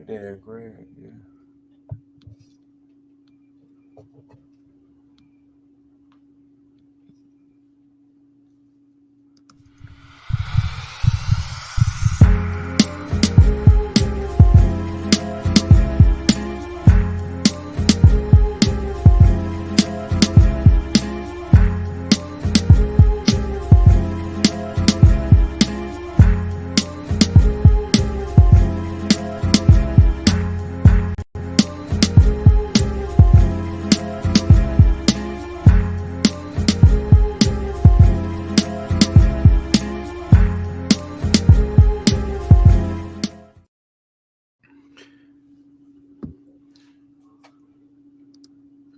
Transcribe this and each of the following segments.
right there, Greg. Yeah.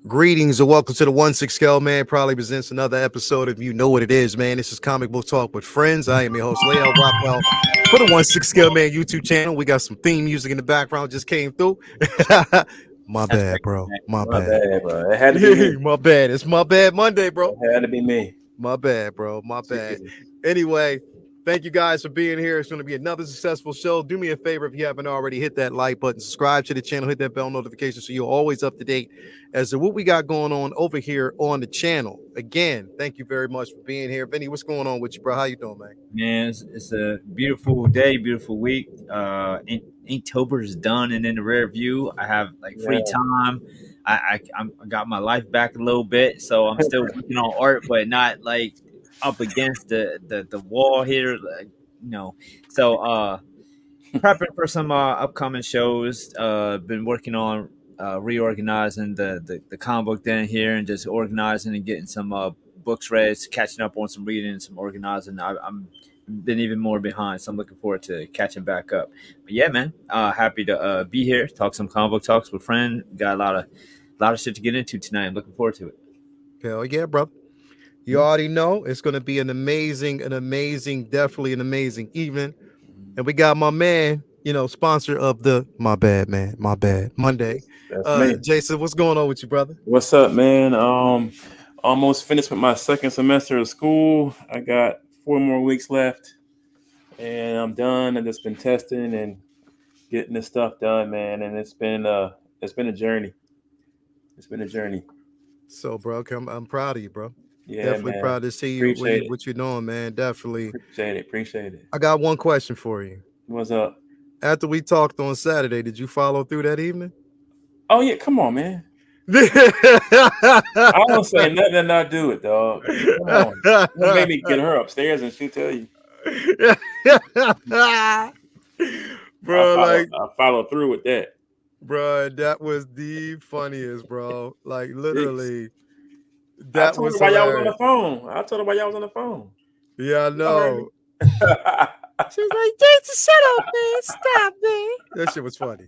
Greetings and welcome to the 1-6 Scale Man. Probably presents another episode of You Know What It Is, man. This is Comic Book Talk with Friends. I am your host, Leo Rockwell, for the 1-6 Scale Man YouTube channel. We got some theme music in the background, just came through. My That's bad, bro. My My bad. bad, bro. It had to be me. My bad. It's my bad Monday, bro. It had to be me. My bad, bro. My bad. Jesus. Anyway, thank you guys for being here. It's going to be another successful show. Do me a favor if you haven't already, hit that like button, subscribe to the channel, hit that bell notification so you're always up to date as to what we got going on over here on the channel. Again, thank you very much for being here. Vinny, what's going on with you, bro? How you doing, man? Man, it's a beautiful day, beautiful week. Inktober is done and in the rear view. I have like free Yeah. time. I got my life back a little bit, so I'm still working on art, but not like up against the wall here, like, you know. So prepping for some upcoming shows. Been working on reorganizing the comic book den here and just organizing and getting some books read, catching up on some reading and some organizing. I'm been even more behind, so I'm looking forward to catching back up. But yeah, man, happy to be here, talk some comic book talks with friend. Got a lot of shit to get into tonight. I'm looking forward to it. Hell yeah, bro. You already know it's going to be an amazing, definitely an amazing evening. And we got my man, sponsor of the My Bad Monday. That's me. Jason, what's going on with you, brother? What's up, man? Almost finished with my second semester of school. I got 4 more weeks left, and I'm done. I've just been testing and getting this stuff done, man. And it's been a journey. It's been a journey. So, bro, I'm proud of you, bro. Yeah, Definitely man. proud to see you Appreciate it. what you're doing, man. Definitely. Appreciate it. I got one question for you. What's up? After we talked on Saturday, did you follow through that evening? Oh yeah, come on, man. I don't say nothing and not do it, dog. Come on. Don't make me get her upstairs and she'll tell you. Bro, I follow through with that. Bro, that was the funniest, bro. Like literally, I that told was her while y'all was on hilarious. the phone. I told her while y'all was on the phone. Yeah, I Y'all heard know. me? She was like, Jason, shut up, man. Stop, man. That shit was funny.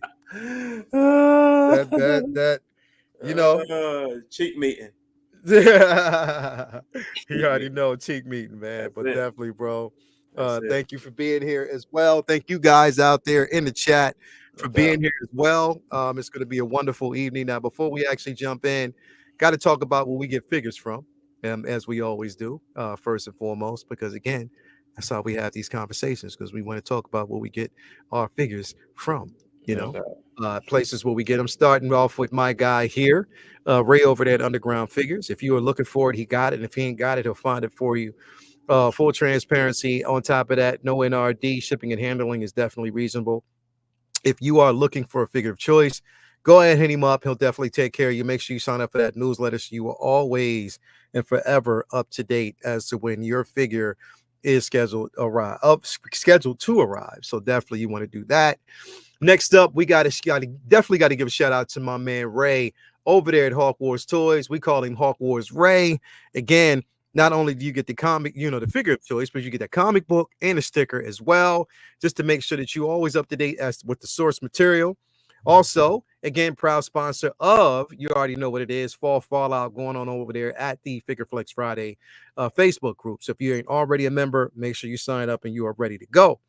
That you know. Cheek meeting. You already know, cheek meeting, man. That's But it. definitely, bro. That's it. Thank you for being here as well. Thank you guys out there in the chat for No being doubt. here as well. It's going to be a wonderful evening. Now, before we actually jump in, got to talk about where we get figures from, as we always do, first and foremost, because again, that's how we have these conversations, because we want to talk about where we get our figures from, No doubt. places where we get them. Starting off with my guy here, Ray over there at Underground Figures. If you are looking for it, he got it. And if he ain't got it, he'll find it for you. Full transparency. On top of that, no NRD. Shipping and handling is definitely reasonable. If you are looking for a figure of choice, go ahead, hit him up. He'll definitely take care of you. Make sure you sign up for that newsletter so you are always and forever up to date as to when your figure is scheduled to arrive. So definitely you want to do that. Next up, we definitely got to give a shout out to my man Ray over there at Hawk Wars Toys. We call him Hawk Wars Ray. Again, not only do you get the comic, the figure of choice, but you get a comic book and a sticker as well, just to make sure that you're always up to date as with the source material. Also, again, proud sponsor of, you already know what it is, Fall Fallout going on over there at the Figure Flex Friday Facebook group. So if you ain't already a member, make sure you sign up and you are ready to go.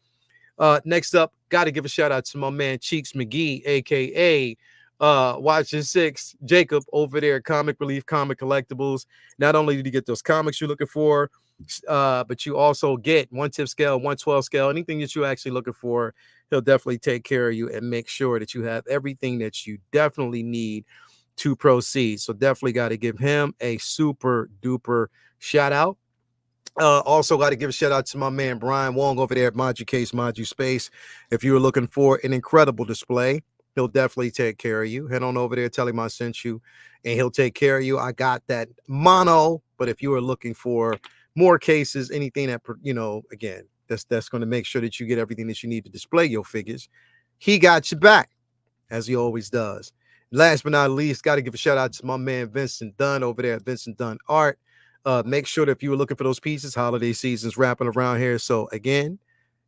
Next up, got to give a shout out to my man Cheeks McGee, aka Watching Six Jacob over there at Comic Relief Comic Collectibles. Not only did you get those comics you're looking for, But you also get 1/10 scale, 1/12 scale, anything that you're actually looking for. He'll definitely take care of you and make sure that you have everything that you definitely need to proceed. So definitely got to give him a super duper shout out. Also got to give a shout out to my man Brian Wong over there at Mod You Case, Mod You Space. If you were looking for an incredible display, he'll definitely take care of you. Head on over there, tell him I sent you, and he'll take care of you. I got that mono, but if you are looking for more cases, anything that again, that's going to make sure that you get everything that you need to display your figures, he got your back, as he always does. Last but not least, got to give a shout out to my man Vincent Dunn over there at Vincent Dunn Art. Make sure that if you were looking for those pieces, holiday season's wrapping around here. So again,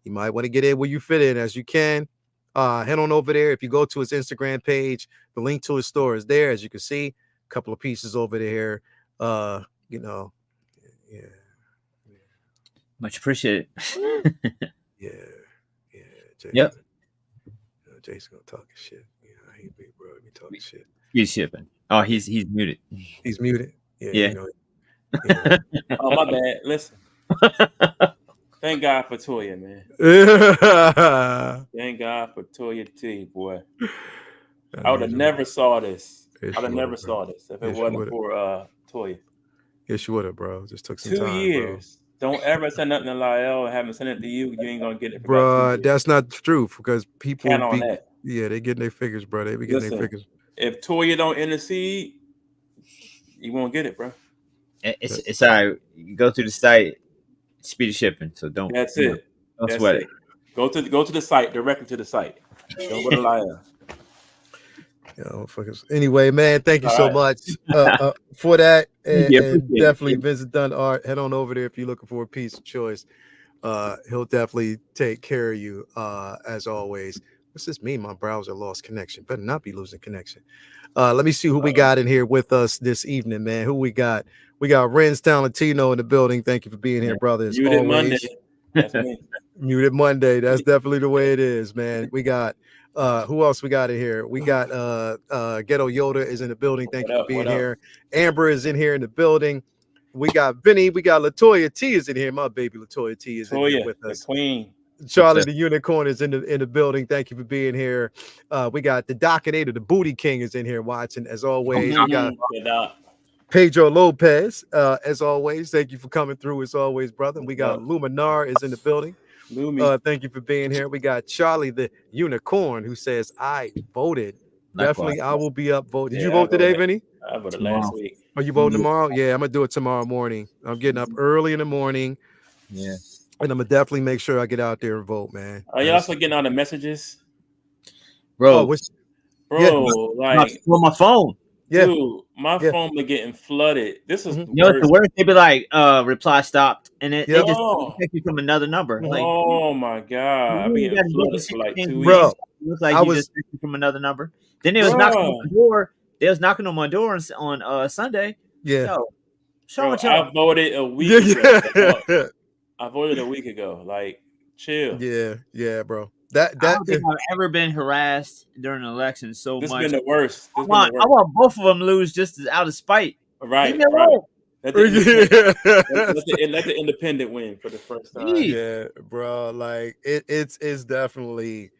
you might want to get in where you fit in as you can. Head on over there. If you go to his Instagram page, the link to his store is there. As you can see, a couple of pieces over there. Yeah. Much appreciated. Yeah. Jason, Yep. Jason gonna talk his shit. I hate big bro. He talking shit. He's shipping. Oh, he's muted. He's muted. Yeah. Oh, my bad. Listen. Thank God for Toya, man. Thank God for Toya T, boy. I would have never saw this. I would have never saw this if it wasn't for Toya. Yes, you would have, bro. Just took some 2 time, years. Bro. Don't ever send nothing to Lyle and haven't sent it to you. You ain't gonna get it, bro. That's not the truth because people count on that. Yeah, they getting their figures, bro. They be getting their figures. If Toya don't intercede, you won't get it, bro. It's all right. You go to the site, speedy shipping. So don't. That's it. Don't sweat it. Go to the site, directly to the site. Don't go to Lyle. Yo, fuckers. Anyway, man, thank you so much for that. And definitely Vincent Dunn Art. Head on over there if you're looking for a piece of choice. He'll definitely take care of you as always. What's this mean? My browser lost connection. Better not be losing connection. Let me see who we got in here with us this evening, man. Who we got? We got Renz Talentino in the building. Thank you for being here, brother. As Muted always. Monday. That's me. Muted Monday. That's definitely the way it is, man. We got who else we got in here? We got Ghetto Yoda is in the building. Thank you for being here. Amber is in here in the building. We got Vinny. We got Latoya T is in here. My baby Latoya T is in here with us. The queen. Charlie the Unicorn is in the building. Thank you for being here. We got the Dockinator, the Booty King is in here watching as always. We got Pedro Lopez, as always. Thank you for coming through as always, brother. We got Luminar is in the building. Thank you for being here. We got Charlie the Unicorn who says, I voted. Definitely, I will be up voting. Did you vote today, Vinny? I voted last week. Are you voting tomorrow? Yeah, I'm gonna do it tomorrow morning. I'm getting up early in the morning. Yeah. And I'm gonna definitely make sure I get out there and vote, man. Are you also getting all the messages? Bro, like on my phone. Yeah. Dude, my phone be getting flooded. This is you know what's the worst? They be like, reply stopped, and they just take you from another number. Like, oh my god, I've been getting flooded for like 2 weeks. Bro, looks like you just take you from another number. Then they was knocking on my door. They was knocking on my door on Sunday. Yeah. Bro, I voted a week ago. I voted a week ago. Like, chill. Yeah, bro. I don't think I've ever been harassed during an election so much. This has been the worst. I want both of them lose just out of spite. Right. Let the independent win for the first time. Yeah, bro. Like it's definitely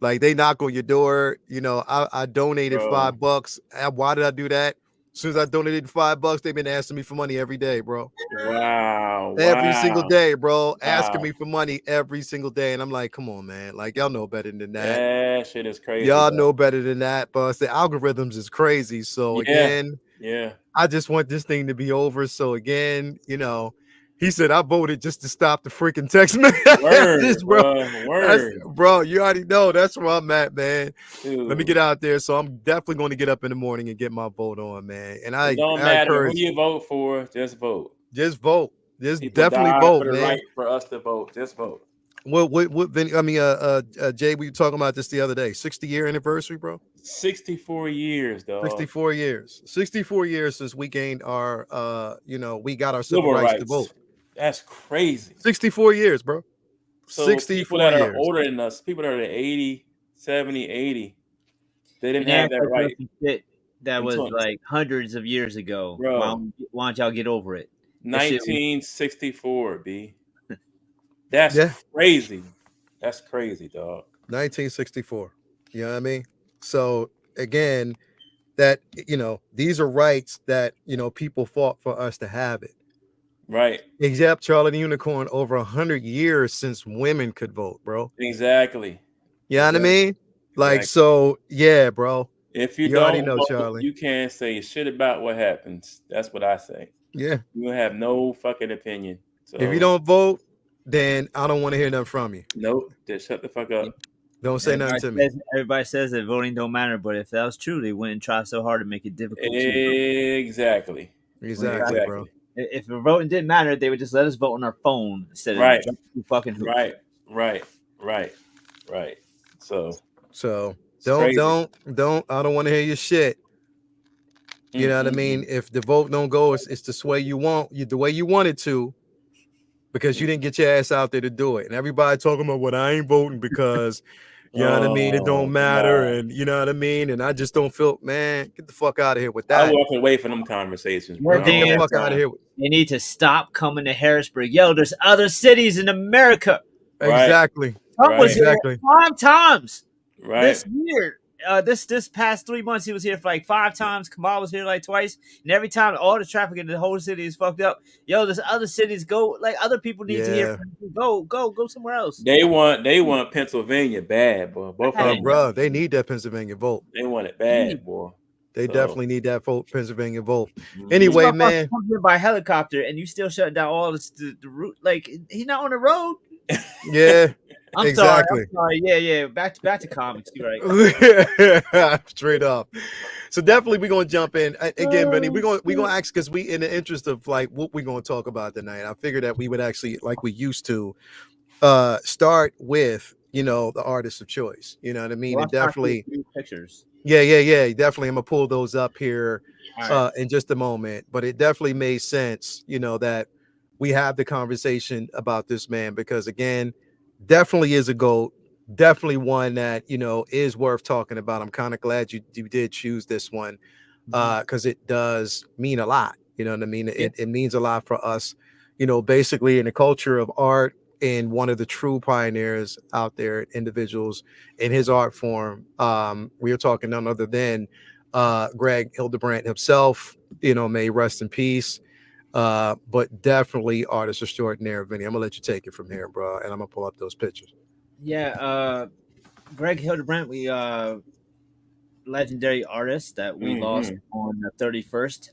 like they knock on your door. You know, I donated $5. Why did I do that? As soon as I donated $5, they've been asking me for money every day, bro. Wow. Every single day, bro. Asking me for money every single day. And I'm like, come on, man. Like, y'all know better than that. That shit is crazy. Y'all know better than that. But the algorithms is crazy. So again, I just want this thing to be over. So again, you know, he said I voted just to stop the freaking text messages, bro. You already know that's where I'm at, man. Dude. Let me get out there. So I'm definitely going to get up in the morning and get my vote on, man. And it don't matter who you vote for, just vote. Just vote. Just people definitely vote, for the man. Right for us to vote. Just vote. What I mean, Jay, we were talking about this the other day. 60-year anniversary, bro. 64 years, dog. 64 years. 64 years since we gained our we got our civil rights to vote. That's crazy. 64 years, bro. So 64 people that are older than us, people that are 80, 70, 80, they didn't have that right. That was like hundreds of years ago. Bro. Why don't y'all get over it? shit was 1964, B. That's Yeah, crazy. That's crazy, dog. 1964. You know what I mean? So again, that these are rights that people fought for us to have it. Right. Except Charlie the Unicorn, over 100 years since women could vote, bro. Exactly. You know what I Exactly. mean? Like, Exactly. so yeah, bro. If you You already don't know, vote, Charlie. you can't say shit about what happens. That's what I say. Yeah. You have no fucking opinion. If you So don't vote, then I don't want to hear nothing from you. nope, just shut the fuck up. Don't say nothing to me. everybody says that voting don't matter, but if that was true, they wouldn't try so hard to make it difficult to vote. Exactly. Exactly, bro. Exactly. If voting didn't matter, they would just let us vote on our phone instead of Right. jumping through fucking hoops. Right. Right. Right. Right. So So it's crazy. don't. I don't want to hear your shit. You know what I mean? If the vote don't go, it's the way you want the way you want it to, because you didn't get your ass out there to do it. And everybody talking about what I ain't voting because you know what I mean, it Oh don't matter, God. and you know what I mean, and I just don't feel, man, get the fuck out of here with I that. walk away from them conversations, One bro. I Get thing the don't at have a fuck out of time. time. here. They need to stop coming to Harrisburg. Yo, there's other cities in America. Right. Exactly. Trump was Right. here Exactly. 5 times Right. this year. This past 3 months, he was here for like 5 times. Kamal was here like twice, and every time, all the traffic in the whole city is fucked up. Yo, there's other cities. Go, like, other people need to hear Yeah. from you. Go somewhere else. They want Pennsylvania bad, boy. Both of Bad. them want Bro, it. they need that Pennsylvania vote. They want it He- bad, boy. They So definitely need that vote, Pennsylvania vote. These Anyway, motherfuckers man. come here by helicopter, and you still shut down all the route. Like, he's not on the road. Yeah. I'm Exactly. sorry. Yeah. Back to comics. You're right. Straight up. So definitely we're gonna jump in again, Benny. We're gonna ask, because we, in the interest of like what we're gonna talk about tonight, I figured that we would actually, like we used to, start with the artist of choice. You know what I mean? Well, And I'm trying to definitely, see pictures. yeah. Definitely, I'm gonna pull those up here All right. in just a moment. But it definitely made sense, that we have the conversation about this man, because again, definitely is a GOAT. Definitely one that is worth talking about. I'm kind of glad you did choose this one, because it does mean a lot. You know what I mean? It means a lot for us, basically in the culture of art, and one of the true pioneers out there, individuals in his art form. We are talking none other than Greg Hildebrandt himself, may rest in peace. But definitely artist extraordinaire, Vinny. I'm gonna let you take it from here, bro, and I'm gonna pull up those pictures. Yeah, Greg Hildebrandt, we legendary artist that we lost on the 31st.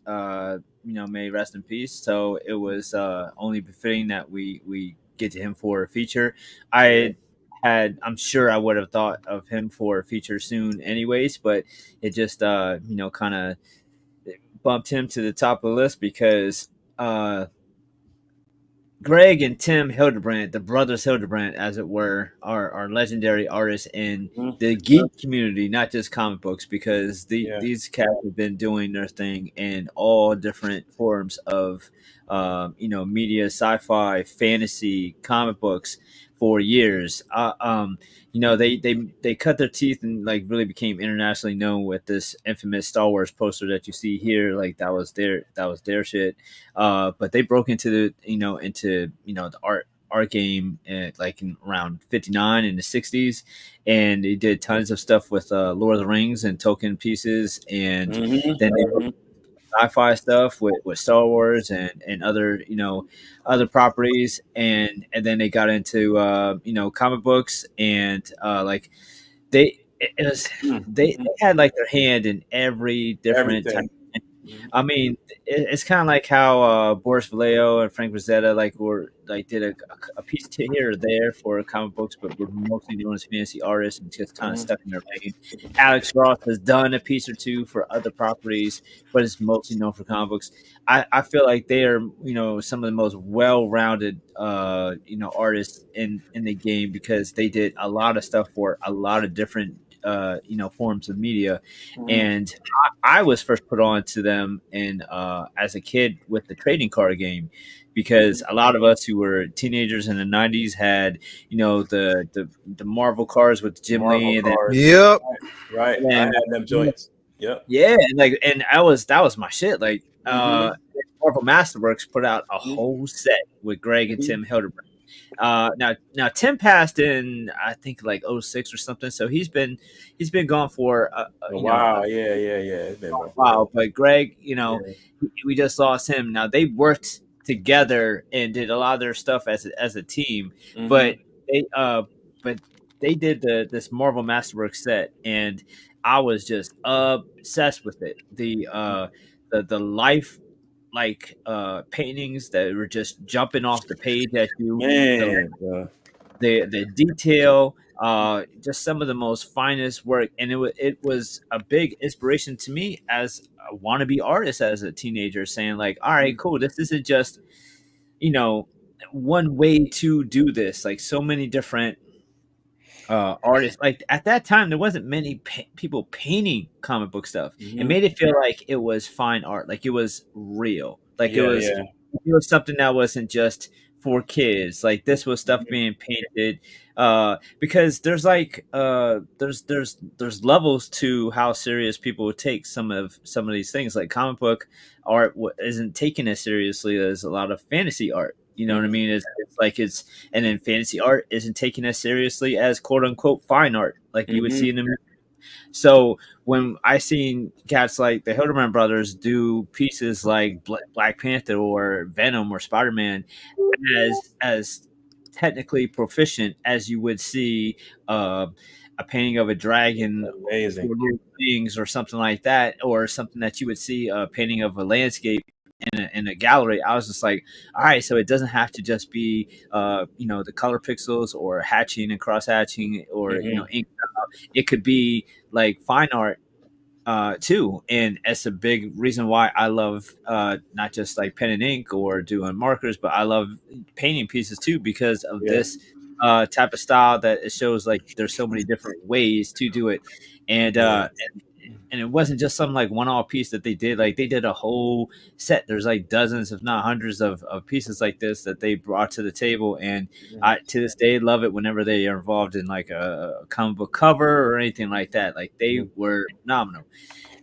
May rest in peace. So it was only befitting that we get to him for a feature. I'm sure I would have thought of him for a feature soon, anyways, but it just kind of bumped him to the top of the list because Greg and Tim Hildebrandt, the brothers Hildebrandt, as it were, are legendary artists in the geek community, not just comic books, because these cats have been doing their thing in all different forms of, media, sci-fi, fantasy, comic books for years. They cut their teeth and like really became internationally known with this infamous Star Wars poster that you see here. Like that was their shit. But they broke into the art game like in around 59 in the 60s, and they did tons of stuff with Lord of the Rings and Tolkien pieces, and then they sci-fi stuff with Star Wars and other other properties, and then they got into comic books, and like it was they had like their hand in every different type. everything. I mean, it's kind of like how Boris Vallejo and Frank Frazetta did a piece here or there for comic books, but were mostly known as fantasy artists and just kind of stuck in their lane. Alex Ross has done a piece or two for other properties, but is mostly known for comic books. I feel like they are some of the most well-rounded artists in the game, because they did a lot of stuff for a lot of different forms of media, and I was first put on to them and as a kid with the trading card game, because a lot of us who were teenagers in the 90s had the Marvel cards with Jim Marvel Lee, and cards. Yep. Right. I then had them joints. Yep. Yeah, and that was my shit. Like, Mm-hmm. Marvel Masterworks put out a Mm-hmm. whole set with Greg and Mm-hmm. Tim Hildebrandt. Now Tim passed in, I think, like '06 or something. So he's been gone for Wow. Yeah. Yeah. Yeah. It's been more. while. But Greg, Yeah. we just lost him. Now they worked together and did a lot of their stuff as a team, but Mm-hmm. they uh but they did this Marvel Masterworks set, and I was just obsessed with it. The life paintings that were just jumping off the page at you, the Man. the detail, just some of the most finest work, and it was a big inspiration to me as a wannabe artist as a teenager, saying like, all right, cool, this isn't just you know one way to do this. Like, so many different artists. Like, at that time there wasn't many people painting comic book stuff. It Mm-hmm. made it feel like it was fine art, like it was real, like Yeah. Yeah. it was something that wasn't just for kids. Like, this was stuff Mm-hmm. being painted, because there's there's levels to how serious people would take some of these things. Like, comic book art isn't taken as seriously as a lot of fantasy art. You know what I Mm-hmm. mean? It's like it's And then fantasy art isn't taken as seriously as quote unquote fine art, like you would see Mm-hmm. in the. So when I seen cats like the Hildebrandt brothers do pieces like Black Panther or Venom or Spider Man as technically proficient as you would see uh, a painting of a dragon with Amazing. four little wings or something like that, or something that you would see a painting of a landscape in a gallery. I was just like, all right, so it doesn't have to just be the color pixels or hatching and cross hatching or Mm-hmm. ink. It could be like fine art too, and it's a big reason why I love not just like pen and ink or doing markers, but I love painting pieces too, because of Yeah. this type of style, that it shows like there's so many different ways to do it. and Yeah. uh and it wasn't just some like one-off piece that they did. Like, they did a whole set. There's like dozens, if not hundreds, of pieces like this that they brought to the table, and I to this day love it whenever they are involved in like a comic book cover or anything like that. Like, they Mm-hmm. were phenomenal.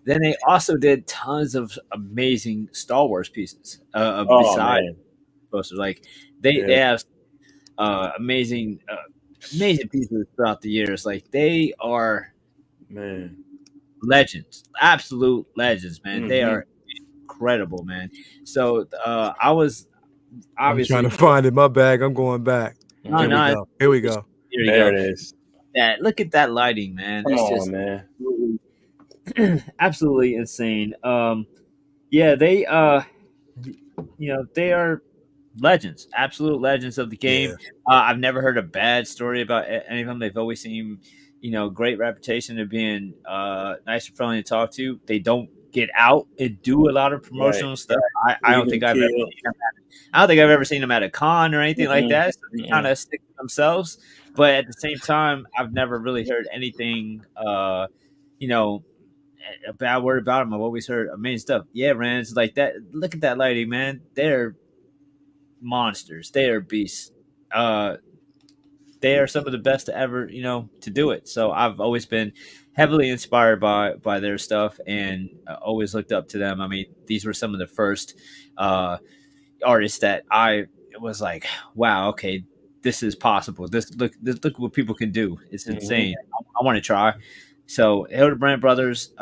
Then they also did tons of amazing Star Wars pieces, Oh besides man. posters. Like, they Yeah. have amazing pieces throughout the years. Like, they are Man. legends, absolute legends, man. They Mm-hmm. are incredible, man. So I was I'm trying to obviously find it. My bag. I'm going back. no, Here we Mm-hmm. no. go. Here we go. Here you There go. it is. That Look at that lighting, man. Come It's on, just man. absolutely insane. Yeah, they are legends, absolute legends of the game. Yeah. I've never heard a bad story about any of them. They've always seemed, great reputation of being nice and friendly to talk to. They don't get out and do a lot of Right. promotional stuff. I don't Even think I've ever kill. seen them. I don't think I've ever seen them at a con or anything like Mm-mm. that. So they kind Mm-mm. of stick to themselves. But at the same time, I've never really heard anything. You know, a bad word about them. I've always heard amazing stuff. Yeah, man, it's like that. Look at that lighting, man. They're monsters. They are beasts. Uh, they are some of the best to ever, to do it. So I've always been heavily inspired by their stuff, and always looked up to them. I mean, these were some of the first uh, artists that I was like, wow, okay, this is possible. Look what people can do. It's Mm-hmm. insane. I want to try. So Hildebrandt brothers,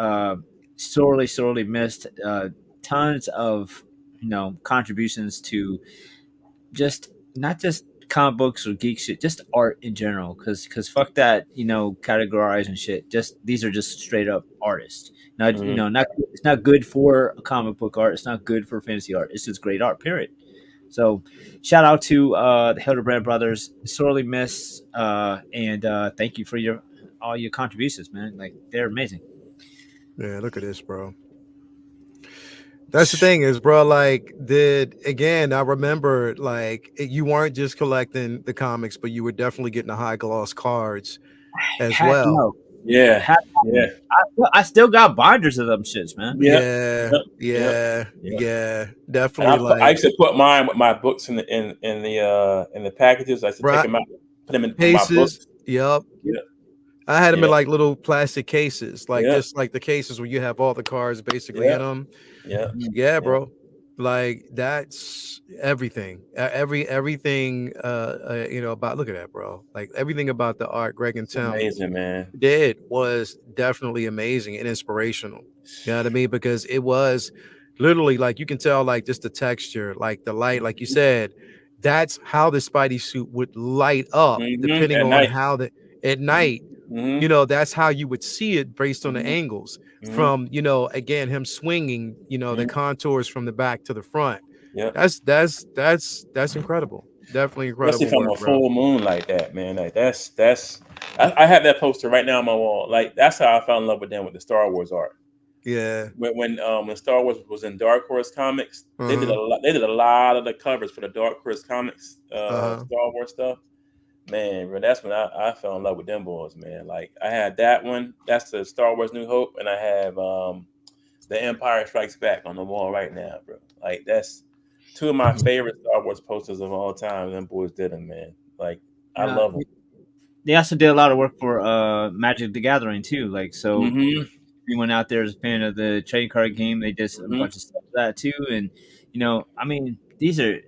sorely missed. Tons of contributions to just not just comic books or geek shit, just art in general. Because fuck that, categorizing shit. Just these are just straight up artists. Not Mm-hmm. not it's not good for a comic book art. It's not good for fantasy art. It's just great art. Period. So, shout out to the Hildebrandt brothers. Sorely miss, and thank you for all your contributions, man. Like, they're amazing. Yeah. Look at this, bro. That's the thing is, bro, like, I remember, like, you weren't just collecting the comics, but you were definitely getting the high gloss cards as Hat well. no, Yeah. hat. Yeah. I still got binders of them shits, man. Yep. Yeah, Yep. Yep. yeah, Yep. yeah, And I definitely. Like, used to put mine with my books in the packages. I used to take right, them out, put them in my cases. books. Yep. Yep. I had them in Yep. like little plastic cases, like Yep. just like the cases where you have all the cards basically in Yep. them. Yep. Mm. Yeah, Yep. bro. Like that's everything. Everything. About look at that, bro. Like everything about the art Greg and It's Tim amazing, man. did was definitely amazing and inspirational. You know what I mean? Because it was literally like you can tell, like just the texture, like the light, like you said, that's how the Spidey suit would light up, depending At on night. how the at night. Mm-hmm. That's how you would see it based on the Mm-hmm. angles Mm-hmm. from, again, him swinging, the Mm-hmm. contours from the back to the front. Yep. That's incredible. Definitely Especially incredible from a work, bro. full moon like that, man. Like that's. I have that poster right now on my wall. Like that's how I fell in love with them with the Star Wars art. Yeah. When Star Wars was in Dark Horse Comics, they did a Uh-huh. lot. They did a lot of the covers for the Dark Horse Comics, Uh-huh. Star Wars stuff. Man, bro, that's when I fell in love with them boys, man. Like I had that one. That's the Star Wars New Hope, and I have the Empire Strikes Back on the wall right now, bro. Like that's two of my favorite Star Wars posters of all time. Them boys did them, man. Like I Uh, love them. they also did a lot of work for Magic the Gathering too. Like so, Mm-hmm. anyone out there is a fan of the trading card game, they did a Mm-hmm. bunch of stuff for that too. And I mean, these are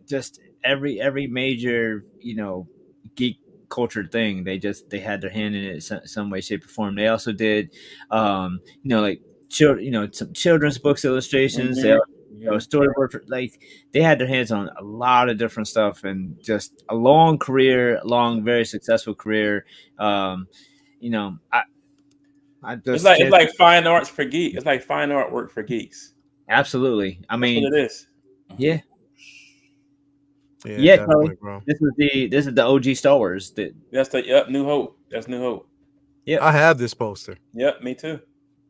just every major geek culture thing. They had their hand in it some way, shape, or form. They also did, like some children's books illustrations. They Mm-hmm. also, Mm-hmm. storyboard like they had their hands on a lot of different stuff and just a long career, long, very successful career. Um, I It's just like it's can't. like fine arts for geeks. It's like fine artwork for geeks. Absolutely. I That's what mean, it is. yeah, Yeah, yeah, definitely, Charlie. bro. This is the OG Star Wars. That's the yep. New Hope. That's New Hope. Yep, I have this poster. Yep. Me too. It's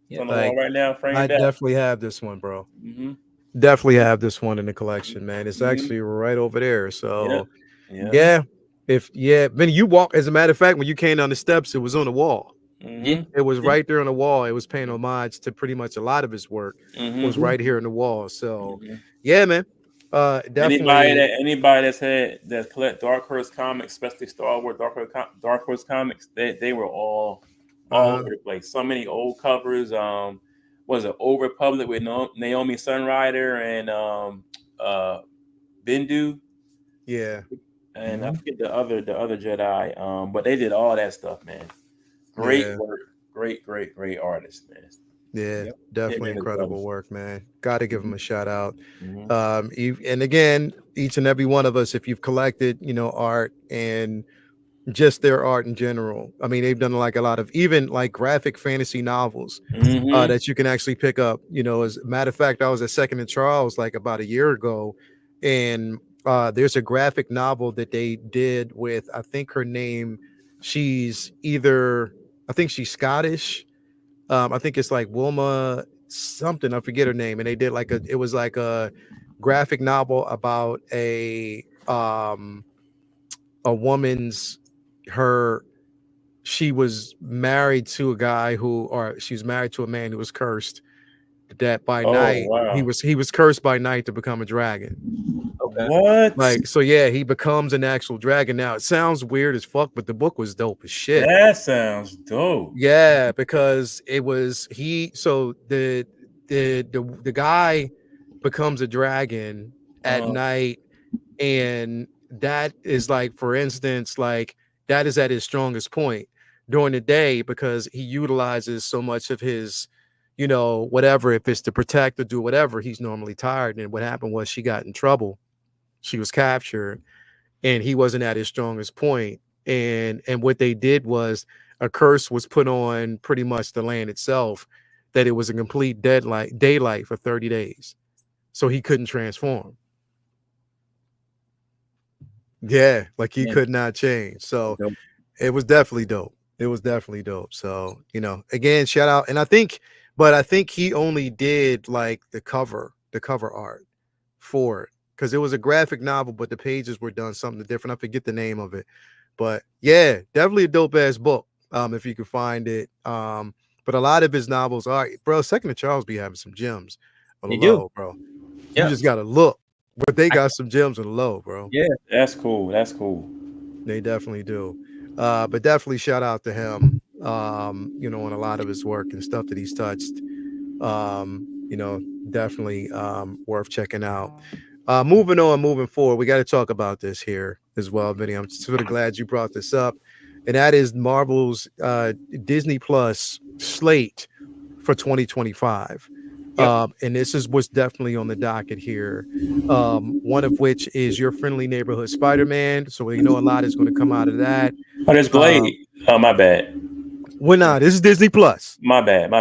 yep. on the wall Like, right now, I framed out. definitely have this one, bro. Mm-hmm. Definitely have this one in the collection, man. It's Mm-hmm. actually right over there. Yep. So, Yep. yeah. When you walk, as a matter of fact, when you came down the steps, it was on the wall. Yeah, Mm-hmm. It was yeah. right there on the wall. It was paying homage to pretty much a lot of his work was Mm-hmm. right here in the wall. So, Mm-hmm. yeah, man. Definitely. Anybody that's collect Dark Horse comics, especially Star Wars Dark Horse comics, they were all Uh-huh. over the place. So many old covers. Was it Old Republic with Naomi Sunrider and Bendu, Yeah. and I Mhm. forget the other Jedi. But they did all that stuff, man. Great Yeah. work. Great artist, man. Yeah. Yep. Him Definitely and his brother. incredible work, man. Got to give him Mhm. a shout out. Mm-hmm. And again, each and every one of us, if you've collected, art and just their art in general. I mean, they've done like a lot of even like graphic fantasy novels Mm-hmm. that you can actually pick up. As a matter of fact, I was at Second and Charles like about a year ago, and there's a graphic novel that they did with I think her name. She's either I think she's Scottish. I think it's like Wilma something. I forget her name, and they did like it was like a graphic novel about a woman's her she was married to a guy who or she was married to a man who was cursed that by Oh night he wow. was he was cursed by night to become a dragon. Okay. What? Like so yeah, he becomes an actual dragon. Now it sounds weird as fuck, but the book was dope as shit. That sounds dope. Yeah, because it was he so the guy becomes a dragon at Uh, night, and that is like for instance like that is at his strongest point during the day because he utilizes so much of his whatever, if it's to protect or do whatever, he's normally tired. And what happened was she got in trouble, she was captured, and he wasn't at his strongest point. And what they did was a curse was put on pretty much the land itself, that it was a complete daylight for 30 days, so he couldn't transform. Yeah, like he Yeah. could not change. So Dope. it was definitely dope. It was definitely dope. So, again, shout out. And I think he only did like the cover art for it because it was a graphic novel, but the pages were done something different. I forget the name of it. But yeah, definitely a dope ass book. If you can find it. But a lot of his novels are, bro, Second and Charles be having some gems on the They do. low, bro. You Yep. just gotta look. But they I, got some gems on the low, bro. yeah. that's cool. That's cool. They definitely do. But definitely shout out to him. on a lot of his work and stuff that he's touched. Definitely worth checking out. Moving forward, we got to talk about this here as well, Vinny. I'm sort of glad you brought this up, and that is Marvel's Disney Plus slate for 2025. And this is what's definitely on the docket here. One of which is Your Friendly Neighborhood Spider-Man. So we know a lot is going to come out of that. Oh, there's Blade. Oh, my bad. Well, nah, this is Disney Plus. My bad.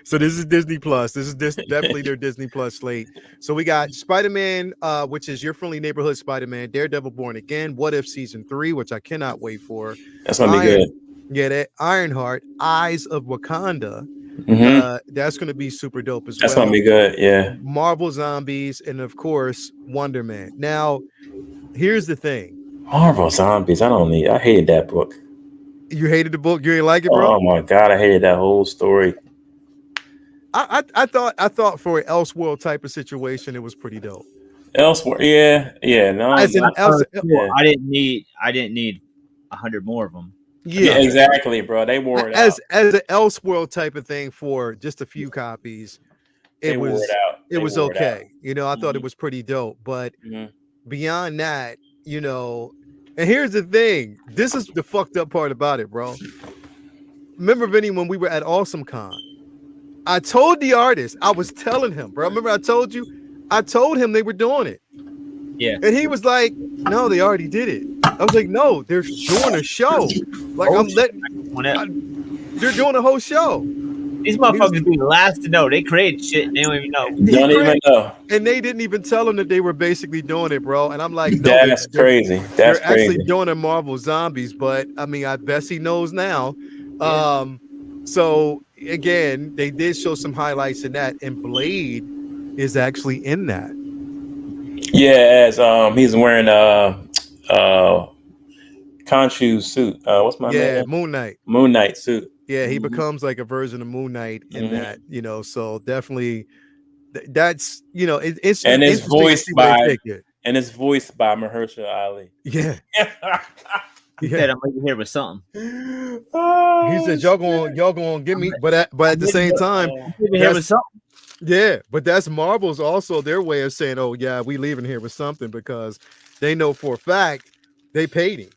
So this is Disney Plus. This is definitely their Disney Plus slate. So we got Spider-Man, which is Your Friendly Neighborhood Spider-Man, Daredevil Born Again, What If Season 3, which I cannot wait for. That's gonna be good. Yeah, that Ironheart, Eyes of Wakanda. That's gonna be super dope as well. That's gonna be good. Yeah. Marvel Zombies, and of course Wonder Man. Now, here's the thing. Marvel Zombies. I hated that book. You hated the book? You didn't like it, bro? Oh my god, I hated that whole story. I thought for an Elseworld type of situation, it was pretty dope. Elsewhere, yeah, no. I didn't need 100 more of them. Yeah, exactly, bro. They wore it as out. As an Elseworld type of thing for just a few copies. It was okay. I thought it was pretty dope, but beyond that, and here's the thing. This is the fucked up part about it, bro. Remember, Vinny, when we were at Awesome Con, I told the artist, I was telling him, bro. Remember I told him they were doing it. Yeah. And he was like, no, they already did it. I was like, no, they're doing a show. Like, they're doing a whole show. These motherfuckers be the last to know. They create shit and they don't even know. And they didn't even tell them that they were basically doing it, bro. And I'm like, no, that's crazy. They're actually doing a Marvel Zombies, but I mean, I guess he knows now. Yeah. So again, they did show some highlights in that, and Blade is actually in that. Yeah, as he's wearing Khonshu's suit. What's my name? Moon Knight suit. Yeah, he becomes like a version of Moon Knight in that, so definitely that's it's and it's voiced by Mahershala Ali. Yeah. He said I'm over here with something. He said y'all gonna give me, but at the same time, yeah, but that's Marvel's also their way of saying, oh yeah, we leaving here with something, because they know for a fact they paid him.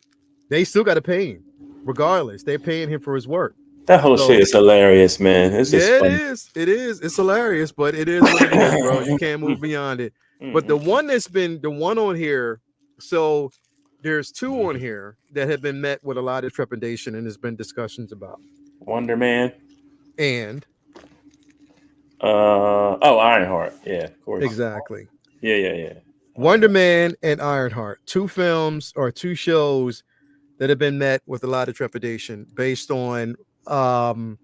They still got to pay him, regardless. They're paying him for his work. That whole shit is hilarious, man. It's just it is. It is. It's hilarious, but it is what it is, bro. You can't move beyond it. But the one on here, so there's two on here that have been met with a lot of trepidation, and there's been discussions about Wonder Man and Ironheart. Yeah, of course. Exactly. Yeah. Wonder Man and Ironheart, two films or two shows that have been met with a lot of trepidation based on Wonder.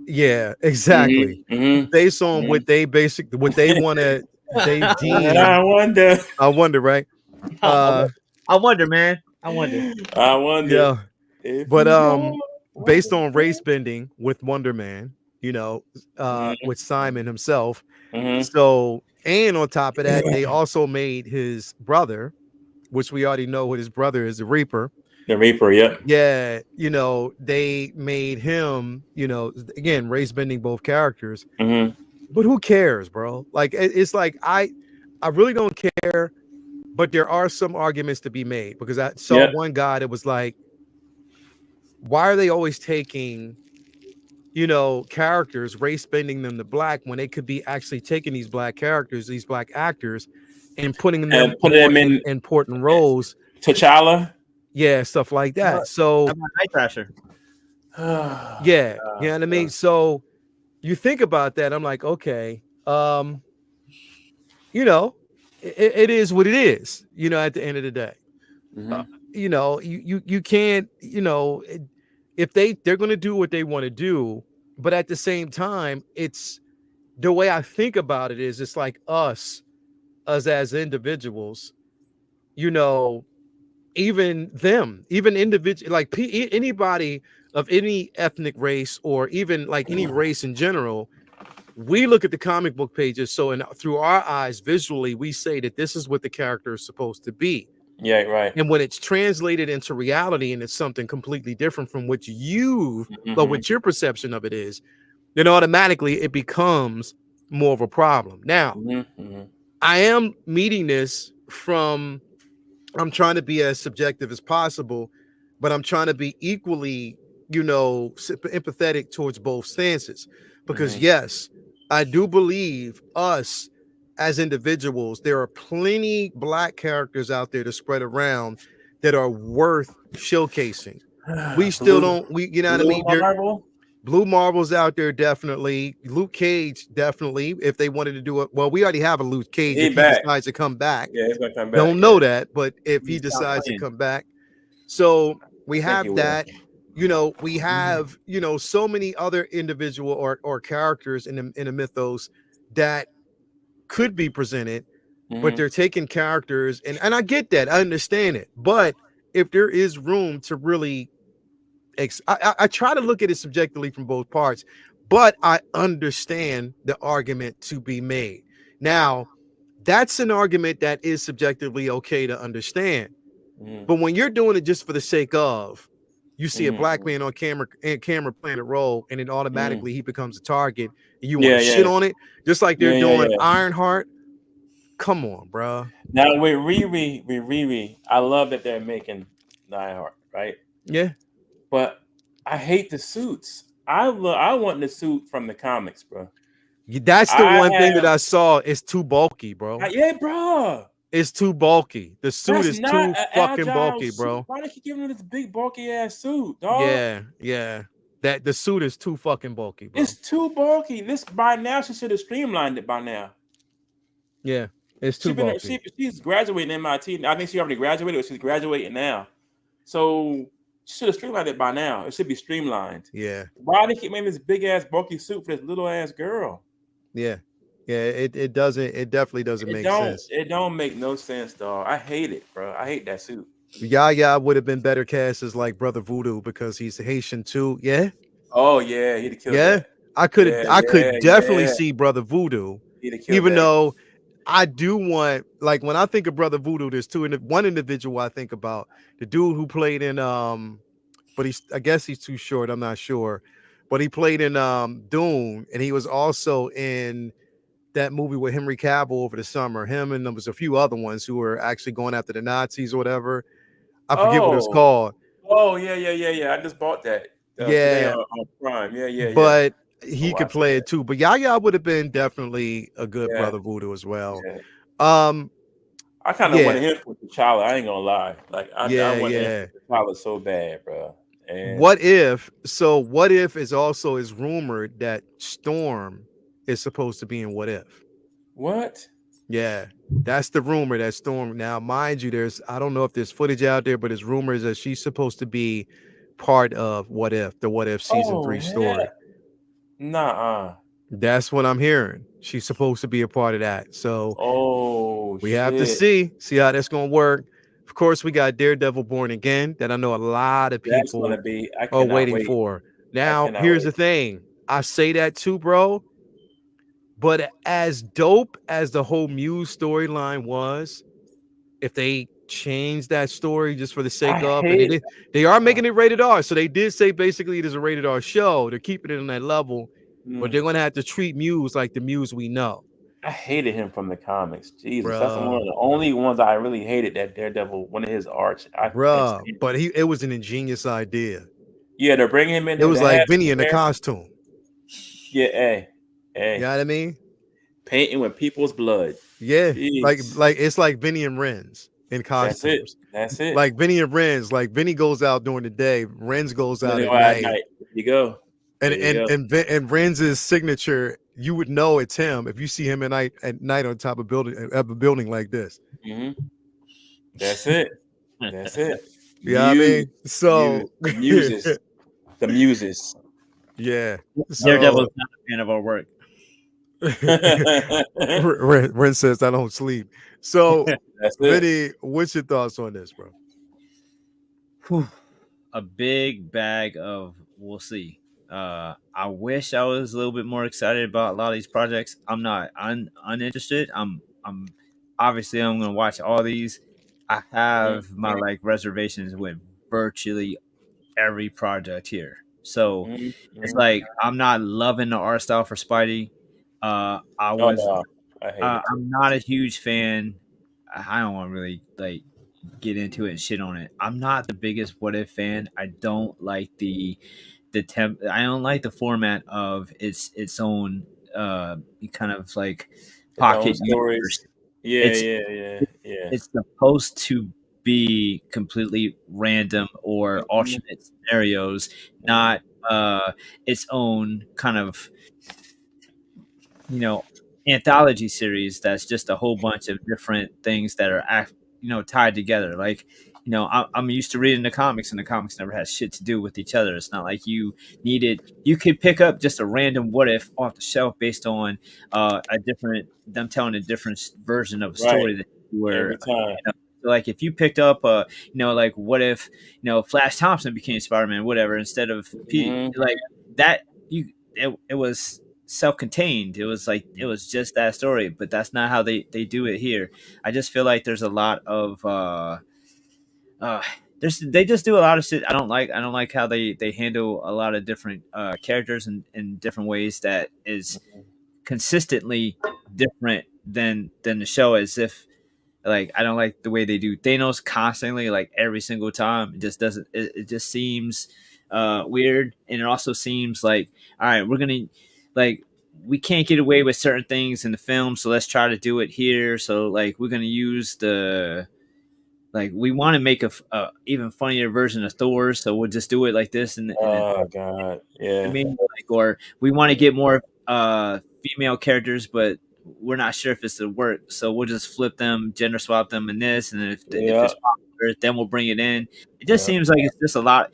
Yeah, exactly. Based on what they want to they deem. I wonder, right? I wonder, man. I wonder. Yeah. But based on race bending with Wonder Man, with Simon himself. So, and on top of that, they also made his brother, which we already know what his brother is, the Reaper. The Reaper, yep. Yeah, they made him, again, race bending both characters. But who cares, bro? Like, it's like I really don't care, but there are some arguments to be made, because I saw one guy that was like, why are they always taking, characters, race bending them to black, when they could be actually taking these black characters, these black actors, and putting them in important roles. T'Challa? Yeah, stuff like that. So Night Thrasher. Yeah, you know what I mean? So you think about that, I'm like, okay, it is what it is, at the end of the day. You can't, if they're going to do what they want to do, but at the same time, it's the way I think about it is, it's like us as individuals, even individual, like anybody of any ethnic race, or even like any race in general, we look at the comic book pages. So through our eyes, visually, we say that this is what the character is supposed to be. Yeah, right. And when it's translated into reality and it's something completely different from what Mm-hmm. what your perception of it is, then automatically it becomes more of a problem. Now, Mm-hmm. I am meeting this from, I'm trying to be as subjective as possible, but I'm trying to be equally, empathetic towards both stances. Because, Mm-hmm. yes, I do believe us as individuals, there are plenty black characters out there to spread around that are worth showcasing. We still Blue, don't, you know what I Blue mean? Marvel. Blue Marvel's out there, definitely. Luke Cage, definitely. If they wanted to do it, well, we already have a Luke Cage. He If he back. decides to come back, Yeah, he's gonna come back. don't Yeah, know that, but if he Stop decides to playing. come back, so I we think he have will. that. We have so many other individual or characters in the mythos that could be presented, but Mm-hmm. they're taking characters, and I get that, I understand it, but if there is room to really I try to look at it subjectively from both parts, but I understand the argument to be made. Now, that's an argument that is subjectively okay to understand. Mm-hmm. But when you're doing it just for the sake of, you see a black Mm-hmm. man on camera playing a role, and then Mm-hmm. automatically he becomes a target, and you want to Yeah, shit yeah, on it, just like they're yeah, yeah, doing yeah. Ironheart. Come on, bro. Now with Riri, I love that they're making Nightheart, right? Yeah, But I hate the suits. I want the suit from the comics, bro. that's the I one thing that have, I saw. It's too bulky, bro. yeah, bro. It's too bulky. The suit That's is not too an fucking agile bulky, suit. bro. Why they keep giving him this big bulky ass suit, dog? Yeah, yeah. That the suit is too fucking bulky, bro. It's too bulky. This by now she should have streamlined it by now. Yeah, it's too bulky. She's graduating MIT. I think she already graduated, or she's graduating now. So she should have streamlined it by now. It should be streamlined. Yeah, Why they keep making this big ass bulky suit for this little ass girl? yeah, yeah. It doesn't. It definitely doesn't make sense. It don't make no sense, dog. I hate it, bro. I hate that suit. Yaya would have been better cast as like Brother Voodoo because he's Haitian too. Yeah, Oh yeah, he'd have killed yeah. that. I Yeah, could yeah, definitely yeah. see Brother Voodoo, He'd have killed even that. though I do want, like, when I think of Brother Voodoo, there's one individual I think about, the dude who played in but I guess he's too short, I'm not sure, but he played in Dune, and he was also in that movie with Henry Cavill over the summer. Him and there was a few other ones who were actually going after the Nazis or whatever. I forget what it's Oh, called. oh yeah, yeah, yeah, yeah. I just bought that today Yeah, on Prime. Yeah, yeah, yeah. but I he could watched play that. it too. But Yaya would have been definitely a good Yeah, Brother Voodoo as well. yeah. Um, I kind of yeah, wanted him for T'Challa. I ain't gonna lie. Like I yeah, wanted him yeah. for T'Challa so bad, bro. And What if? So what if is rumored that Storm is supposed to be in What If? what? Yeah, that's the rumor that Storm. Now, mind you, I don't know if there's footage out there, but there's rumors that she's supposed to be part of What If, the What If season Oh 3 hell, story. nah. That's what I'm hearing. She's supposed to be a part of that. So Oh we have to shit. see how that's gonna work. Of course, we got Daredevil Born Again that I know a lot of That's people gonna be. I are cannot waiting wait. for. I Now, cannot here's wait. the thing. I say that too, bro. But as dope as the whole Muse storyline was, if they change that story just for the I sake of, and hate. they are making it rated R. So they did say basically it is a rated R show. They're keeping it on that level, but Mm, they're gonna have to treat Muse like the Muse we know. I hated him from the comics. Jesus, that's one of Bruh. the only ones I really hated. That Daredevil, one of his arch. I can't Bruh. stand. But it was an ingenious idea. Yeah, they're bringing him in It with was the like hat Vinny and in the hair. costume. Yeah, You know what I mean? painting with people's blood. Yeah. Jeez, Like it's like Vinny and Renz in that's it. costumes. That's it. Like Vinny and Renz, like Vinny goes out during the day, Renz goes And then out they at go out at night. night. There you go. And There you go. Renz's signature, you would know it's him if you see him at night on top of a building like this. Hmm. That's it. That's it. You know what I mean? So The muses, the muses. yeah. Daredevil's So not a fan of our work. Ren says I don't sleep. So That's it. Vinny, what's your thoughts on this, bro? A big bag of we'll see. I wish I was a little bit more excited about a lot of these projects. I'm not uninterested. I'm obviously I'm gonna watch all these. I Mhm. have my like reservations with virtually every project here. So Mhm. it's Mhm. like I'm not loving the art style for Spidey. I Oh was no, I hate it too. I'm not a huge fan. I don't want to really like get into it and shit on it. I'm not the biggest What If fan. I don't like the temp. I don't like the format of its own kind of like Its own pocket universe. stories. Yeah, It's yeah, yeah, yeah. it's supposed to be completely random or Mhm. alternate scenarios, Mhm. not its own kind of you know anthology series that's just a whole bunch of different things that are tied together. Like I'm used to reading the comics, and the comics never had shit to do with each other. It's not like you could pick up just a random What If off the shelf based on a different them telling a different version of a Right. story that you were Every time. so, like if you picked up like what if Flash Thompson became Spider-Man, whatever, instead of Pete, Mhm. like that it was self-contained. It was like it was just that story, but that's not how they do it here. I just feel like there's a lot of uh they just do a lot of shit I don't like how they handle a lot of different characters in different ways that is consistently different than the show. As if like I don't like the way they do Thanos constantly, like every single time. It just doesn't. It just seems weird, and it also seems like all right, we're gonna like we can't get away with certain things in the film, so let's try to do it here. So like we're gonna use the like we want to make a even funnier version of Thor, so we'll just do it like this, and then Oh God. I Yeah. mean, like, or we want to get more female characters, but we're not sure if it's to work, so we'll just flip them, gender swap them in this, and then if Yeah. it's popular, then we'll bring it in. It just Yeah. seems like it's just a lot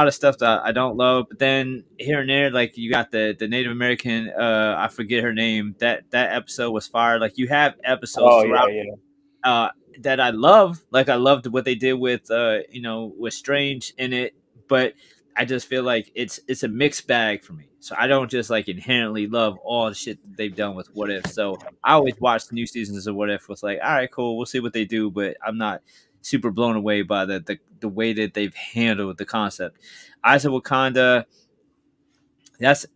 of stuff that I don't love. But then here and there, like you got the Native American, I forget her name. That episode was fire. Like you have episodes Oh throughout yeah, yeah. uh, that I love. Like I loved what they did with with Strange in it, but I just feel like it's a mixed bag for me. So I don't just like inherently love all the shit that they've done with What If. So I always watch new seasons of What If with like, all right, cool, we'll see what they do, but I'm not super blown away by the way that they've handled the concept. Eyes of Wakanda, that's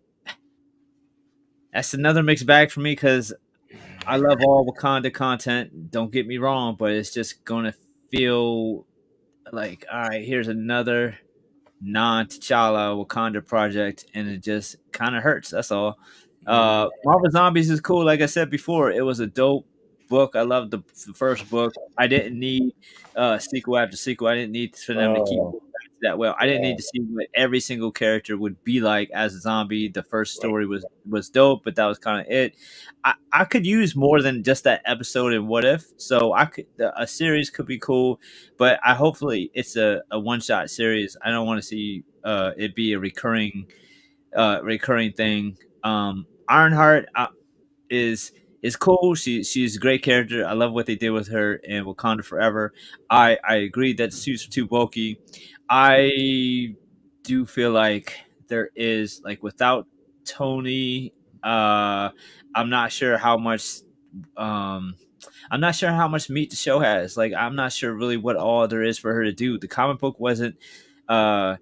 that's another mixed bag for me because I love all Wakanda content. Don't get me wrong, but it's just gonna feel like, all right, here's another non-T'Challa Wakanda project, and it just kind of hurts. That's all. Mhm. Marvel Zombies is cool. Like I said before, it was a dope book. I loved the first book. I didn't need sequel after sequel. I didn't need for them to keep Oh going back to that well. I didn't yeah. need to see what every single character would be like as a zombie. The first Right. story was dope, but that was kind of it. I could use more than just that episode in What If. So I could a series could be cool, but I hopefully it's a one shot series. I don't want to see it be a recurring thing. Ironheart is cool. She's a great character. I love what they did with her in Wakanda Forever. I agree that suits are too bulky. I do feel like there is like without Tony, I'm not sure how much um I'm not sure how much meat the show has. Like, I'm not sure really what all there is for her to do. The comic book wasn't, uh,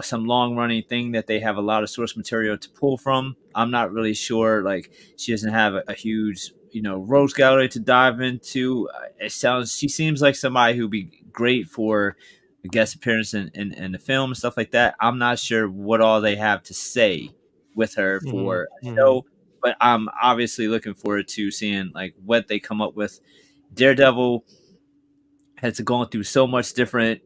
some long running thing that they have a lot of source material to pull from. I'm not really sure. Like, she doesn't have a huge, rose gallery to dive into. She seems like somebody who'd be great for a guest appearance in the film and stuff like that. I'm not sure what all they have to say with her Mhm, for a mhm, show, but I'm obviously looking forward to seeing like what they come up with. Daredevil has gone through so much different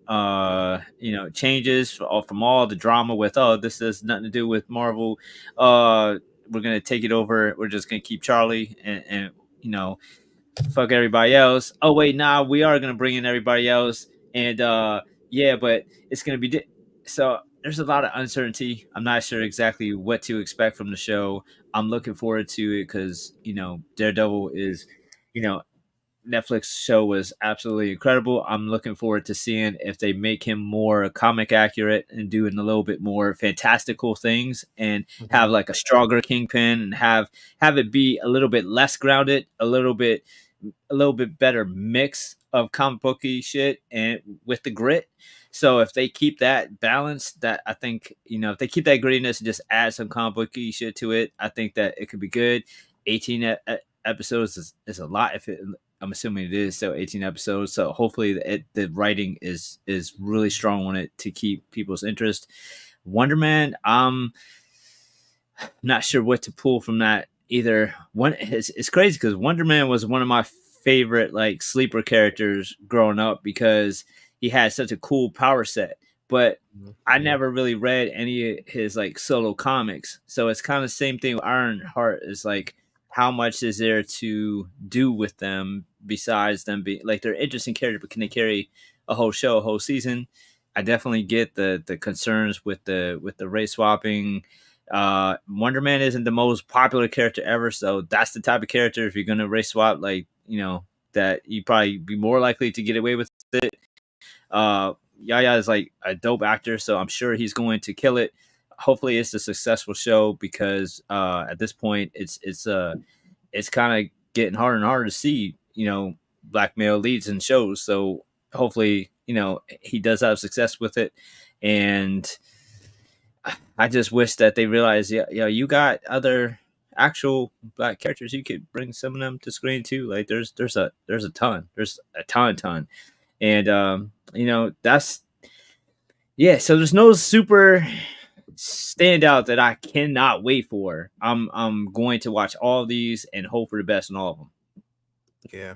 changes from all the drama with this has nothing to do with Marvel. We're gonna take it over. We're just gonna keep Charlie and you know fuck everybody else. Oh wait, nah, we are gonna bring in everybody else, and yeah, but it's gonna be so. There's a lot of uncertainty. I'm not sure exactly what to expect from the show. I'm looking forward to it because Daredevil is, you know, Netflix show was absolutely incredible. I'm looking forward to seeing if they make him more comic accurate and doing a little bit more fantastical things and have mhm, like a stronger Kingpin and have it be a little bit less grounded, a little bit better mix of comic booky shit and with the grit. So if they keep that balance, that I think, if they keep that grittiness and just add some comic booky shit to it, I think that it could be good. 18 episodes is a lot. I'm assuming it is, so 18 episodes. So hopefully the writing is really strong on it to keep people's interest. Wonder Man, not sure what to pull from that either. It's crazy because Wonder Man was one of my favorite like sleeper characters growing up because he had such a cool power set. But I never really read any of his like solo comics, so it's kind of the same thing with Ironheart. Is like, how much is there to do with them besides them being like they're interesting characters, but can they carry a whole show, a whole season? I definitely get the concerns with the race swapping. Wonder Man isn't the most popular character ever, so that's the type of character if you're gonna race swap, like that you probably be more likely to get away with it. Yaya is like a dope actor, so I'm sure he's going to kill it. Hopefully, it's a successful show because at this point, it's kind of getting harder and harder to see black male leads in shows. So hopefully, he does have success with it, and I just wish that they realized, you got other actual black characters. You could bring some of them to screen too. Like there's a ton, and that's So there's no super standout that I cannot wait for. I'm going to watch all of these and hope for the best in all of them. Yeah.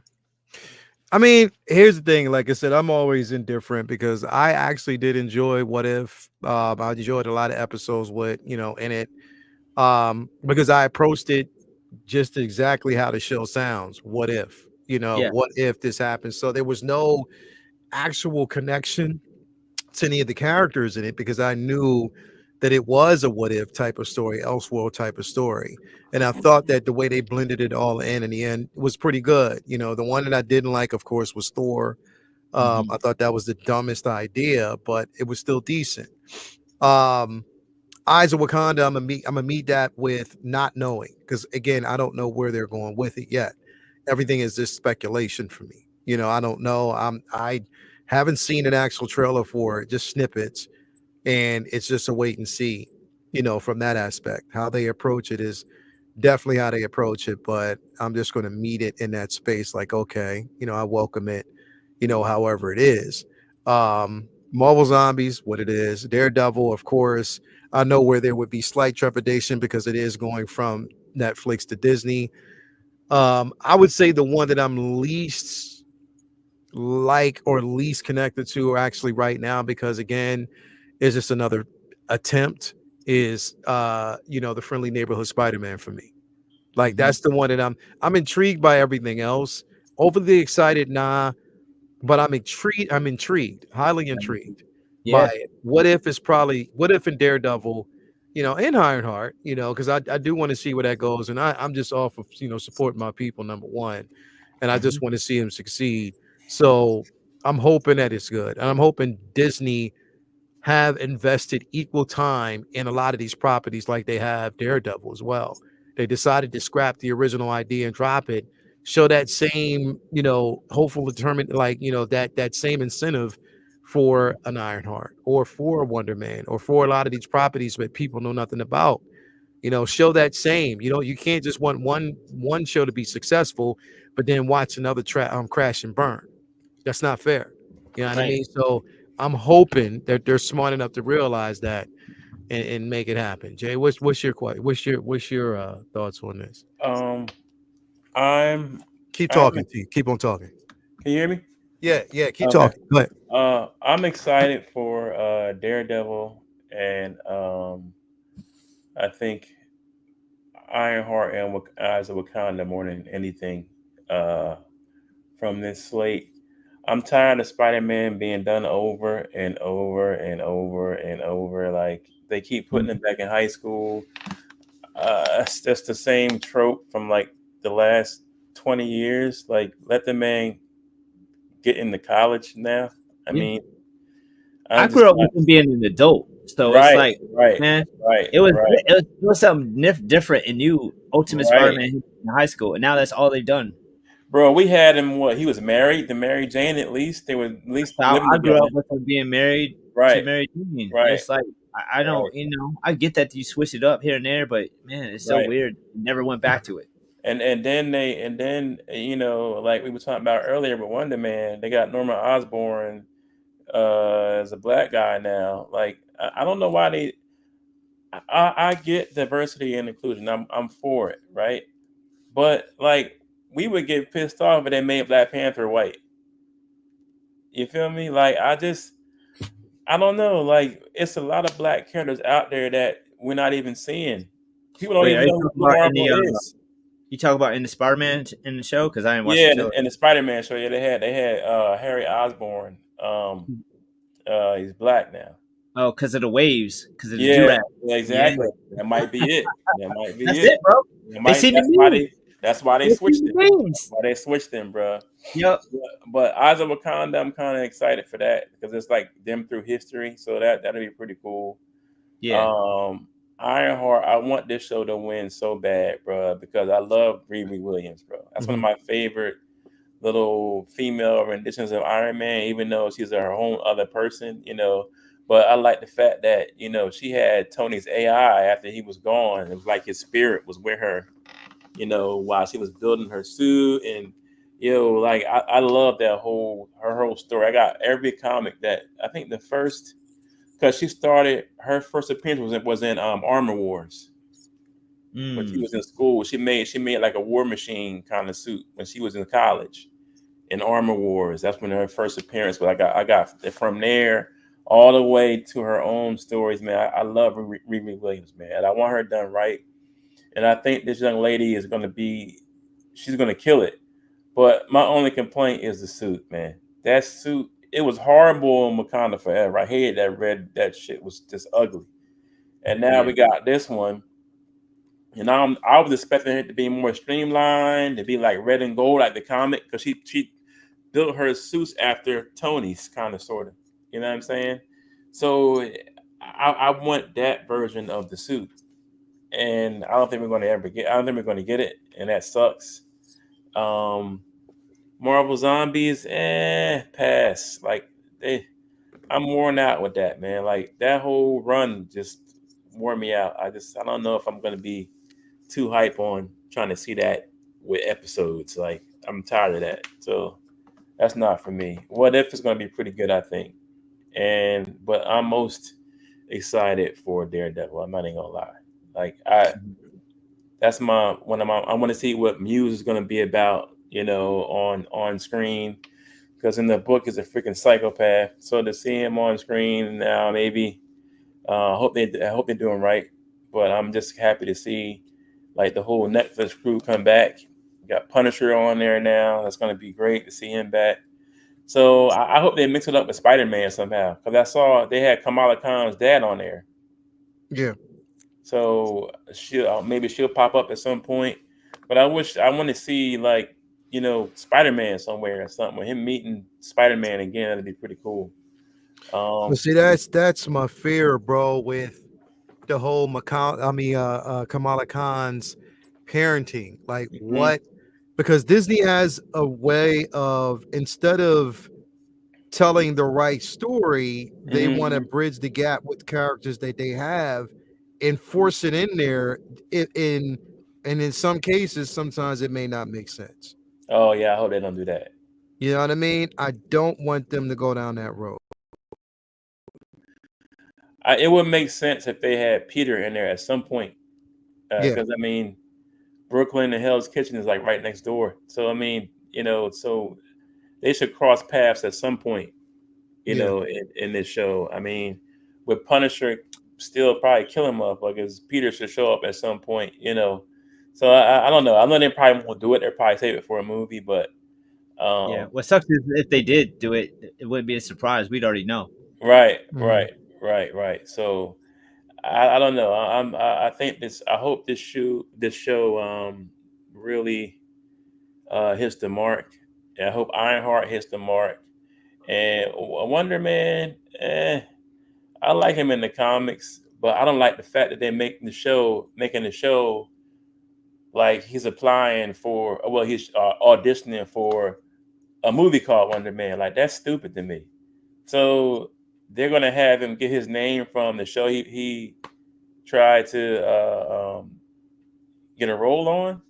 I mean, here's the thing. Like I said, I'm always indifferent because I actually did enjoy What If. I enjoyed a lot of episodes with, in it. Because I approached it just exactly how the show sounds. What if, Yeah. what if this happens? So there was no actual connection to any of the characters in it because I knew that it was a what if type of story, Elseworld type of story. And I thought that the way they blended it all in the end was pretty good. The one that I didn't like, of course, was Thor. I thought that was the dumbest idea, but it was still decent. Eyes of Wakanda, I'm gonna meet that with not knowing because again, I don't know where they're going with it yet. Everything is just speculation for me. I don't know. I haven't seen an actual trailer for it, just snippets, and it's just a wait and see. From that aspect, how they approach it is definitely how they approach it. But I'm just going to meet it in that space, like okay, I welcome it. However it is. Marvel Zombies, what it is. Daredevil, of course. I know where there would be slight trepidation because it is going from Netflix to Disney. I would say the one that I'm least like or least connected to actually right now, because again, is just another attempt, is the Friendly Neighborhood Spider-Man for me. Like that's the one that I'm intrigued by everything else. Overly excited, nah, but I'm intrigued, highly intrigued by it. What if in Daredevil, in Ironheart, because I do want to see where that goes. And I'm just off of, supporting my people, number one. And I just want to see him succeed. So I'm hoping that it's good. And I'm hoping Disney have invested equal time in a lot of these properties like they have Daredevil as well. They decided to scrap the original idea and drop it. Show that same, hopeful determined, like, that same incentive for an Ironheart or for a Wonder Man or for a lot of these properties that people know nothing about. Show that same. You can't just want one show to be successful, but then watch another crash and burn. That's not fair. You know what I mean? So I'm hoping that they're smart enough to realize that and make it happen. Jay, what's your thoughts on this? I'm Keep I'm talking. Keep on talking. Can you hear me? Yeah, keep Okay. talking. Go ahead. I'm excited for Daredevil, and I think Ironheart and Eyes of Wakanda more than anything from this slate. I'm tired of Spider-Man being done over and over and over and over. Like they keep putting him back in high school. It's just the same trope from like the last 20 years. Like let the man get into college now. I mean, I grew up with him being an adult, so it's like, man, it was something different and new. Ultimate Spider-Man in high school, and now that's all they've done. Bro, we had him. What, he was married to Mary Jane. At least they were at least So living I grew together. up with her being married to Right, Mary Jane, and right, it's like I right, don't, I get that you switch it up here and there, but man, it's so right. weird. Never went back to it. And then like we were talking about earlier with Wonder Man, they got Norman Osborn as a black guy now. Like I don't know why they. I get diversity and inclusion. I'm for it, right? But like we would get pissed off if they made Black Panther white. You feel me? Like I don't know. Like it's a lot of black characters out there that we're not even seeing. People don't Wait, are even you know talking who about in Marvel the is. you talk about in the Spider Man in the show? Because I didn't watch the Yeah, show. in the Spider-Man show, yeah, they had Harry Osborn. He's black now. Oh, because of the waves, because of the Yeah, Durag. yeah, Yeah, exactly. That might be it. That might be that's it. it, bro. That They might. seen the memes. That's why they They seen switched the him. That's memes. why they switched him, bro. Yep. But Eyes of Wakanda, I'm kind of excited for that because it's like them through history, so that'll be pretty cool. Yeah. Um, Ironheart, I want this show to win so bad, bro, because I love Riri Williams, bro. That's one of Mhm. my favorite little female renditions of Iron Man, even though she's her own other person. But I like the fact that, she had Tony's AI after he was gone. It was like his spirit was with her, while she was building her suit. And, like I love her whole story. I got every comic that I think the first, because her first appearance was in Armor Wars when she Mm. was in school. She made like a war machine kind of suit when she was in college in Armor Wars. That's when her first appearance. But I got from there all the way to her own stories, man. I love Riri Williams, man. And I want her done right. And I think this young lady she's gonna kill it. But my only complaint is the suit, man. That suit, it was horrible in Wakanda Forever. I hated that shit was just ugly. And now Yeah. we got this one. And I was expecting it to be more streamlined, to be like red and gold, like the comic, because she built her suits after Tony's kind of sort of. You know what I'm saying? So I want that version of the suit, and I don't think we're going to ever get. I don't think we're going to get it, and that sucks. Um, Marvel Zombies, pass. Like I'm worn out with that, man. Like that whole run just wore me out. I don't know if I'm going to be too hype on trying to see that with episodes. Like I'm tired of that. So that's not for me. What if it's going to be pretty good? I think. But I'm most excited for Daredevil. I'm not even gonna lie. Like that's my one of my. I want to see what Muse is going to be about. On screen, because in the book he's a freaking psychopath. So to see him on screen now, maybe I hope they're doing right. But I'm just happy to see like the whole Netflix crew come back. We got Punisher on there now. That's going to be great to see him back. So I hope they mix it up with Spider Man somehow, because I saw they had Kamala Khan's dad on there. Yeah. So maybe she'll pop up at some point. But I want to see like Spider Man somewhere or something. With him meeting Spider Man again, that'd be pretty cool. But Um, see, that's my fear, bro, with the whole Kamala Khan's parenting. Like mhm. what? Because Disney has a way of, instead of telling the right story, they want to Mhm. bridge the gap with characters that they have and force it in there. And in some cases, sometimes it may not make sense. Oh yeah, I hope they don't do that. You know what I mean? I don't want them to go down that road. It would make sense if they had Peter in there at some point, Yeah, because I mean, Brooklyn and Hell's Kitchen is like right next door. So I mean, so they should cross paths at some point. yeah. In this show. I mean, with Punisher still probably killing motherfuckers, Peter should show up at some point. So I don't know. I know they probably won't do it. They'll probably save it for a movie, but Yeah. um, What sucks is if they did do it, it wouldn't be a surprise. We'd already know. right, Mhm. right, right. So I don't know. I think this. I hope this show really hits the mark. And I hope Ironheart hits the mark. And Wonder Man, I like him in the comics, but I don't like the fact that they're making the show like he's applying for, well, he's auditioning for a movie called Wonder Man. Like that's stupid to me. So they're gonna have him get his name from the show he tried to get a role on,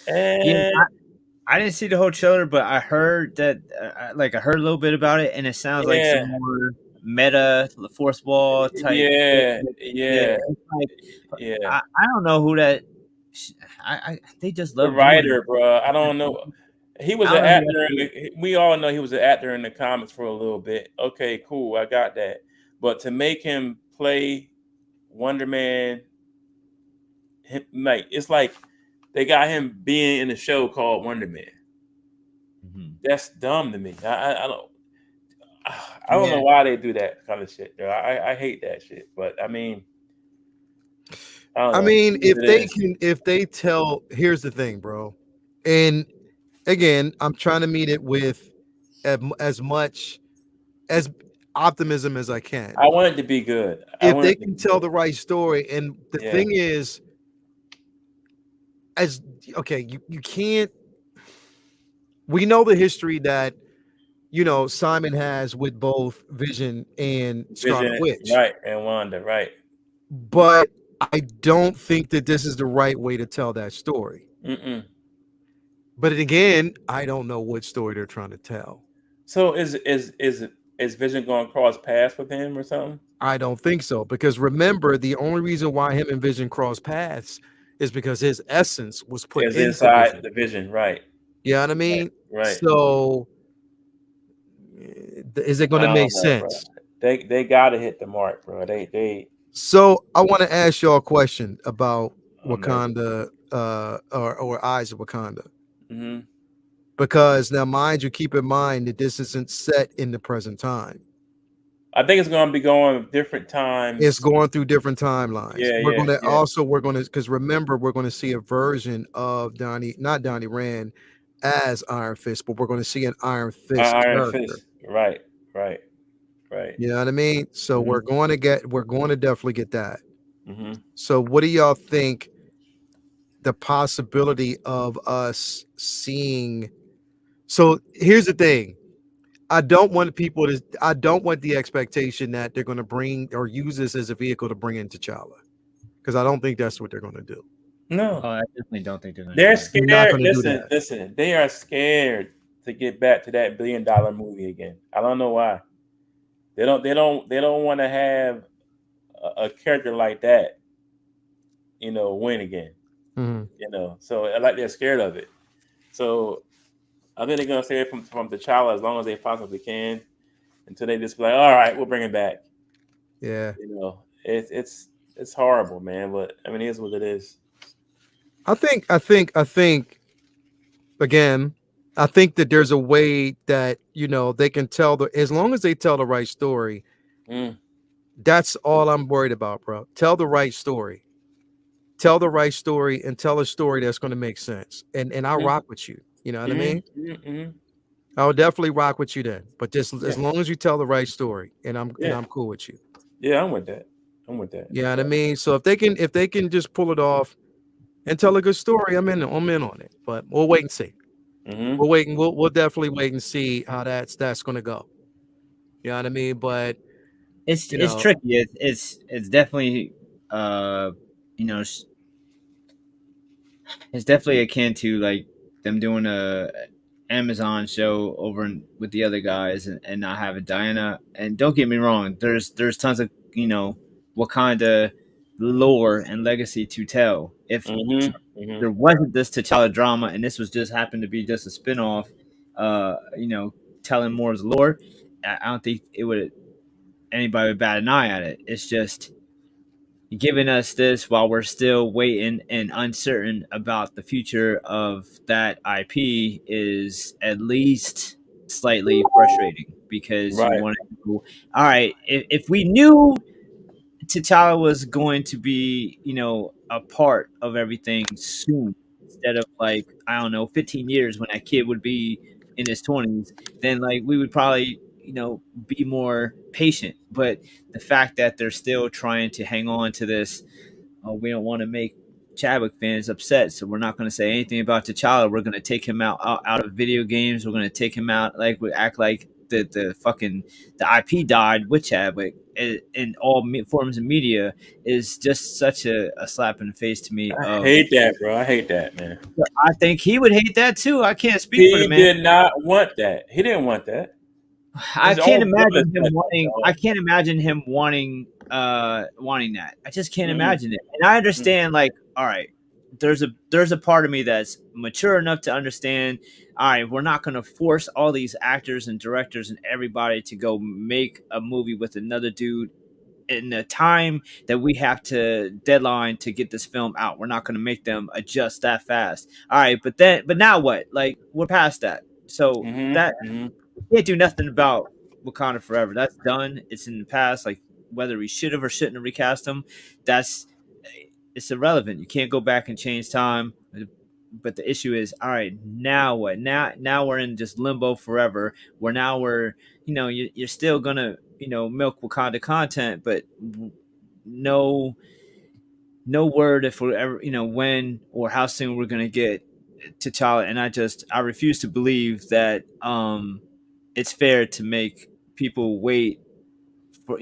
Yeah, and I didn't see the whole trailer, but I heard that, like I heard a little bit about it, and it sounds like some yeah, more meta fourth wall type shit. yeah, Yeah, yeah, it's like yeah. I don't know who that. I they just The love doing writer, bro. I don't know. He was I an don't know who actor. that is. We all know he was an actor in the comics for a little bit. Okay, cool. I got that. But to make him play Wonder Man, like it's like they got him being in a show called Wonder Man. Mhm. That's dumb to me. I don't. I don't know Yeah, why they do that kind of shit. Bro. I hate that shit. But I mean, I don't I know. mean, It is. if they tell, here's the thing, bro. And again, I'm trying to meet it with as much as optimism as I can. I want it to be good. I If want they it to can be tell good. the right story, and the Yeah. thing is, as okay, you can't. We know the history that Simon has with both Vision and Scarlet Vision, Witch, right, and Wanda, right. but I don't think that this is the right way to tell that story. Mm-mm. But again, I don't know what story they're trying to tell. So is Vision going to cross paths with him or something? I don't think so, because remember, the only reason why him and Vision cross paths is because his essence was put Is into inside Vision. the Vision, right? You know what I Right, mean? right. So, is it going I to make don't know, bro. sense? They got to hit the mark, bro. They So, I want to ask y'all a question about I'm ready. Wakanda, or Eyes of Wakanda, Hmm. because now, mind you, keep in mind that this isn't set in the present time. I think it's going to be going different It's times. going through different timelines. Yeah, We're yeah, going to yeah. also because remember, we're going to see a version of not Donnie Rand as Iron Fist, but we're going to see an Iron Fist Iron character. Fist, right, right, right. You know what I mean? So Hmm. we're going to definitely get that. Hmm. So what do y'all think the possibility of us seeing? So here's the thing. I don't want the expectation that they're going to bring or use this as a vehicle to bring in T'Challa, because I don't think that's what they're going to do. No, oh, I definitely don't think they're gonna do they're that. They're not scared. going to do Listen, that. listen. They are scared to get back to that $1 billion movie again. I don't know why. They don't want to have a character like that, win again. Mhm. So like they're scared of it. So I think they're gonna stay from T'Challa as long as they possibly can until they just be like, all right, we'll bring it back. Yeah. It's horrible, man. But I mean, it is what it is. I think again, I think that there's a way that they can tell as long as they tell the right story. Mm, That's all I'm worried about, bro. Tell the right story. Tell the right story and tell a story that's going to make sense. And I'll mm, rock with you. You know what I mm, mean? mm, mm. I'll definitely rock with you then. But just Yeah, as long as you tell the right story, and yeah, I'm cool with you. yeah. I'm with that. I'm with that. You know what I mean? So if they can just pull it off and tell a good story, I'm in on it. But we'll wait and see. Hmm. We'll definitely wait and see how that's gonna go. You know what I mean? But you It's know, tricky. It's definitely uh you know it's definitely akin to like them doing a Amazon show over with the other guys, and not having Diana. And don't get me wrong, there's tons of Wakanda lore and legacy to tell. If Hmm. Hmm. there wasn't this T'Challa drama and this was just happened to be just a spinoff, telling Moore's lore, I don't think it would anybody would bat an eye at it. It's just giving us this while we're still waiting and uncertain about the future of that IP is at least slightly frustrating, because you Right. want to go, all right, if we knew T'Challa was going to be, a part of everything soon, instead of like, I don't know, 15 years when that kid would be in his 20s, then like we would probably, be more patient. But the fact that they're still trying to hang on to this, we don't want to make Chadwick fans upset, so we're not going to say anything about T'Challa. We're going to take him out of video games. We're going to take him out, like we act like the fucking the IP died with Chadwick in all forms of media is just such a slap in the face to me. I hate that, bro. I hate that, man. I think he would hate that too. I can't speak for the He man. did not want that. He didn't want that. I His can't own imagine brother him said wanting. that, I dog. can't imagine him wanting that. I just can't Mm, imagine it. And I understand, like, all right, there's a part of me that's mature enough to understand. All right, we're not going to force all these actors and directors and everybody to go make a movie with another dude in the time that we have to deadline to get this film out. We're not going to make them adjust that fast. All right, but now what? Like, we're past that. So that mm-hmm. can't do nothing about Wakanda Forever. That's done. It's in the past. Like, whether we should have or shouldn't have recast him, that's it's irrelevant. You can't go back and change time. But the issue is, all right, now what? Now we're in just limbo forever. We're you're still gonna milk Wakanda content, but no no word if we're ever when or how soon we're gonna get T'Challa. And I refuse to believe that it's fair to make people wait for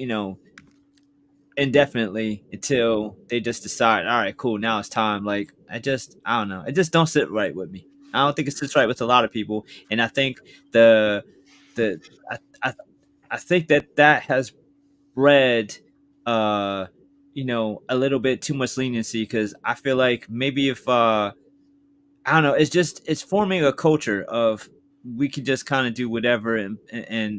indefinitely until they just decide, all right, cool, now it's time. Like, I don't know, it just don't sit right with me. I don't think it sits right with a lot of people. And I think the I, I, I think that has bred a little bit too much leniency, because I feel like maybe if I don't know, it's forming a culture of we can just kind of do whatever, and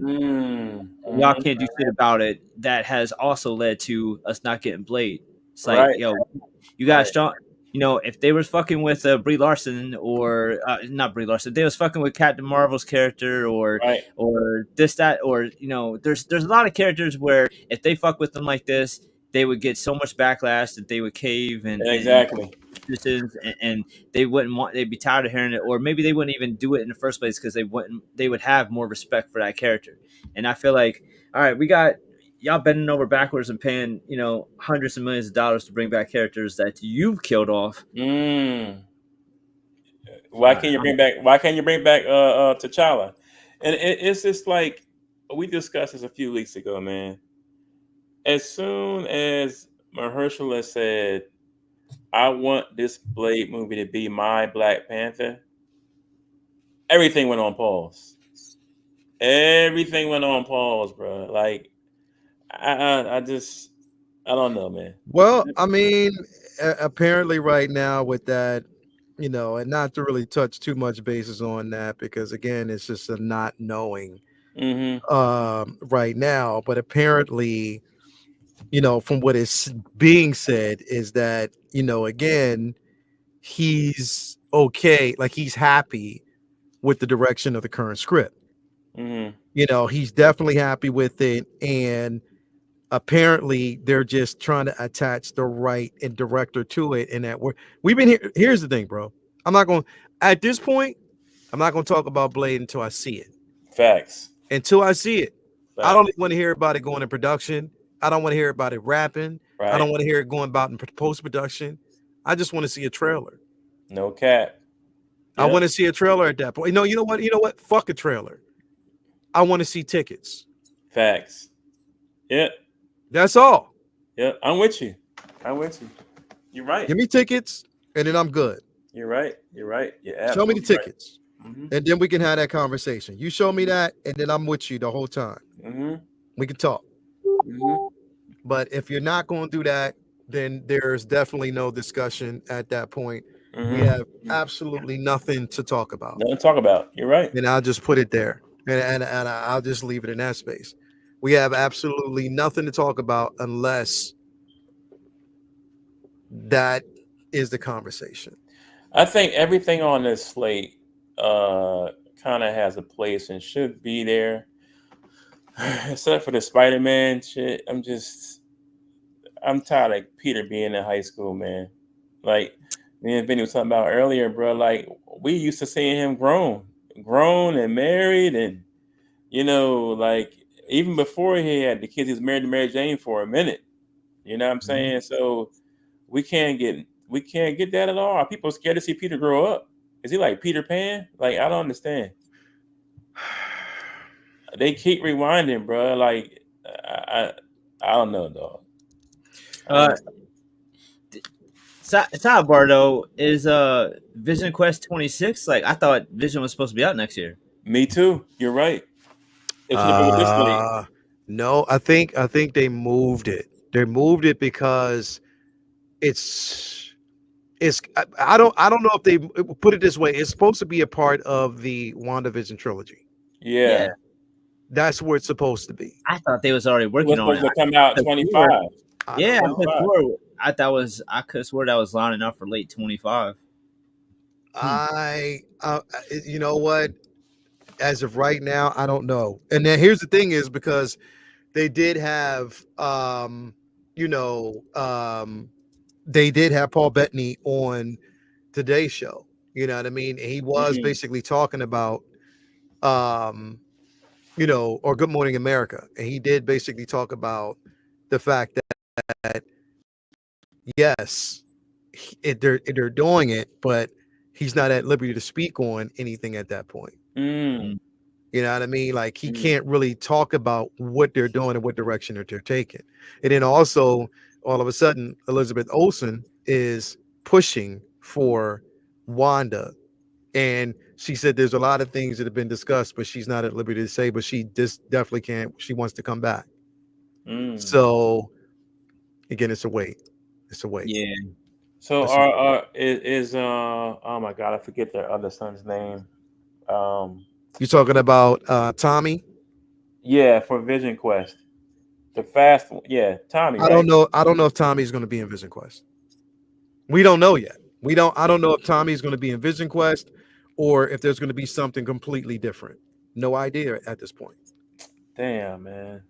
y'all Mm-hmm. can't do shit about it. That has also led to us not getting Blade. It's like, Right, yo, you got right, strong. If they was fucking with Brie Larson, or not Brie Larson, they was fucking with Captain Marvel's character, right. or this that, or there's a lot of characters where if they fuck with them like this, they would get so much backlash that they would cave and Exactly. decisions, and they wouldn't want, they'd be tired of hearing it, or maybe they wouldn't even do it in the first place because they would have more respect for that character. And I feel like, all right, we got y'all bending over backwards and paying hundreds of millions of dollars to bring back characters that you've killed off. Mm. All Why right, can't you bring back? Why can't you bring back T'Challa? And it's just like we discussed this a few weeks ago, man. As soon as Mahershala said, "I want this Blade movie to be my Black Panther," everything went on pause. Everything went on pause, bro. Like I just I don't know, man. Well, I mean, apparently right now with that, and not to really touch too much bases on that because again, it's just a not knowing Mm-hmm. right now. But apparently, from what is being said is that, again, he's okay, like he's happy with the direction of the current script. Mm-hmm. He's definitely happy with it, and apparently they're just trying to attach the right and director to it. And that we've been here. Here's the thing, bro. I'm not going at this point. I'm not going to talk about Blade until I see it. Facts. Until I see it, I Facts. don't want to hear about it going in production. I don't want to hear about it rapping. I don't Right. want to hear it going about in post production. I just want to see a trailer. No cap. I Yep. want to see a trailer at that point. No, you know what? You know what? Fuck a trailer. I want to see tickets. Facts. Yep. That's all. Yep. I'm with you. I'm with you. You're right. Give me tickets, and then I'm good. You're right. You're right. You're Show me the absolutely tickets, right. Mm-hmm. and then we can have that conversation. You show me that, and then I'm with you the whole time. Mm-hmm. We can talk. Mm-hmm. But if you're not going to do that, then there's definitely no discussion at that point. We Mm-hmm. have absolutely nothing to talk about, Nothing to talk about. You're right. and I'll just put it there, and I'll just leave it in that space. We have absolutely nothing to talk about unless that is the conversation. I think everything on this slate kind of has a place and should be there. Except for the Spider-Man shit. I'm tired of Peter being in high school, man. Like me and Vinny was talking about earlier, bro. Like we used to seeing him grown and married, and like even before he had the kids, he was married to Mary Jane for a minute. You know what I'm saying? So we we can't get that at all? Are people scared to see Peter grow up? Is he like Peter Pan? Like I don't understand. They keep rewinding, bro. Like I don't know, dog. Uh, Sidebar though, is Vision Quest 26? Like I thought Vision was supposed to be out next year. Me too. You're right. It should have been with this late. No, I think they moved it. They moved it because it's I don't know if they put it this way. It's supposed to be a part of the WandaVision trilogy. Yeah. That's where it's supposed to be. I thought they was already It was working on supposed it. to come out 25. Yeah, I 25. could have swore that was lining up for late 25. You know what? As of right now, I don't know. And then here's the thing is because they did have they did have Paul Bettany on Today's Show. You know what I mean? And he was basically talking about or Good Morning America. And he did basically talk about the fact that yes, they're doing it, but he's not at liberty to speak on anything at that point. You know what I mean? Like he can't really talk about what they're doing and what direction that they're taking. And then also, all of a sudden, Elizabeth Olsen is pushing for Wanda. And she said there's a lot of things that have been discussed, but she's not at liberty to say, but she just definitely can't. She wants to come back. So again, it's a wait. It's a wait. Yeah. So is oh my god, I forget their other son's name. You're talking about Tommy? Yeah, for Vision Quest. The fast one. Yeah, Tommy. I don't know. I don't know if Tommy's going to be in Vision Quest. We don't know yet. I don't know if Tommy's going to be in Vision Quest or if there's going to be something completely different. No idea at this point. Damn, man.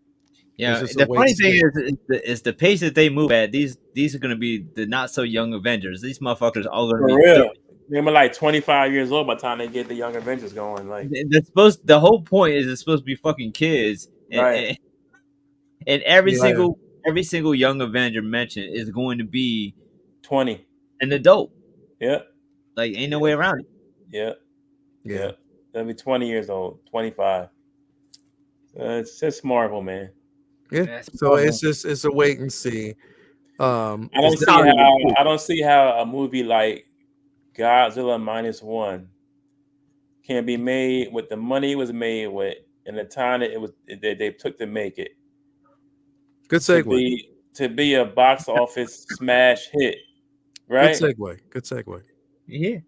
Yeah, the funny thing is the pace that they move at. These are going to be the not so young Avengers. These motherfuckers all going to be real. They're like 25 years old by the time they get the Young Avengers going. Like the whole point is it's supposed to be fucking kids, right? And every single young Avenger mentioned is going to be 20, an adult. Yeah, like ain't no way around it. Yeah. They'll be 20 years old, 25. It's just Marvel, man. Yeah. So it's a wait and see. I don't see how a movie like Godzilla -1 can be made with the money it was made with and the time that they took to make it. Good segue. To be a box office smash hit, right? Good segue. Yeah.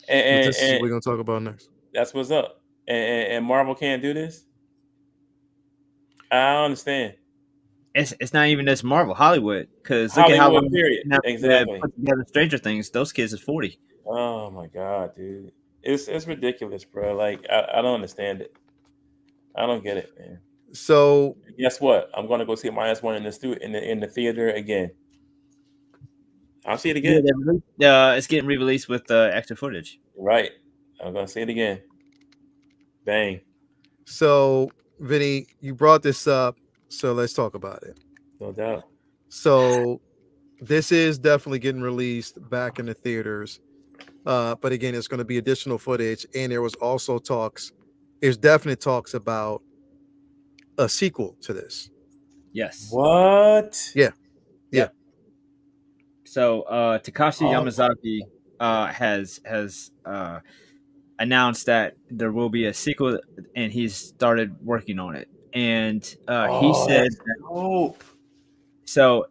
And this is what we're gonna talk about next. That's what's up. And Marvel can't do this. I don't understand. It's not even this Marvel, Hollywood, because look at how long exactly put together Stranger Things. Those kids is 40. Oh my god, dude, it's ridiculous, bro. Like I don't understand it. I don't get it, man. So guess what? I'm gonna go see -1 in the theater again. I'll see it again. Yeah, it's getting re-released with extra footage. Right. I'm gonna see it again. Bang. So, Vinny, you brought this up, so let's talk about it. No doubt. So, this is definitely getting released back in the theaters, but again, it's going to be additional footage, and there was also there's definite talks about a sequel to this. Yes. What? Yeah. So Takashi Yamazaki has announced that there will be a sequel, and he's started working on it. And he said that, so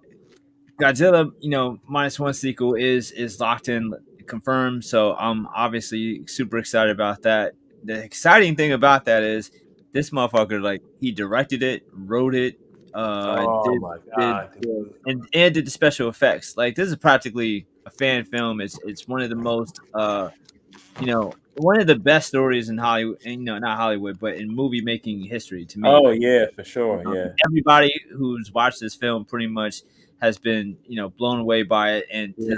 Godzilla, -1 sequel is locked in, confirmed. So I'm obviously super excited about that. The exciting thing about that is this motherfucker, like, he directed it, wrote it, my god, and did the special effects. Like, this is practically a fan film. It's one of the most one of the best stories in Hollywood, and, not Hollywood, but in movie making history to me. Oh yeah, for sure. Yeah. Everybody who's watched this film pretty much has been, blown away by it, and to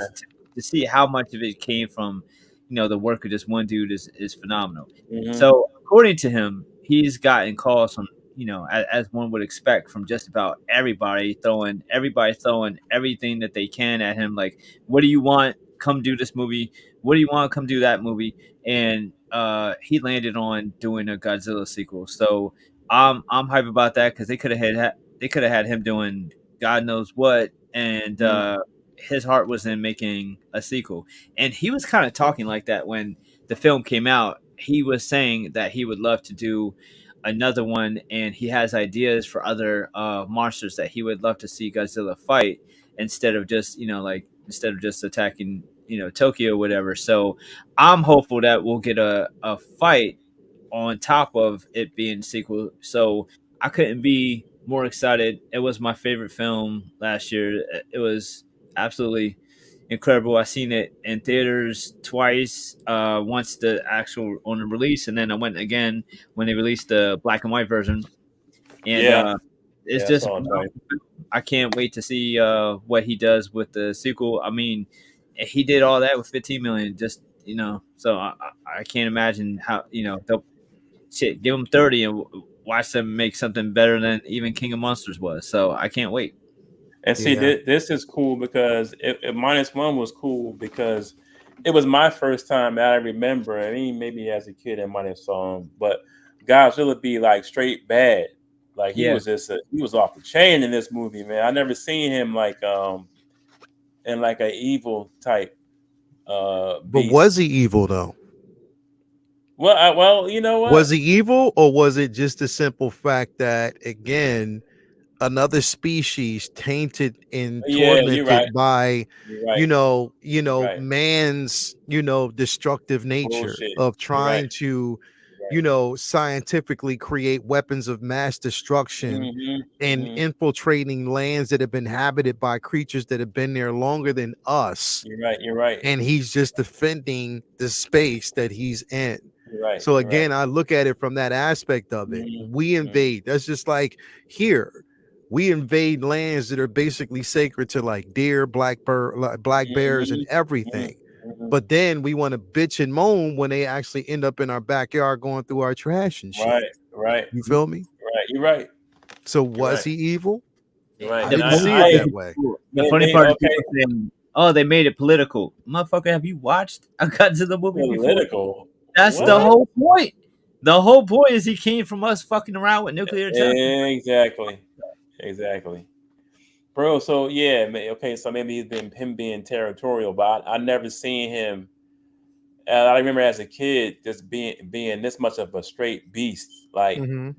see how much of it came from, the work of just one dude is phenomenal. Mm-hmm. So according to him, he's gotten calls from as one would expect from just about everybody throwing everything that they can at him. Like, what do you want? Come do this movie. What do you want? Come do that movie. And he landed on doing a Godzilla sequel. So I'm hype about that because they could have had him doing God knows what, and Mm, his heart was in making a sequel. And he was kind of talking like that when the film came out. He was saying that he would love to do another one, and he has ideas for other monsters that he would love to see Godzilla fight instead of just attacking Tokyo or whatever. So I'm hopeful that we'll get a fight on top of it being sequel. So I couldn't be more excited. It was my favorite film last year. It was absolutely incredible. I seen it in theaters twice. Once the actual on the release, and then I went again when they released the black and white version. And yeah, it's yeah, I just saw it twice. I can't wait to see what he does with the sequel. I mean, he did all that with 15 million. Just so I can't imagine how they'll shit give him 30 and watch them make something better than even King of Monsters was. So I can't wait. And see, Yeah. this is cool because it minus one was cool because it was my first time that I remember. I mean, maybe as a kid I might have saw him, but Godzilla be like straight bad. Like he Yeah. was he was off the chain in this movie, man. I never seen him like in like a evil type But was beast. he evil though? Well, you know Was what? he evil, or was it just the simple fact that again another species tainted and Yeah, you're right. tormented by You're right. You're right. man's destructive nature Bullshit. of You're right. trying to You're right. scientifically create weapons of mass destruction Mm-hmm. and Mm-hmm. infiltrating lands that have been inhabited by creatures that have been there longer than us, You're right. You're right. and he's just defending the space that he's in. You're right. So You're right. again, I look at it from that aspect of it. We Mm-hmm. invade. That's just like here. We invade lands that are basically sacred to like deer, black bears, and Mm-hmm. everything. Mm-hmm. But then we want to bitch and moan when they actually end up in our backyard going through our trash and shit. Right. Right. You feel me? Right. You're right. So You're was right. he evil? You're right. I The And didn't funny see part it is that way. the funny they part is okay. people saying, "Oh, they made it political." Motherfucker, have you watched a Godzilla movie before? Political. That's the What? whole point. The whole point is he came from us fucking around with nuclear intelligence. Exactly. Exactly. Bro, so yeah, okay, so maybe he's been him being territorial, but I never seen him. I remember as a kid just being this much of a straight beast. Like Mm-hmm.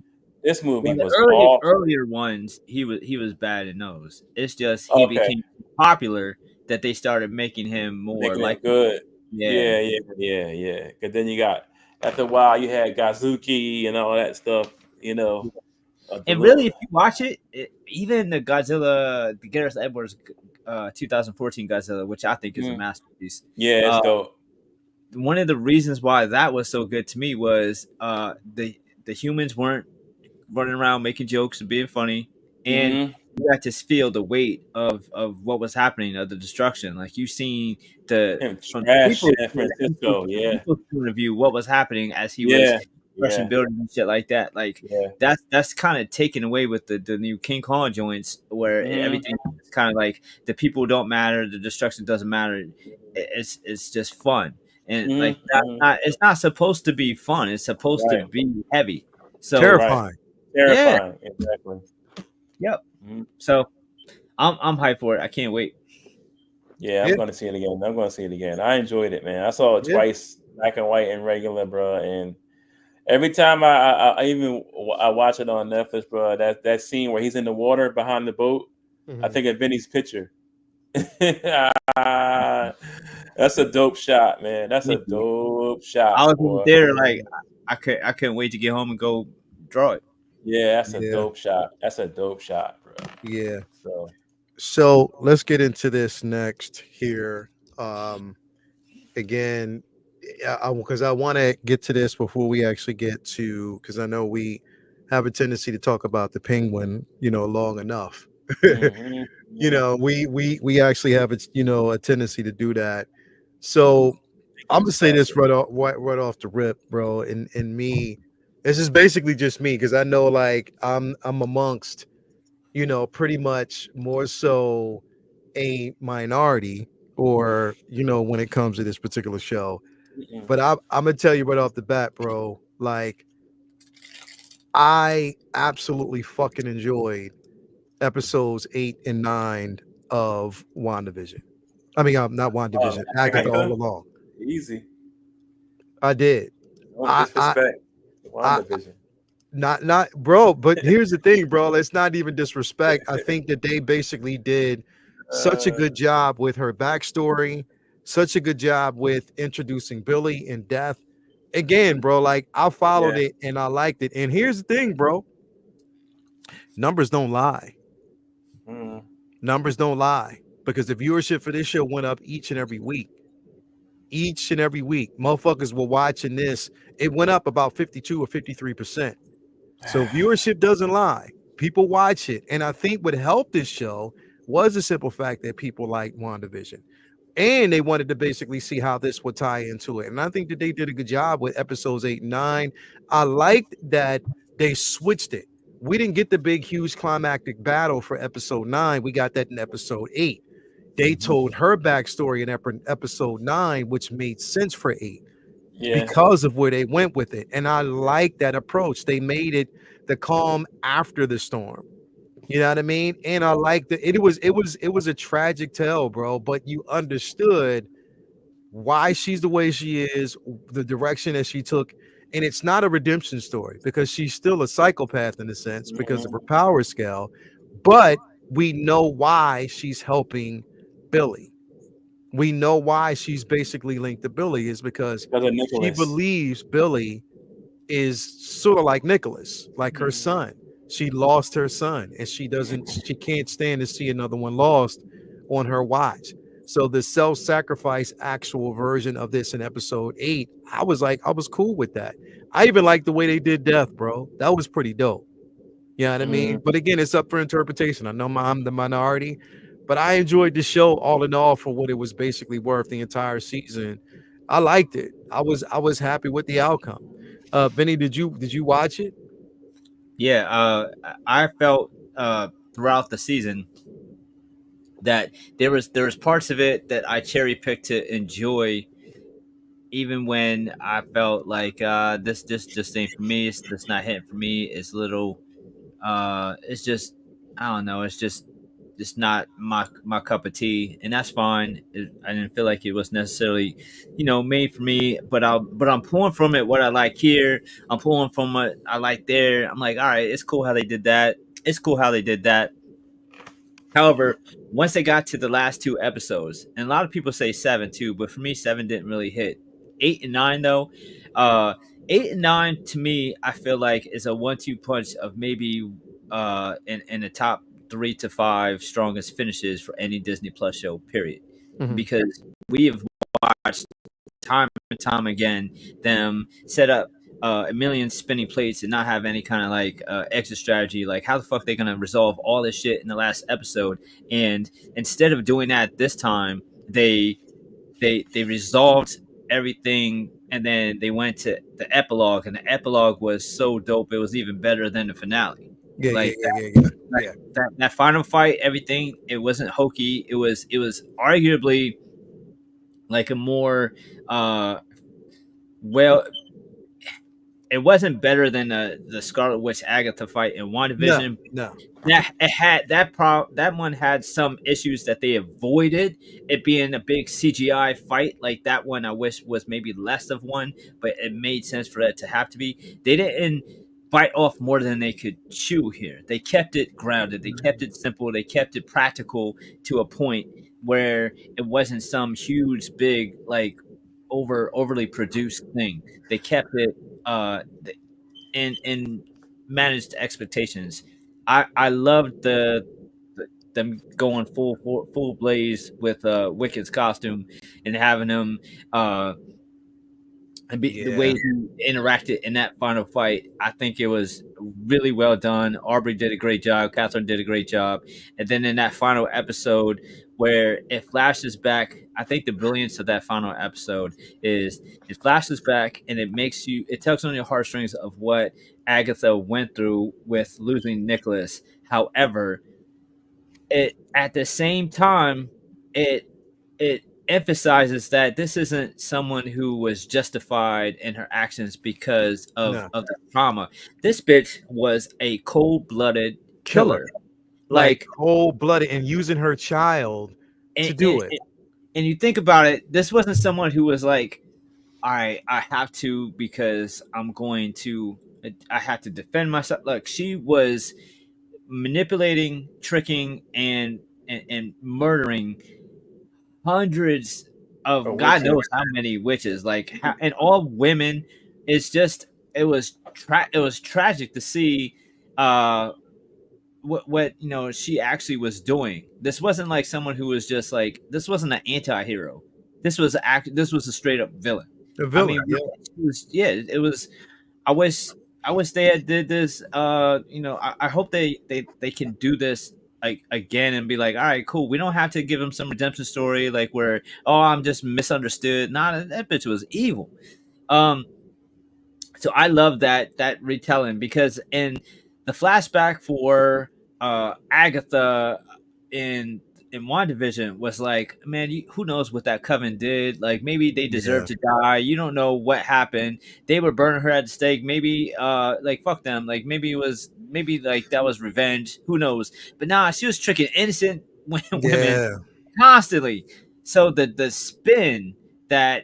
this movie Well, the was earlier awful. earlier ones, he was bad in those. It's just he Okay, became popular that they started making him more making him like, good. yeah. Yeah, yeah, yeah, yeah. Because then you got after a while you had Gazuki and all that stuff. You know, the And really, little if you watch even the Godzilla, the Gareth Edwards 2014 Godzilla, which I think is a mm, masterpiece. yeah, it's Uh, dope. One of the reasons why that was so good to me was the humans weren't running around making jokes and being funny, and Mm-hmm. you got to feel the weight of what was happening, of the destruction. Like you seen the Him from trash people San Francisco. Yeah, people's point of view what was happening as he was yeah, crushing yeah, buildings and shit like that. Like yeah. that's kind of taken away with the new King Kong joints, where Mm-hmm. everything is kind of like the people don't matter, the destruction doesn't matter. It's just fun, and like Mm-hmm. that's Mm-hmm. not it's not supposed to be fun. It's supposed to Right, be heavy. So right. Terrifying. yeah, Terrifying. Exactly. yep. Mm-hmm. So I'm hyped for it. I can't wait. Yeah, I'm Yeah. going to see it again. I'm going to see it again. I enjoyed it, man. I saw it Yeah. twice, black and white and regular, bro. And every time I watch it on Netflix, bro, that scene where he's in the water behind the boat, I Mhm. think of Vinny's picture. Ah, that's a dope shot, man. That's a Thank you. dope I shot, was in the boy. theater like I couldn't wait to get home and go draw it. Yeah, that's a Yeah. dope shot. That's a dope shot, bro. Yeah. So, So let's get into this next here. Again, because I want to get to this before we actually get to, because I know we have a tendency to talk about the penguin, long enough. mm-hmm, We actually have a tendency to do that. So I'm it's gonna say this classic. right off the rip, bro. And me, This is basically just me because I know like I'm amongst, you know, pretty much more so a minority or, you know, when it comes to this particular show. Mm-mm. But I'm gonna tell you right off the bat, bro, like I absolutely fucking enjoyed episodes 8 and 9 of WandaVision. I mean, not WandaVision, Agatha All Agatha, Along. easy. I did. Don't I, I, disrespect I, WandaVision. not, bro. But here's the thing, bro. It's not even disrespect. I think that they basically did such a Uh, good job with her backstory, such a good job with introducing Billy in death. Again, bro, like I followed yeah. it and I liked it. And here's the thing, bro. Numbers don't lie. Mm, Numbers don't lie because the viewership for this show went up each and every week. Each and every week, motherfuckers were watching this. It went up about 52 or 53%. So viewership doesn't lie. People watch it. And I think what helped this show was the simple fact that people liked WandaVision. And they wanted to basically see how this would tie into it. And I think that they did a good job with episodes 8 and 9. I liked that they switched it. We didn't get the big, huge climactic battle for episode 9. We got that in episode 8. They told her backstory in episode 9, which made sense for 8 yeah. because of where they went with it. And I like that approach. They made it the calm after the storm. You know what I mean? And I like that it was a tragic tale, bro, but you understood why she's the way she is, the direction that she took. And it's not a redemption story because she's still a psychopath in a sense because of her Mm-hmm. power scale, but we know why she's helping Billy. We know why she's basically linked to Billy is because Because of she Nicholas. believes Billy is sort of like Nicholas, like her Mm, son. She lost her son and she can't stand to see another one lost on her watch. So the self-sacrifice actual version of this in episode 8, I was cool with that. I even like the way they did death, bro. That was pretty dope. You know what I mean? mm, But again, it's up for interpretation. I know I'm the minority, but I enjoyed the show all in all for what it was basically worth the entire season. I liked it. I was happy with the outcome. Benny, did you watch it? Yeah, I felt throughout the season that there was parts of it that I cherry picked to enjoy, even when I felt like this just ain't for me. It's just not hitting for me. It's little. It's just I don't know. It's not my cup of tea, and that's fine. I didn't feel like it was necessarily, made for me. But I'm pulling from it what I like here. I'm pulling from what I like there. I'm like, all right, it's cool how they did that. It's cool how they did that. However, once they got to the last two episodes, and a lot of people say seven too, but for me, seven didn't really hit. 8 and 9 though, uh, 8 and 9 to me, I feel like is a one-two punch of maybe in the top 3 to 5 strongest finishes for any Disney Plus show. Period, Mhm. because we have watched time and time again them set up a million spinning plates and not have any kind of like exit strategy. Like, how the fuck they gonna resolve all this shit in the last episode? And instead of doing that this time, they resolved everything, and then they went to the epilogue, and the epilogue was so dope. It was even better than the finale. Yeah, yeah, Like yeah, yeah, yeah. like Yeah. that final fight, everything, it wasn't hokey. It was arguably like a more uh well, it wasn't better than the Scarlet Witch Agatha fight in No, WandaVision. no. That it had that one had some issues that they avoided, it being a big CGI fight. Like that one I wish was maybe less of one, but it made sense for that to have to be. They didn't bite off more than they could chew here. They kept it grounded, they kept it simple, they kept it practical to a point where it wasn't some huge big like overly produced thing. They kept it uh and managed expectations. I loved them going full blaze with Wicked's costume and having him uh and the way Yeah. he interacted in that final fight. I think it was really well done. Aubrey did a great job. Catherine did a great job. And then in that final episode where it flashes back. I think the brilliance of that final episode is it flashes back and it tugs on your heartstrings of what Agatha went through with losing Nicholas. However, it at the same time it it emphasizes that this isn't someone who was justified in her actions because No, of the trauma. This bitch was a cold-blooded killer, killer. like Like, cold blooded, and using her child and, to do and, it. and you think about it, this wasn't someone who was like, I have to because I have to defend myself. Like, she was manipulating, tricking, and murdering hundreds A of God witches. knows how many witches. Like, and all women. It's just it was tragic to see uh what she actually was doing. This wasn't like someone who was just like, this wasn't an anti-hero. This was a straight up villain. The I villain. mean, Yeah, it was. I wish I wish they had did this. I hope they can do this like again and be like, all right, cool. We don't have to give him some redemption story like where, oh, I'm just misunderstood. Nah, that bitch was evil. Um, so I love that retelling because in the flashback for Agatha in WandaVision was like, man, who knows what that coven did? Like, maybe they yeah, deserved to die. You don't know what happened. They were burning her at the stake. Maybe like, fuck them. Like, maybe like that was revenge. Who knows? But nah, she was tricking innocent women yeah, constantly. So the spin that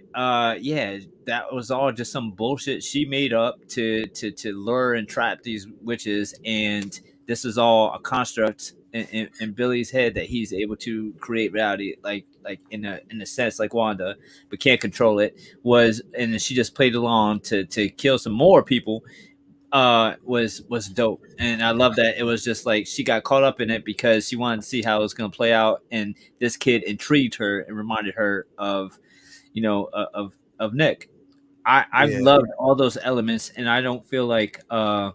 yeah, that was all just some bullshit she made up to lure and trap these witches, and this is all a construct in Billy's head that he's able to create reality, like in a sense like Wanda, but can't control it. And then she just played along to kill some more people. Was dope, and I love that it was just like she got caught up in it because she wanted to see how it was going to play out, and this kid intrigued her and reminded her of of Nick. I yeah, loved all those elements, and I don't feel like I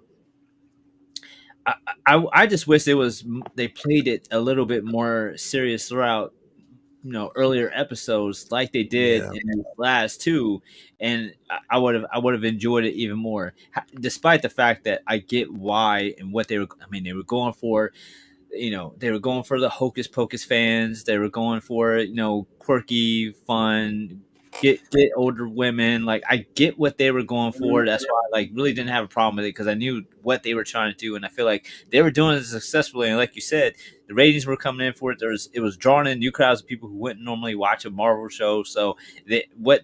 just wish they played it a little bit more serious throughout, earlier episodes like they did yeah, in the last two, and I would have enjoyed it even more, despite the fact that I get why and what they were. I mean, they were going for, they were going for the Hocus Pocus fans. They were going for, quirky, fun, get older women. Like, I get what they were going for. That's why I like really didn't have a problem with it, because I knew what they were trying to do, and I feel like they were doing it successfully. And like you said, the ratings were coming in for it. It was drawing in new crowds of people who wouldn't normally watch a Marvel show. So what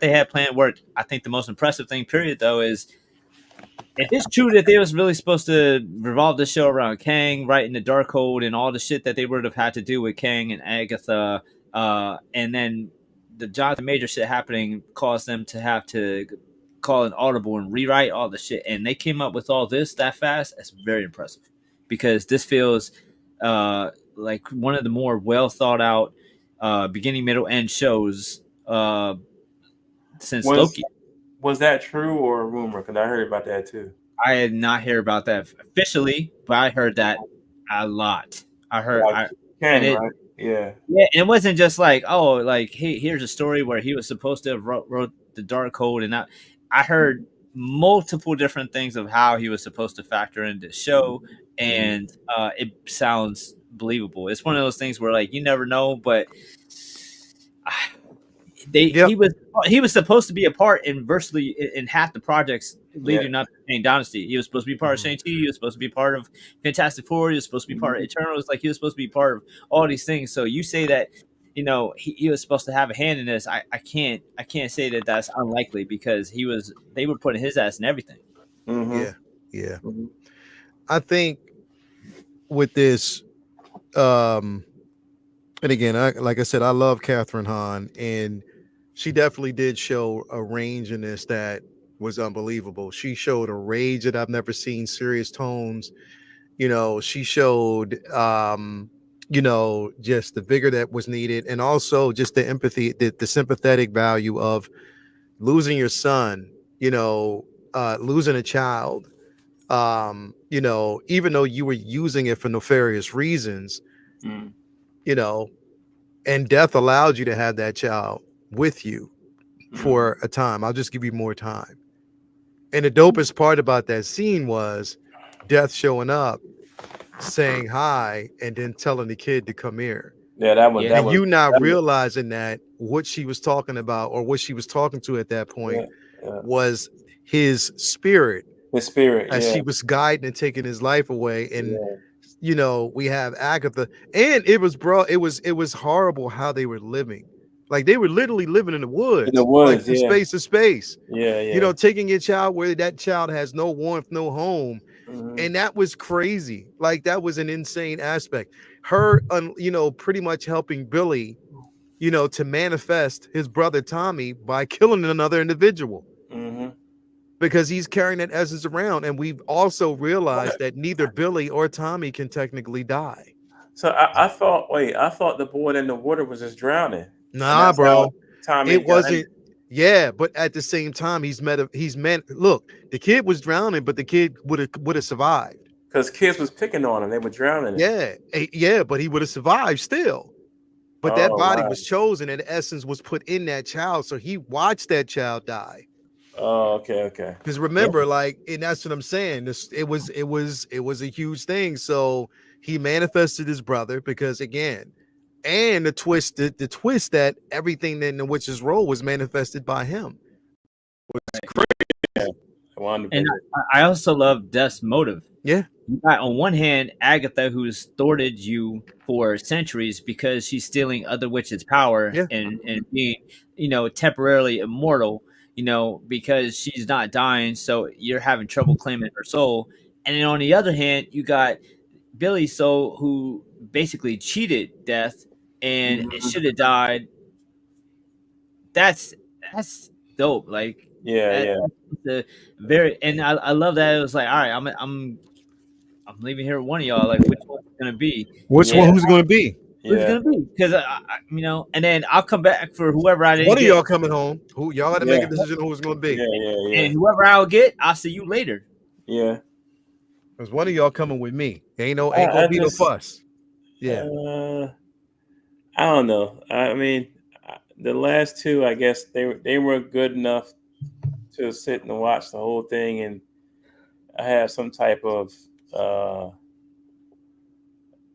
they had planned worked. I think the most impressive thing, period, though, is if it's true that they was really supposed to revolve the show around Kang, writing the Darkhold, and all the shit that they would have had to do with Kang and Agatha, and then the Jonathan Major shit happening caused them to have to call an audible and rewrite all the shit, and they came up with all this that fast. That's very impressive, because this feels like one of the more well thought out beginning, middle, end shows since Was Loki. was that true or a rumor? Because I heard about that too. I did not hear about that officially, but I heard that a lot. I heard Like I and Kang, it right? Yeah. yeah, it wasn't just like, oh, like, hey, here's a story where he was supposed to have wrote the Dark Code, and I heard multiple different things of how he was supposed to factor into the show, Mhm. and it sounds believable. It's one of those things where like you never know, but they yep, he was supposed to be a part in virtually in half the projects Yeah. leading up to Shane Dynasty. He was supposed to be part of mhm, Shang-Chi. He was supposed to be part of Fantastic Four. He was supposed to be part of Mhm. Eternals. Like, he was supposed to be part of all these things. So you say that, he was supposed to have a hand in this. I can't say that that's unlikely, because they were putting his ass in everything. yeah, Mhm. yeah. Mhm. I think with this, um, and again, like I said, I love Catherine Hahn, and she definitely did show a range in this that was unbelievable. She showed a rage that I've never seen, serious tones. She showed, just the vigor that was needed, and also just the empathy, the sympathetic value of losing your son, losing a child, even though you were using it for nefarious reasons, Mhm. you know, and death allowed you to have that child with you for a time. I'll just give you more time. And the dopest part about that scene was death showing up, saying hi, and then telling the kid to come here. Yeah, Yeah. And you not that was realizing that what she was talking about or what she was talking to at that point yeah. was his spirit His spirit. as Yeah, she was guiding and taking his life away. And yeah. we have Agatha, and it was horrible how they were living. Like they were literally living in the In the woods, like woods. from Yeah, space to space. yeah. Taking your child where that child has no warmth, no home. Hmm. And that was crazy. Like that was an insane aspect. Her, pretty much helping Billy, to manifest his brother Tommy by killing another individual Hmm. because he's carrying that essence around. And we've also realized that neither Billy or Tommy can technically die. So I thought the boy in the water was just drowning, and Nah, that's how bro. Tommy It got in. wasn't. Yeah, but at the same time, he's meant. Look, the kid was drowning, but the kid would have survived. Because kids was picking on him, they were drowning him. Yeah, but he would have survived still. But that Oh body wow. was chosen, and the essence was put in that child, so he watched that child die. Oh, okay. Because Yeah. remember, like, and that's what I'm saying. It was a huge thing. So he manifested his brother because again, and the twist that everything in the witch's role was manifested by him. Yeah. I wanted to And believe. I also love Death's motive. Yeah, You got on one hand Agatha, who's thwarted you for centuries because she's stealing other witches' power yeah. and being, temporarily immortal, because she's not dying, so you're having trouble claiming her soul. And then on the other hand, you got Billy Soul, who basically cheated Death and it Mhm. should have died. That's dope. Like that, Yeah. that's the very, and I love that it was like, all right, I'm leaving here with one of y'all. Like, which one's it gonna be? Which And one? Who's going to be? who's it Yeah. gonna be? Because and then I'll come back for whoever I didn't One of get, y'all coming home. Who y'all got to make Yeah. a decision on who's going to be? and whoever I'll get, I'll see you later. Yeah. Because one of y'all coming with me. Ain't I gonna be no just fuss. Yeah. I don't know. I mean, the last two, I guess they were good enough to sit and watch the whole thing, and I have some type of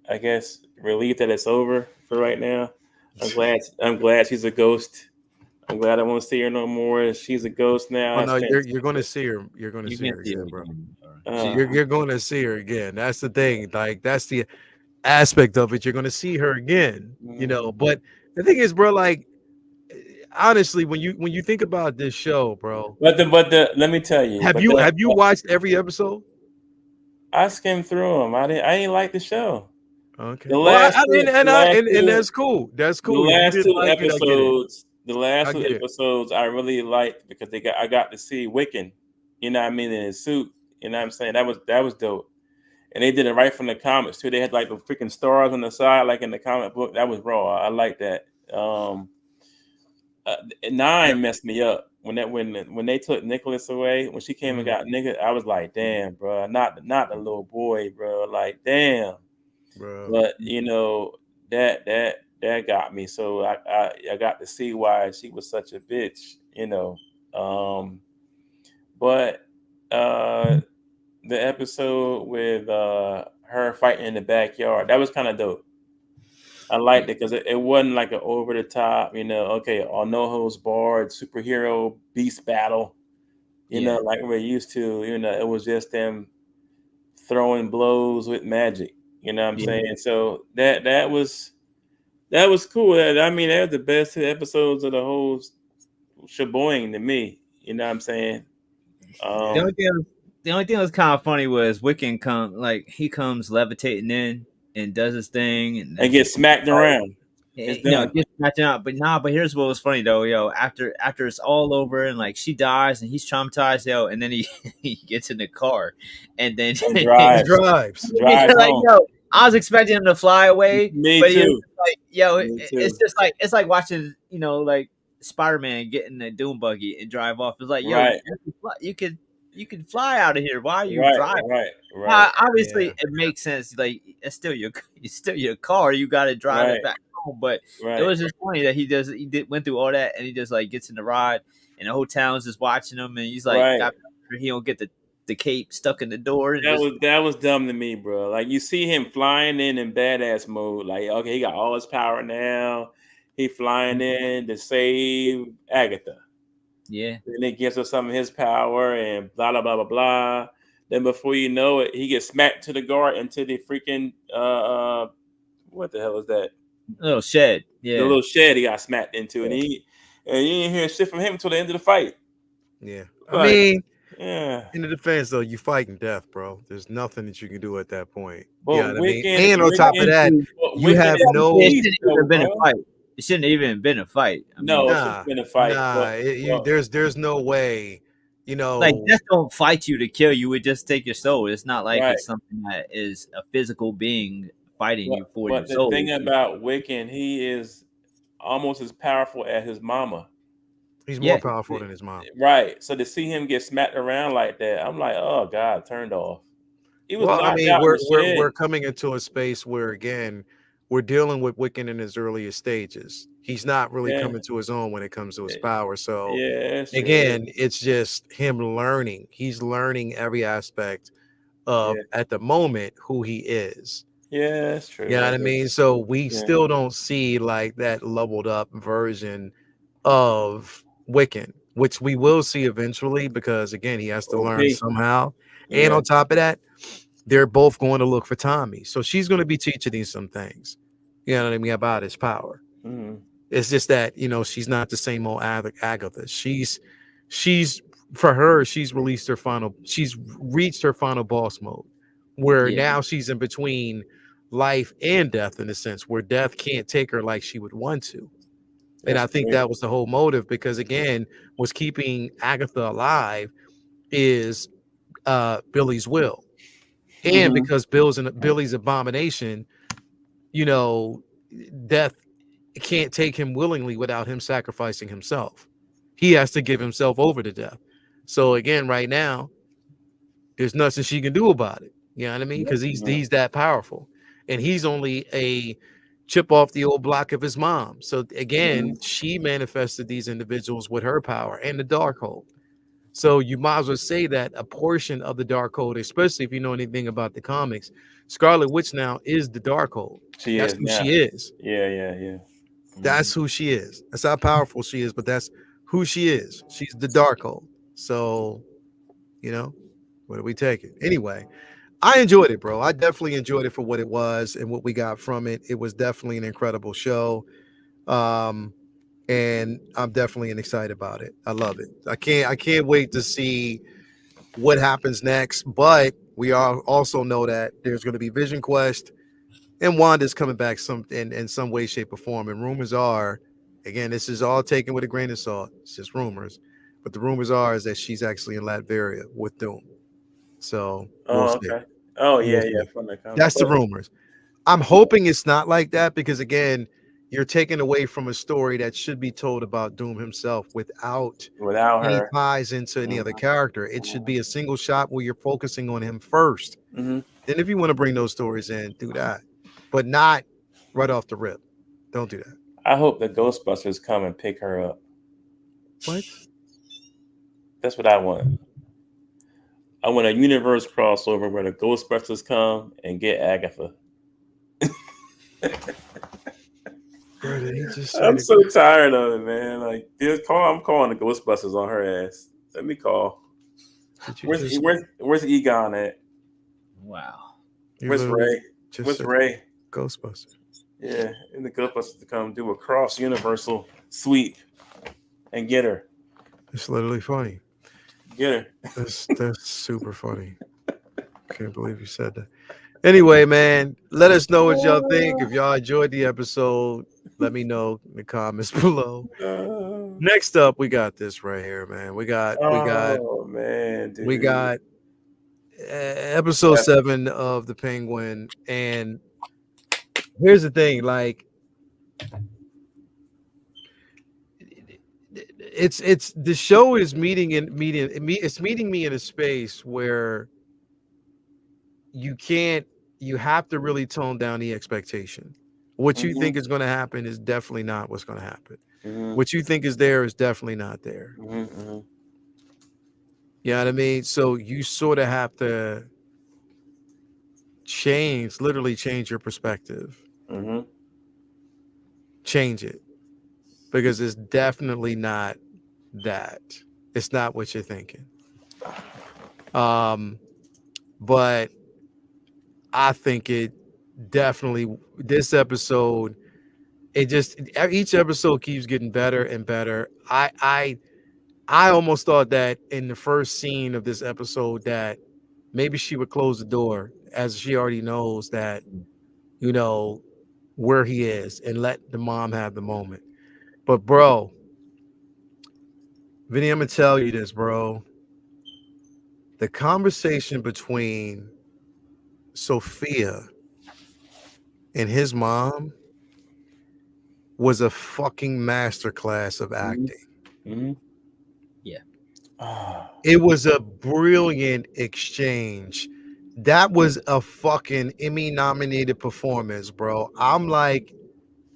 I guess relief that it's over for right now. I'm glad she's a ghost. I'm glad I won't see her no more. She's a ghost now. Oh That's no, you're going to fantastic. see her. You're going to You see can her see again, it bro. again. Uh, You're going to see her again. That's the thing. Like that's the aspect of it. You're going to see her again. mhm. But the thing is, bro, like honestly, when you think about this show, bro, But the let me tell you, have you watched every episode? I skimmed through them. I didn't like the show. Okay. The Well, last two, the last and two, that's cool. That's the cool. If you last didn't two like it, I get it. episodes, I get it. I really liked because I got to see Wiccan, you know what I mean, in his suit. You know what I'm saying? That was dope. And they did it right from the comics too. They had like the freaking stars on the side, like in the comic book. That was raw. I like that. Um, 9 messed me up when they took Nicholas away. When she came and got nigga, I was like, damn, bro, not the little boy, bro. Like, damn. Bro. But that got me. So I got to see why she was such a bitch. But the episode with her fighting in the backyard, that was kind of dope. I liked it because it wasn't like an over the top, okay, on no holds barred superhero beast battle, Yeah. like we're used to. It was just them throwing blows with magic. You know what I'm Yeah. saying? So that was cool. I mean, they're the best 2 episodes of the whole sheboing to me. You know what I'm saying? The only thing, the only thing that was kind of funny was Wiccan he comes levitating in and does his thing, and And get smacked around. It's done. just matching out. But here's what was funny though, yo. After it's all over and like she dies and he's traumatized, yo, and then he he gets in the car, and then And He drives. drives. Drives like, home. yo, I was expecting him to fly away, Me but he was too. just like, yo, Me too. it's like watching, like Spider-Man get in the Doom buggy and drive off. It's like, yo, Right. you can fly out of here. Why are you Right. driving? Right. Obviously, Yeah. it makes sense. Like it's still your car. You got to drive Right. it back home. But it Right. was just funny that went through all that, and he just like gets in the ride, and the whole town's just watching him, and he's like, Right. got he don't get the cape stuck in the door, and That just was that was dumb to me, bro. Like you see him flying in badass mode. Like okay, he got all his power now. He flying in to save Agatha. yeah, Then it gives us some of his power and blah blah blah blah blah. Then before you know it, he gets smacked to the guard into the freaking what the hell is that? little shed, The yeah, little shed he got smacked into, and you didn't hear shit from him until the end of the fight. Yeah. I Like, mean, yeah. in the defense though, you fighting death, bro. There's nothing that you can do at that point. You know But what I mean? Wiccan, And on top of that, but you Wiccan have is no it beast, shouldn't even though, have been a bro. fight. It shouldn't even been a fight. I No, mean, it should have been a fight. there's no way, you like know. death don't fight you to kill you; it just take your soul. It's not like Right. it's something that is a physical being fighting you for your But the thing soul. about Wiccan, he is almost as powerful as his mama. He's more Yeah, powerful than his mom. Right. So to see him get smacked around like that, I'm like, oh God, turned off. He was Well, I knocked mean, out in the we're shed. coming into a space where again we're dealing with Wiccan in his earliest stages. He's not really Yeah. coming to his own when it comes to his power. So Yeah, that's true. again, it's just him learning. He's learning every aspect of Yeah. at the moment who he is. Yeah, that's true. You know what I mean? So we Yeah. still don't see like that leveled up version of Wiccan, which we will see eventually because again, he has to learn Okay. somehow. And Yeah. on top of that, they're both going to look for Tommy. So she's going to be teaching him some things, you know what I mean, about his power. Mhm. It's just that, you know, she's not the same old Agatha. She's for her, she's reached her final boss mode where yeah, now she's in between life and death in a sense where death can't take her like she would want to. And That's I think great. that was the whole motive because again, what's keeping Agatha alive is Billy's will. And Mhm. because Billy's abomination, you know, death can't take him willingly without him sacrificing himself. He has to give himself over to death. So again, right now, there's nothing she can do about it. You know what I mean? Because he's that powerful, and he's only a chip off the old block of his mom. So again, she manifested these individuals with her power and the dark hold. So you might as well say that a portion of the dark hold, especially if you know anything about the comics, Scarlet Witch now is the dark hold. She That's is who now. she is. Yeah. That's who she is. That's how powerful she is, but that's who she is. She's the dark hold. So, you know, where do we take it? Anyway, I enjoyed it, bro. I definitely enjoyed it for what it was and what we got from it. It was definitely an incredible show. And I'm definitely excited about it. I love it. I can't wait to see what happens next. But we also know that there's going to be Vision Quest and Wanda's coming back in some way, shape, or form. And rumors are, again, this is all taken with a grain of salt. It's just rumors. But the rumors are is that she's actually in Latveria with Doom. So we'll Oh, see. okay. Oh, We'll yeah. see. From the comic. That's the rumors. I'm hoping it's not like that because again, you're taking away from a story that should be told about Doom himself without Without any her. ties into any other character. It should be a single shot where you're focusing on him first. Mm-hmm. Then if you want to bring those stories in, do that. But not right off the rip. Don't do that. I hope the Ghostbusters come and pick her up. What? That's what I want. I want a universe crossover where the Ghostbusters come and get Agatha. Bro, did he just say I'm that? so tired of it, man. Like, I'm calling the Ghostbusters on her ass. Let me call. Did you Where's just where's Egon at? wow. you Where's literally Ray? just Where's said Ray? Ghostbusters? Yeah, and the Ghostbusters to come do a cross universal sweep and get her. It's literally funny. Get her. That's super funny. Can't believe you said that. Anyway, man, let us know what y'all think. If y'all enjoyed the episode, let me know in the comments below. Next up, we got this right here, man. We got Oh man, dude. episode 7 of the Penguin, and here's the thing, like it's the show is meeting me in a space where you have to really tone down the expectation. What you think is going to happen is definitely not what's going to happen. Mm-hmm. What you think is there is definitely not there. Mm-hmm. You know what I mean? So you sort of have to literally change your perspective. Mm-hmm. Change it. Because it's definitely not that. It's not what you're thinking. But I think it definitely, this episode, each episode keeps getting better and better. I almost thought that in the first scene of this episode that maybe she would close the door, as she already knows that, you know, where he is, and let the mom have the moment. But bro, Vinny, I'm gonna tell you this, bro. The conversation between Sophia and his mom was a fucking masterclass of acting. Mm-hmm. Yeah. It was a brilliant exchange. That was a fucking Emmy nominated performance, bro. I'm like,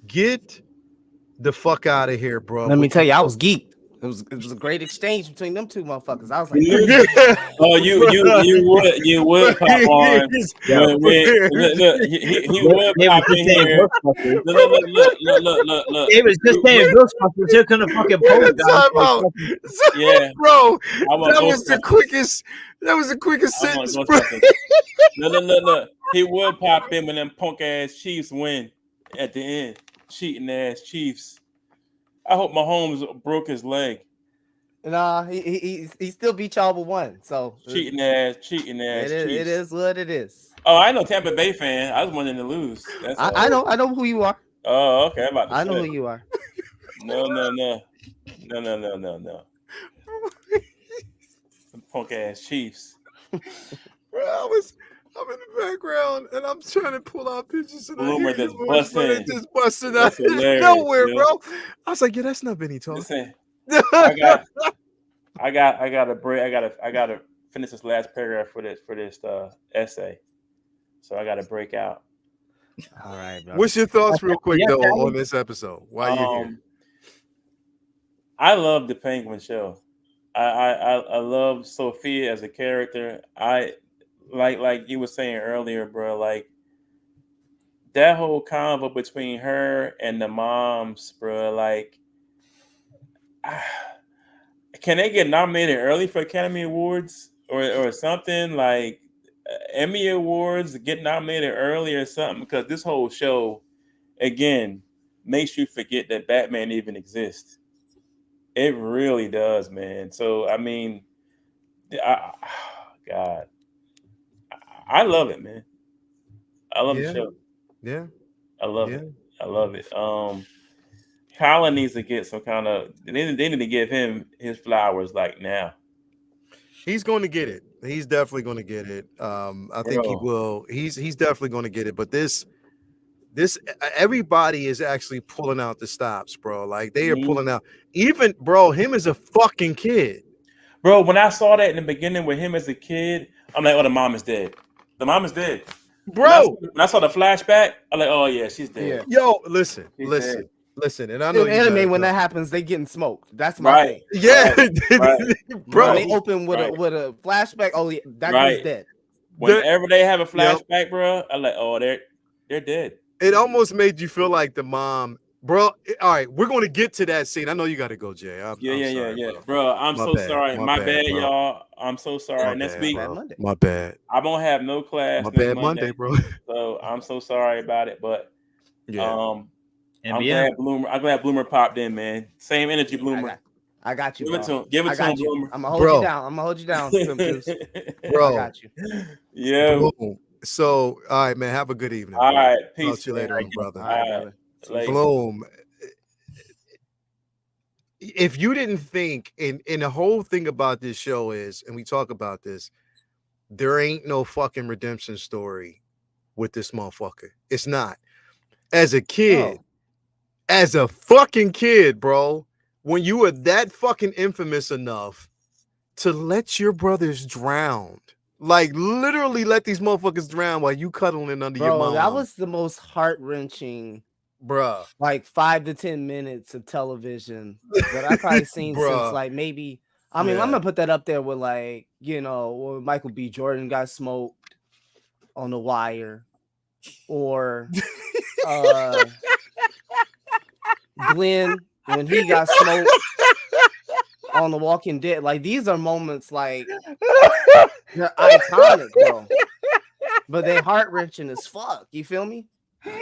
get the fuck out of here, bro. Let me tell you, I was geeked. It was a great exchange between them two motherfuckers. I was like, Oh, you would pop on. Look, he would pop in here. Look. They was just saying Ghostbusters. They're gonna fucking post. Yeah, bro. I want That was the quickest. That was the quickest sentence, bro. Look. He would pop in when them punk ass Chiefs win at the end. Cheating ass Chiefs. I hope Mahomes broke his leg. nah, he still beat y'all with one. So Cheating ass Chiefs. it is what it is. Oh, I know Tampa Bay fan. I was wanting to lose. I know who you are. Oh, okay. I know who you are. No. Some punk ass Chiefs. Bro, I'm in the background and I'm trying to pull out pictures and Bloomer just busting. It just busted out of nowhere, bro. I was like, yeah, that's not Vinny talking. Listen, I got a break. I gotta finish this last paragraph for this essay. So I gotta break out. All right, bro. What's your thoughts, real quick, though, on this episode? Why you here? I love the Penguin show. I love Sophia as a character. I like you were saying earlier, bro. Like that whole convo between her and the moms, bro. Like, can they get nominated early for Academy Awards or something like Emmy Awards? Get nominated early or something, because this whole show, again, makes you forget that Batman even exists. It really does, man. So I mean, God, I love it, man. I love the show. Yeah, I love it. I love it. Colin needs to get some kind of. They need to give him his flowers like now. He's going to get it. He's definitely going to get it. I think he will. He's definitely going to get it. But this everybody is actually pulling out the stops, bro. Like they are pulling out. Even bro, him as a fucking kid. Bro, when I saw that in the beginning with him as a kid, I'm like, oh, the mom is dead. The mom is dead. Bro. When I saw the flashback, I'm like, oh yeah, she's dead. Yeah. Yo, listen. And I know in anime when that happens, they getting smoked. That's my right. thing. Yeah, right. Bro. They open with a flashback. Oh yeah, that guy's dead. Whenever they have a flashback, bro, I'm like, oh, they're dead. It almost made you feel like the mom, bro. All right, we're going to get to that scene. I know you got to go, Jay. I'm sorry, bro. I'm so sorry. My bad, y'all. I'm so sorry. Next week, my bad. I won't have no class. My bad Monday, bro. So I'm so sorry about it, but yeah. I'm glad Bloomer popped in, man. Same energy, Bloomer. I got you. Give it to him, Bloomer. I'm gonna hold you down. Bro, I got you. Yeah. Boom. So, all right, man. Have a good evening. All right, peace. Talk to you later, brother. All right, brother. Bloom. If you didn't think, and the whole thing about this show is, and we talk about this, there ain't no fucking redemption story with this motherfucker. It's not. As a kid, as a fucking kid, bro, when you were that fucking infamous enough to let your brothers drown, like literally let these motherfuckers drown while you cuddling under your mom. That was the most heart-wrenching bruh. like 5 to 10 minutes of television that I probably seen since Bruh. like maybe. I mean, I'm Yeah. gonna put that up there with like when Michael B. Jordan got smoked on The Wire, or Glenn when he got smoked on The Walking Dead. Like these are moments like they're iconic, bro. But they heart wrenching as fuck. You feel me? I'm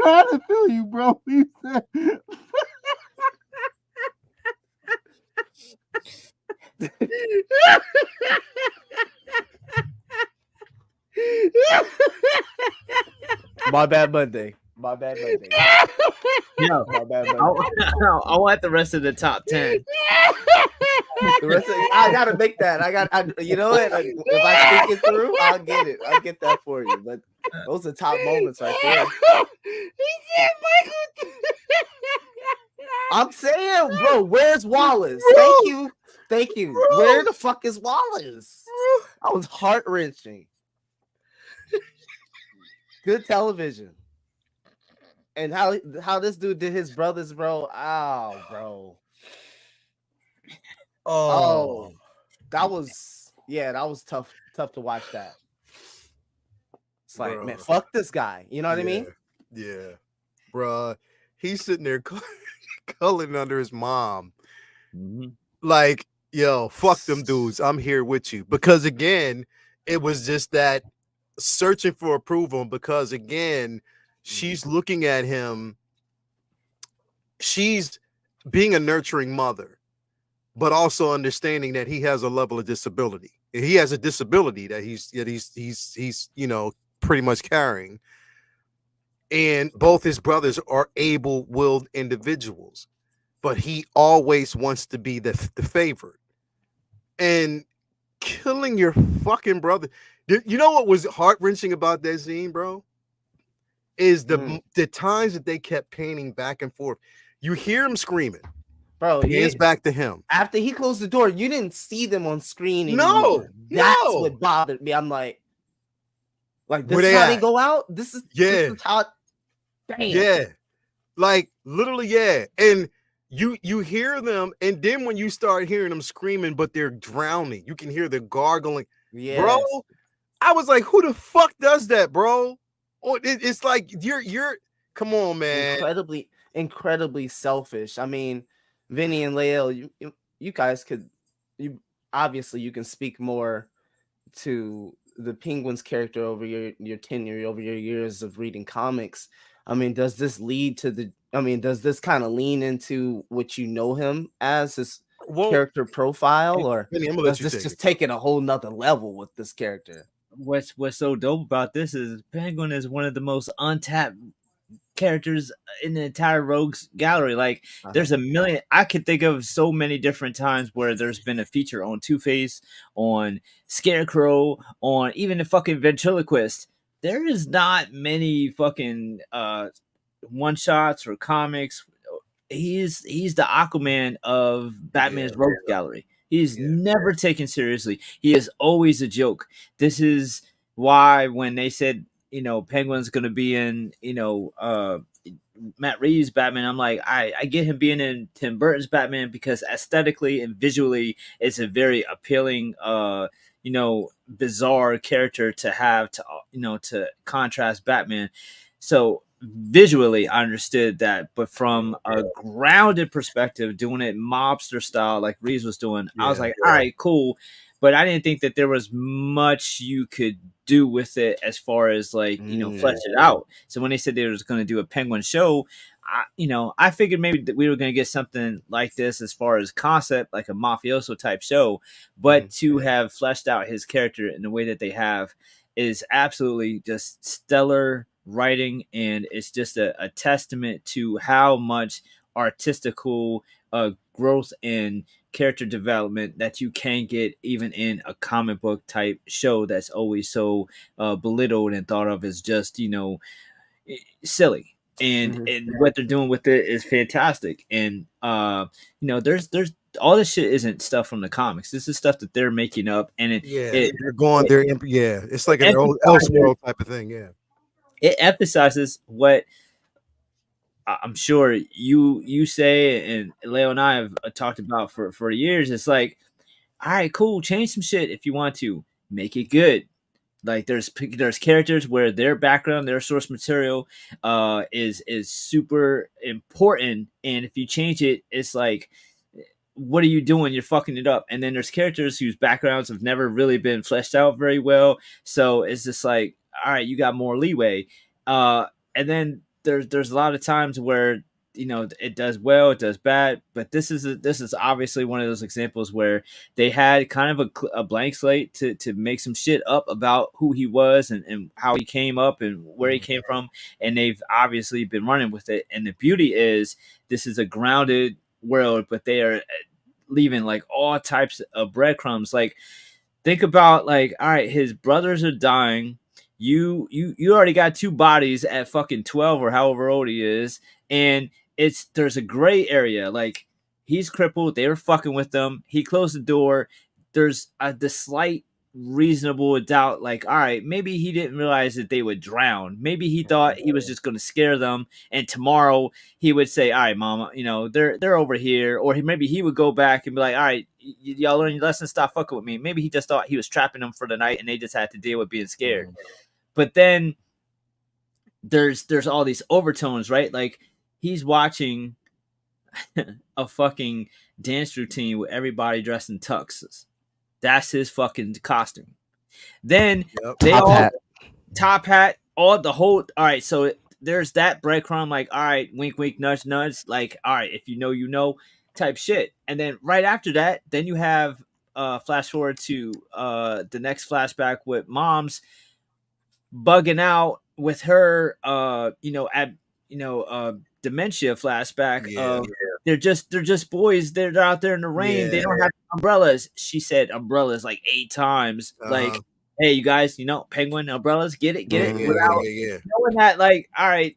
trying to feel you, bro. You said My bad Monday. My bad Monday. No, My bad I, Monday. I want the rest of the top 10. The rest of I gotta make that. You know what? Like, if I think it through, I'll get it. I'll get that for you. But those are top moments right there. I'm saying, bro, where's Wallace? Thank you. Where the fuck is Wallace? I was heart wrenching. Good television. And how this dude did his brothers, bro. Oh, bro. Oh, that was tough to watch that. It's like, man, fuck this guy. You know what I mean? Yeah, bruh. He's sitting there culling under his mom. Mhm. Like, yo, fuck them dudes. I'm here with you. Because again, it was just that searching for approval. Because again, she's looking at him. She's being a nurturing mother, but also understanding that he has a level of disability. He has a disability that he's pretty much carrying. And both his brothers are able-willed individuals, but he always wants to be the favorite. And killing your fucking brother. You know what was heart-wrenching about that scene, bro? Is the times that they kept painting back and forth. You hear him screaming. Bro, hands back to him. After he closed the door, you didn't see them on screen No. anymore. That's what bothered me. I'm like this is how they go out? This is how. Damn. Yeah. Like literally, yeah. And you hear them, and then when you start hearing them screaming, but they're drowning, you can hear the gargling. Yes. Bro, I was like, who the fuck does that, bro? Oh, it's like you're come on, man. Incredibly selfish. I mean, Vinny and Leo, you guys obviously you can speak more to the Penguin's character over your tenure, over your years of reading comics. I mean, does this kind of lean into what you know him as, his character profile, or does this just take it a whole nother level with this character? What's so dope about this is Penguin is one of the most untapped characters in the entire Rogues gallery. Like there's a million. I could think of so many different times where there's been a feature on Two-Face, on Scarecrow, on even the fucking ventriloquist. There is not many fucking one shots or comics. He's the Aquaman of Batman's Rogues gallery. He's never taken seriously. He is always a joke. This is why when they said, Penguin's going to be in, Matt Reeves' Batman, I'm like, I get him being in Tim Burton's Batman because aesthetically and visually, it's a very appealing, bizarre character to have to contrast Batman. So visually, I understood that, but from a grounded perspective, doing it mobster style like Reeves was doing, I was like, all right, cool. But I didn't think that there was much you could do with it as far as flesh it out. So when they said they were going to do a Penguin show, I figured maybe that we were going to get something like this as far as concept, like a mafioso type show. But to have fleshed out his character in the way that they have is absolutely just stellar writing, and it's just a testament to how much artistical growth and character development that you can get even in a comic book type show that's always so belittled and thought of as just silly. And what they're doing with it is fantastic. And there's all this shit isn't stuff from the comics. This is stuff that they're making up, and they're going there. It's like an Elseworld type of thing. it emphasizes what I'm sure you say, and Leo and I have talked about for years. It's like, all right, cool, change some shit if you want to, make it good. Like there's characters where their background, their source material, is super important, and if you change it, it's like, what are you doing? You're fucking it up. And then there's characters whose backgrounds have never really been fleshed out very well, so it's just like, all right, you got more leeway. And then there's a lot of times where it does well, it does bad, but this is obviously one of those examples where they had kind of a blank slate to make some shit up about who he was and how he came up and where he came from, and they've obviously been running with it. And the beauty is, this is a grounded world, but they are leaving like all types of breadcrumbs. Like, think about, like, all right, his brothers are dying. You already got two bodies at fucking 12 or however old he is, and there's a gray area. Like, he's crippled, they were fucking with them, he closed the door. There's the slight reasonable doubt, like, all right, maybe he didn't realize that they would drown. Maybe he thought he was just going to scare them, and tomorrow he would say, all right, mama, they're over here. Or maybe he would go back and be like, all right, y'all learn your lesson, stop fucking with me. Maybe he just thought he was trapping them for the night and they just had to deal with being scared. But then there's all these overtones, right? Like, he's watching a fucking dance routine with everybody dressed in tuxes. That's his fucking costume. Then they Top all hat. top hat, all the whole. All right, so there's that breadcrumb, like, all right, wink, wink, nudge, nudge, like, all right, if you know, type shit. And then right after that, then you have flash forward to the next flashback with mom's bugging out with her dementia flashback. Yeah. They're just boys, they're out there in the rain, they don't have umbrellas. She said umbrellas like 8 times. Like, hey, you guys, penguin umbrellas, get it without knowing that, like, all right,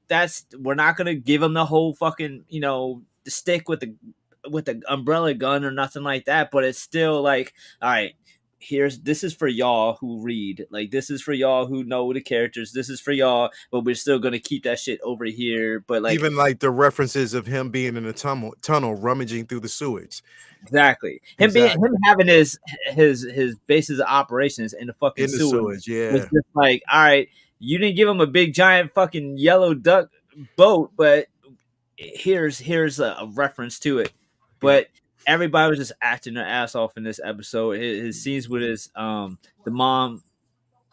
we're not gonna give them the whole fucking the stick with the umbrella gun or nothing like that, but it's still like, all right, this is for y'all who read, like, this is for y'all who know the characters, this is for y'all, but we're still gonna keep that shit over here. But like, even like the references of him being in a tunnel rummaging through the sewage. Exactly. Him having his bases of operations in the fucking In the sewage. sewage, Was just like, all right, you didn't give him a big giant fucking yellow duck boat, but here's a reference to it. But everybody was just acting their ass off in this episode. His scenes with his the mom,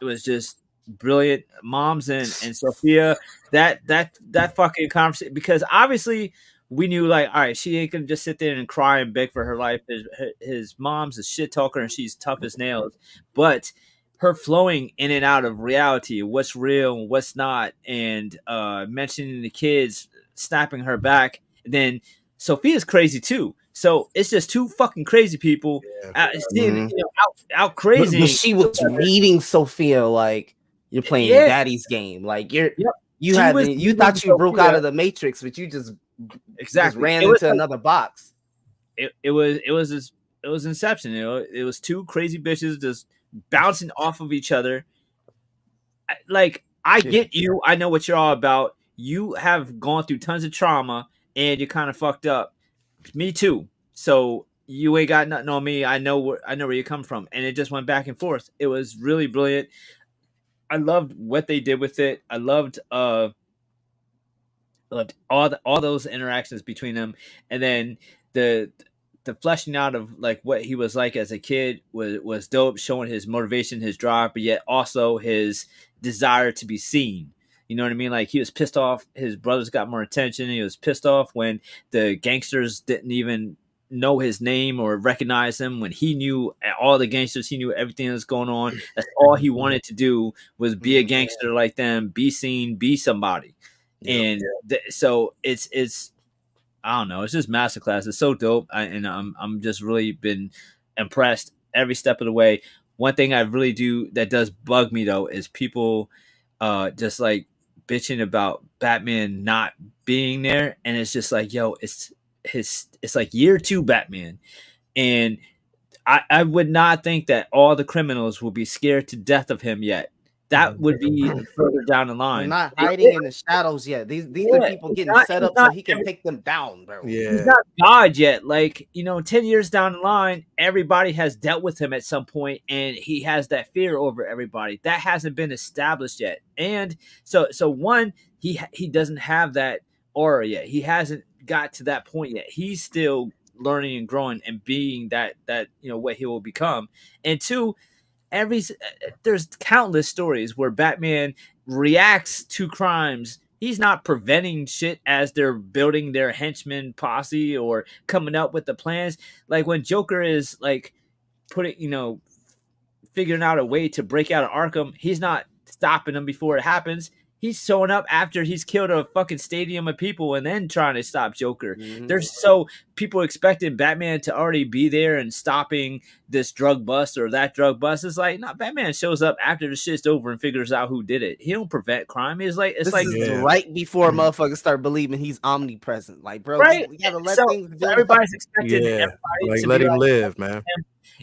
it was just brilliant. Moms and Sophia, that fucking conversation, because obviously we knew, like, all right, she ain't gonna just sit there and cry and beg for her life. His mom's a shit talker and she's tough as nails, but her flowing in and out of reality, what's real and what's not, and mentioning the kids, snapping her back. Then Sophia's crazy too. So it's just two fucking crazy people out crazy. But she was reading Sophia like, you're playing daddy's game. Like, you thought you broke out of the Matrix, but you just ran into another box. It was Inception. It was two crazy bitches just bouncing off of each other. I get you. I know what you're all about. You have gone through tons of trauma and you're kind of fucked up. Me too. So you ain't got nothing on me. I know where you come from. And it just went back and forth. It was really brilliant. I loved what they did with it. I loved all those interactions between them, and then the fleshing out of, like, what he was like as a kid was dope, showing his motivation, his drive, but yet also his desire to be seen. You know what I mean? Like, he was pissed off his brothers got more attention. He was pissed off when the gangsters didn't even know his name or recognize him, when he knew all the gangsters, he knew everything that was going on. That's all he wanted to do, was be a gangster like them, be seen, be somebody. And so it's I don't know, it's just masterclass. It's so dope. I'm just really been impressed every step of the way. One thing I really do that does bug me though is people just like bitching about Batman not being there, and it's just like, yo, it's like year 2 Batman, and I would not think that all the criminals will be scared to death of him yet. that would be further down the They're line. not hiding in the shadows yet. These are people He's getting not, set he's up so not he can take them down, bro. he's Yeah. not God yet. Like, 10 years down the line, everybody has dealt with him at some point, and he has that fear over everybody. That hasn't been established yet. And so one, he doesn't have that aura yet. He hasn't got to that point yet. He's still learning and growing and being that what he will become. And two, there's countless stories where Batman reacts to crimes. He's not preventing shit as they're building their henchman posse or coming up with the plans. Like when Joker is like figuring out a way to break out of Arkham, he's not stopping them before it happens. He's showing up after he's killed a fucking stadium of people and then trying to stop Joker. There's people expecting Batman to already be there and stopping this drug bust or that drug bust. It's like, no, Batman shows up after the shit's over and figures out who did it. He don't prevent crime. This is right before motherfuckers start believing he's omnipresent. Like, bro, right? you gotta let So things build up. everybody's expecting Yeah. everybody Like to let be him like, live, man.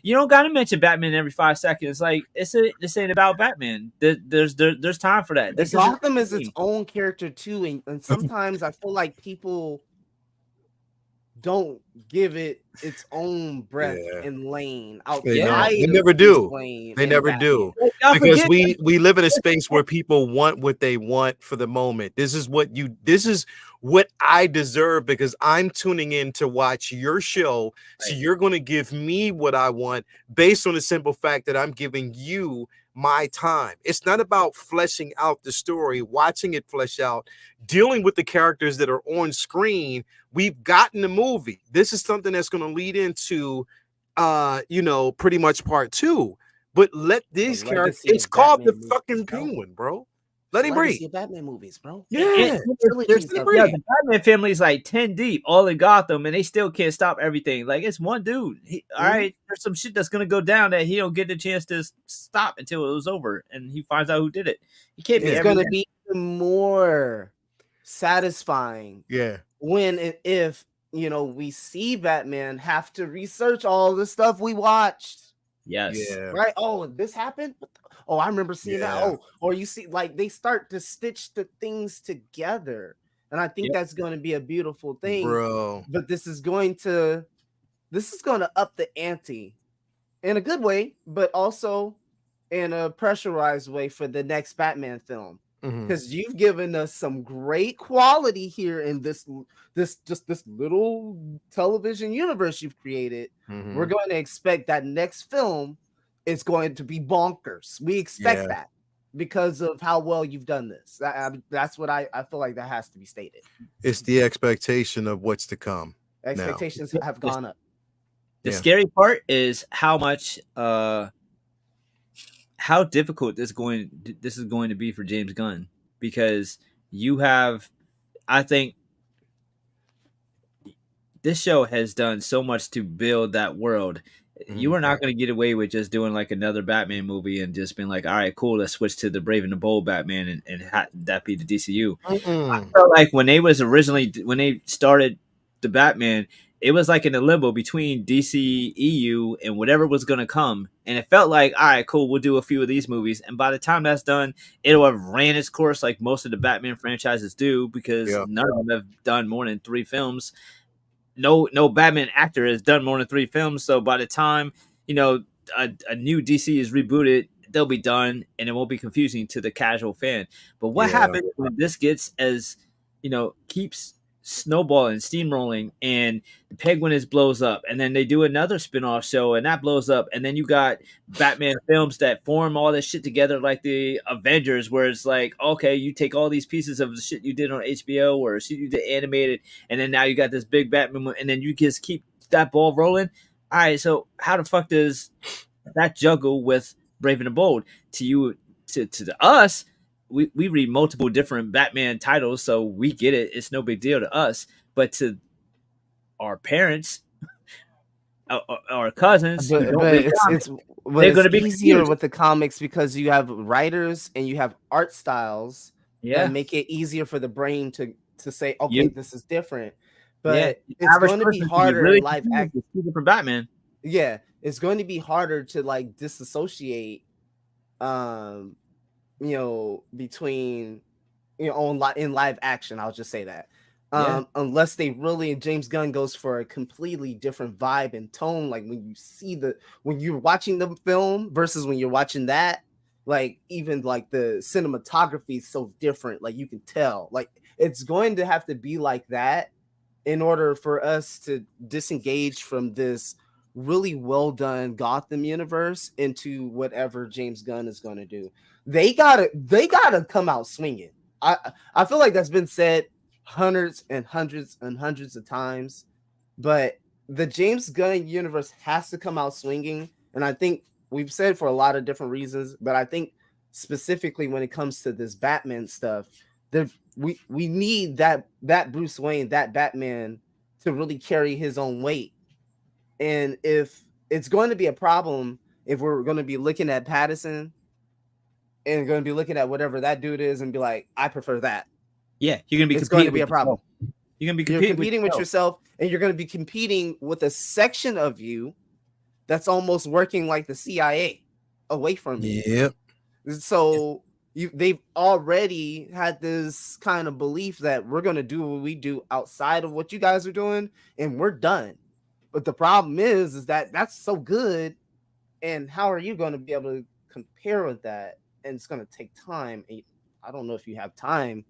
you don't got to mention Batman every 5 seconds. Like this ain't about Batman. There's time for that. Gotham is its own character too, and sometimes I feel like people don't give it its own breath and lane outside. They never do. They never do. Because we live in a space where people want what they want for the moment. This is what I deserve because I'm tuning in to watch your show. Right. So you're going to give me what I want based on the simple fact that I'm giving you my time. It's not about fleshing out the story, watching it flesh out, dealing with the characters that are on screen. We've gotten the movie. This is something that's going to lead into pretty much part 2. But let these characters, it's called the fucking Penguin, bro. Let him breathe. Batman movies, bro. Yeah, the Batman family is like 10 deep, all in Gotham, and they still can't stop everything. Like it's one dude. All right, there's some shit that's gonna go down that he don't get the chance to stop until it was over, and he finds out who did it. He can't be. It's gonna be more satisfying. Yeah. When and if we see Batman have to research all the stuff we watched. Yes. Yeah. Right. Oh, this happened. Oh, I remember seeing that. Oh, or you see, like they start to stitch the things together, and I think that's going to be a beautiful thing, bro. But this is going to up the ante in a good way, but also in a pressurized way for the next Batman film. Because you've given us some great quality here in this little television universe you've created. We're going to expect that next film is going to be bonkers. We expect that because of how well you've done this. That's what I feel like that has to be stated. It's the expectation of what's to come. Expectations have gone up. The scary part is how much how difficult this is going to be for James Gunn, because I think this show has done so much to build that world. You are not going to get away with just doing like another Batman movie and just being like, all right, cool, let's switch to the Brave and the Bold Batman and that be the DCU. I felt like when they started the Batman, it was like in a limbo between DC, EU, and whatever was going to come. And it felt like, all right, cool, we'll do a few of these movies. And by the time that's done, it'll have ran its course like most of the Batman franchises do, because none of them have done more than 3 films. No Batman actor has done more than 3 films. So by the time, a new DC is rebooted, they'll be done, and it won't be confusing to the casual fan. But what happens when this gets keeps snowballing, steamrolling, and the Penguin blows up, and then they do another spin-off show and that blows up, and then you got Batman films that form all this shit together like the Avengers, where it's like, okay, you take all these pieces of the shit you did on HBO or shit you did animated, and then now you got this big Batman, and then you just keep that ball rolling. All right, so how the fuck does that juggle with Brave and the Bold? To us, we read multiple different Batman titles, so we get it. It's no big deal to us. But to our parents, our cousins, they're going to be easier confused with the comics because you have writers and you have art styles that make it easier for the brain to say, okay, this is different. But it's going to be harder in live action. Different Batman. Yeah, it's going to be harder to like disassociate between in live action. I'll just say that. Yeah. Unless they really, James Gunn goes for a completely different vibe and tone. Like when you're watching the film versus when you're watching that, like even like the cinematography is so different. Like you can tell, like it's going to have to be like that in order for us to disengage from this really well done Gotham universe into whatever James Gunn is going to do. They gotta come out swinging. I feel like that's been said hundreds and hundreds and hundreds of times, but the James Gunn universe has to come out swinging, and I think we've said for a lot of different reasons, but I think specifically when it comes to this Batman stuff, we need that Bruce Wayne, that Batman to really carry his own weight. And if it's going to be a problem if we're going to be looking at Pattinson and going to be looking at whatever that dude is and be like, I prefer that. Yeah, you're gonna be. It's going to be a problem. You're gonna be competing with yourself, and you're going to be competing with a section of you that's almost working like the CIA away from you. Yep. So they've already had this kind of belief that we're going to do what we do outside of what you guys are doing, and we're done. But the problem is that that's so good, and how are you going to be able to compare with that? And it's going to take time. I don't know if you have time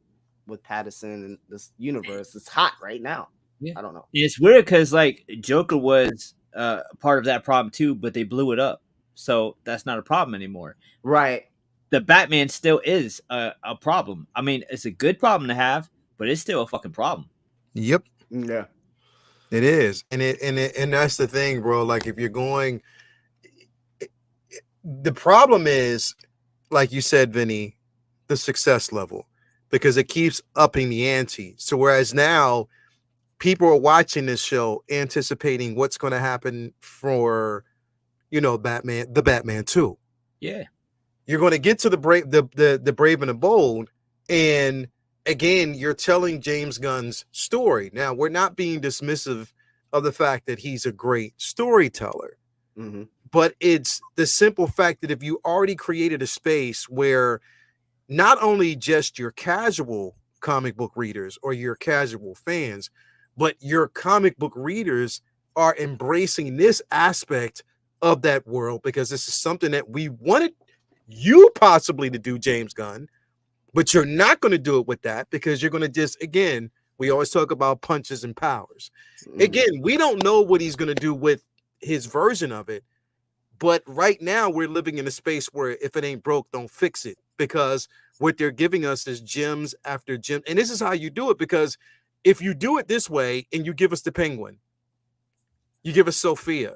with Pattinson and this universe. It's hot right now. Yeah. I don't know. It's weird because like Joker was part of that problem too, but they blew it up, so that's not a problem anymore. Right. The Batman still is a problem. I mean, it's a good problem to have, but it's still a fucking problem. Yep. Yeah. It is. And that's the thing, bro. Like if you're going, the problem is, like you said, Vinny, the success level, because it keeps upping the ante. So whereas now people are watching this show anticipating what's going to happen for, Batman, the Batman 2. Yeah. You're going to get to the Brave and the Bold, and again, you're telling James Gunn's story. Now, we're not being dismissive of the fact that he's a great storyteller, but it's the simple fact that if you already created a space where not only just your casual comic book readers or your casual fans, but your comic book readers are embracing this aspect of that world, because this is something that we wanted you possibly to do, James Gunn, but you're not going to do it with that because you're going to just, again, we always talk about punches and powers. Again, we don't know what he's going to do with his version of it, but right now we're living in a space where if it ain't broke, don't fix it, because what they're giving us is gems after gem. And this is how you do it, because if you do it this way and you give us the Penguin, you give us Sophia,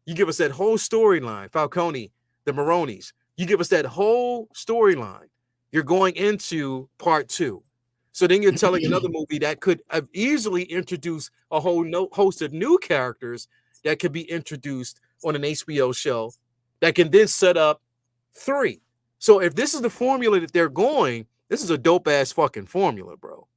you give us that whole storyline, Falcone, the Maronis, you give us that whole storyline, you're going into part 2. So then you're telling another movie that could have easily introduced a whole host of new characters that could be introduced on an HBO show that can then set up 3. So if this is the formula that they're going, this is a dope ass fucking formula, bro.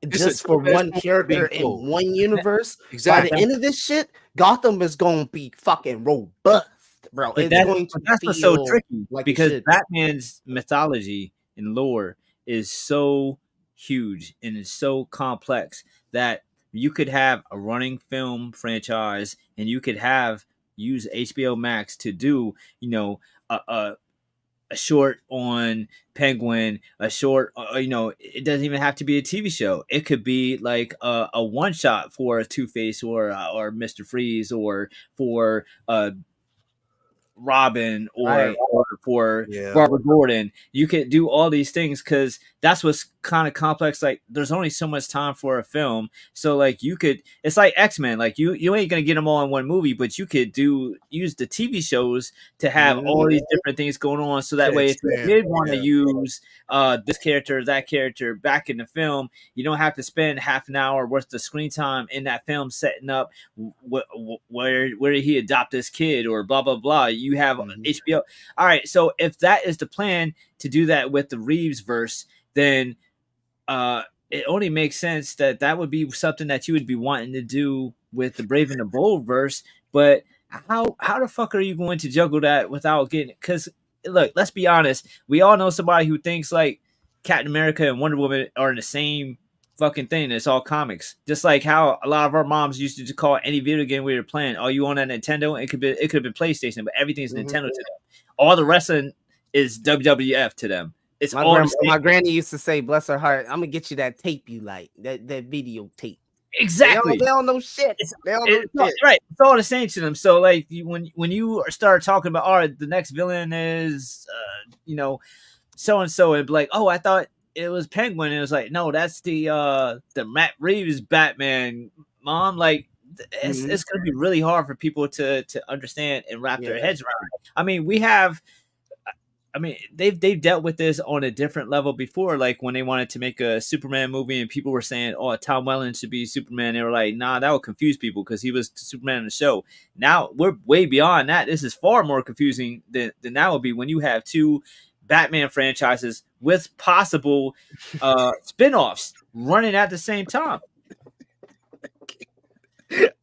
Just for one character in one universe. Exactly. By the end of this shit, Gotham is going to be fucking robust, bro. But that's what's so tricky, like, because Batman's mythology and lore is so huge and it's so complex that you could have a running film franchise and you could use HBO Max to do, a short on Penguin, a short, it doesn't even have to be a TV show. It could be like a one shot for Two-Face or Mr. Freeze or for Robin or for Barbara Gordon. You could do all these things because that's what's kind of complex. Like there's only so much time for a film, so like it's like X-Men. Like you ain't gonna get them all in one movie, but you could use the TV shows to have all these different things going on. So that way, if you did want to use this character, that character back in the film, you don't have to spend half an hour worth of screen time in that film setting up where did he adopt this kid or blah blah blah. You have HBO. All right, so if that is the plan to do that with the Reeves verse, then it only makes sense that would be something that you would be wanting to do with the Brave and the Bold verse. But how the fuck are you going to juggle that without getting? Because look, let's be honest. We all know somebody who thinks like Captain America and Wonder Woman are in the same fucking thing. It's all comics. Just like how a lot of our moms used to call any video game we were playing, "Oh, you on that Nintendo?" It could have been PlayStation, but everything's Nintendo to them. All the wrestling is WWF to them. It's all the same. My granny used to say, bless her heart, I'm gonna get you that tape you like, that video tape. Exactly. They don't know shit. They don't know shit. Right. It's all the same to them. So like when you start talking about, all right, the next villain is so and so, and be like, oh, I thought it was Penguin. And it was like, no, that's the Matt Reeves Batman, Mom. Like it's gonna be really hard for people to understand and wrap their heads around. I mean, they've dealt with this on a different level before. Like when they wanted to make a Superman movie and people were saying, oh, Tom Welling should be Superman. They were like, nah, that would confuse people because he was Superman in the show. Now we're way beyond that. This is far more confusing than that would be when you have two Batman franchises with possible spin-offs running at the same time.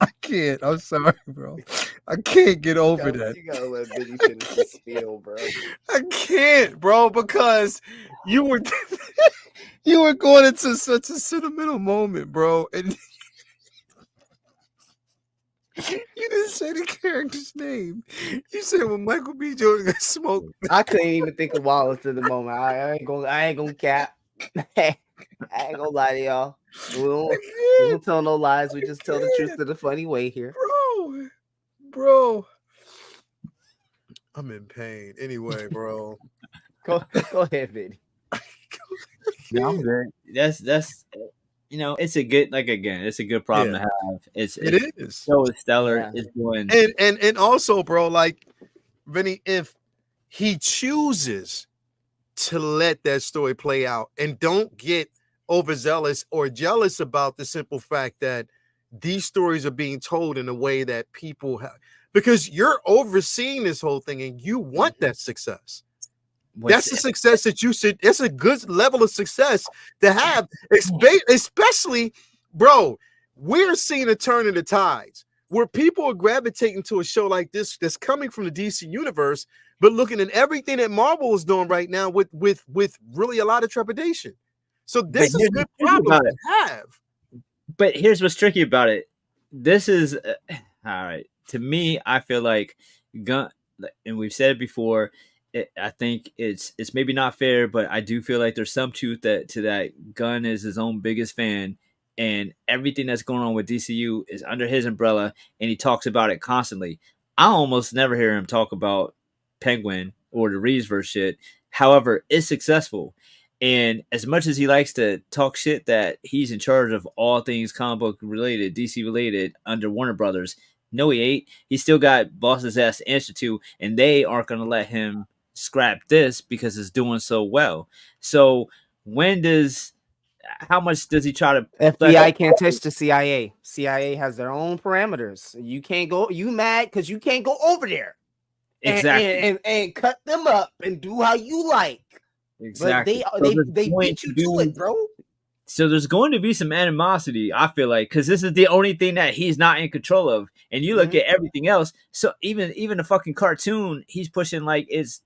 I can't. I'm sorry, bro. I can't get over that. You gotta let Vinny finish his spiel, bro. I can't, bro, because you were going into such a sentimental moment, bro, and you didn't say the character's name. You said when Michael B. Jordan got smoked. I couldn't even think of Wallace in the moment. I ain't gonna cap. I ain't gonna lie to y'all. We don't tell no lies. We just tell the truth in a funny way here. Bro. I'm in pain. Anyway, bro. Go ahead, Vinny. Yeah, I'm good. That's it's a good, like, again, it's a good problem to have. It is. So stellar. Yeah. It's doing and also, bro, like, Vinny, if he chooses to let that story play out and don't get overzealous or jealous about the simple fact that these stories are being told in a way that people have, because you're overseeing this whole thing and you want that success. That's a success that you should. It's a good level of success to have, especially, bro. We're seeing a turn in the tides where people are gravitating to a show like this that's coming from the DC universe, but looking at everything that Marvel is doing right now with really a lot of trepidation. So this is a good problem to have. But here's what's tricky about it. This is all right. To me, I feel like Gunn, and we've said it before. I think it's maybe not fair, but I do feel like there's some truth to that. Gunn is his own biggest fan, and everything that's going on with DCU is under his umbrella, and he talks about it constantly. I almost never hear him talk about Penguin or the Reeve's shit. However, it's successful. And as much as he likes to talk shit that he's in charge of all things comic book related, DC related under Warner Brothers, no, he ain't. He still got bosses ass to answer to, and they aren't going to let him scrap this because it's doing so well. So how much does he try to? FBI can't touch the CIA. CIA has their own parameters. You can't go. You mad because you can't go over there. Exactly. And cut them up and do how you like. Exactly. But they beat you to it, bro. So there's going to be some animosity, I feel like, because this is the only thing that he's not in control of. And you look at everything else. So even the fucking cartoon, he's pushing like it's,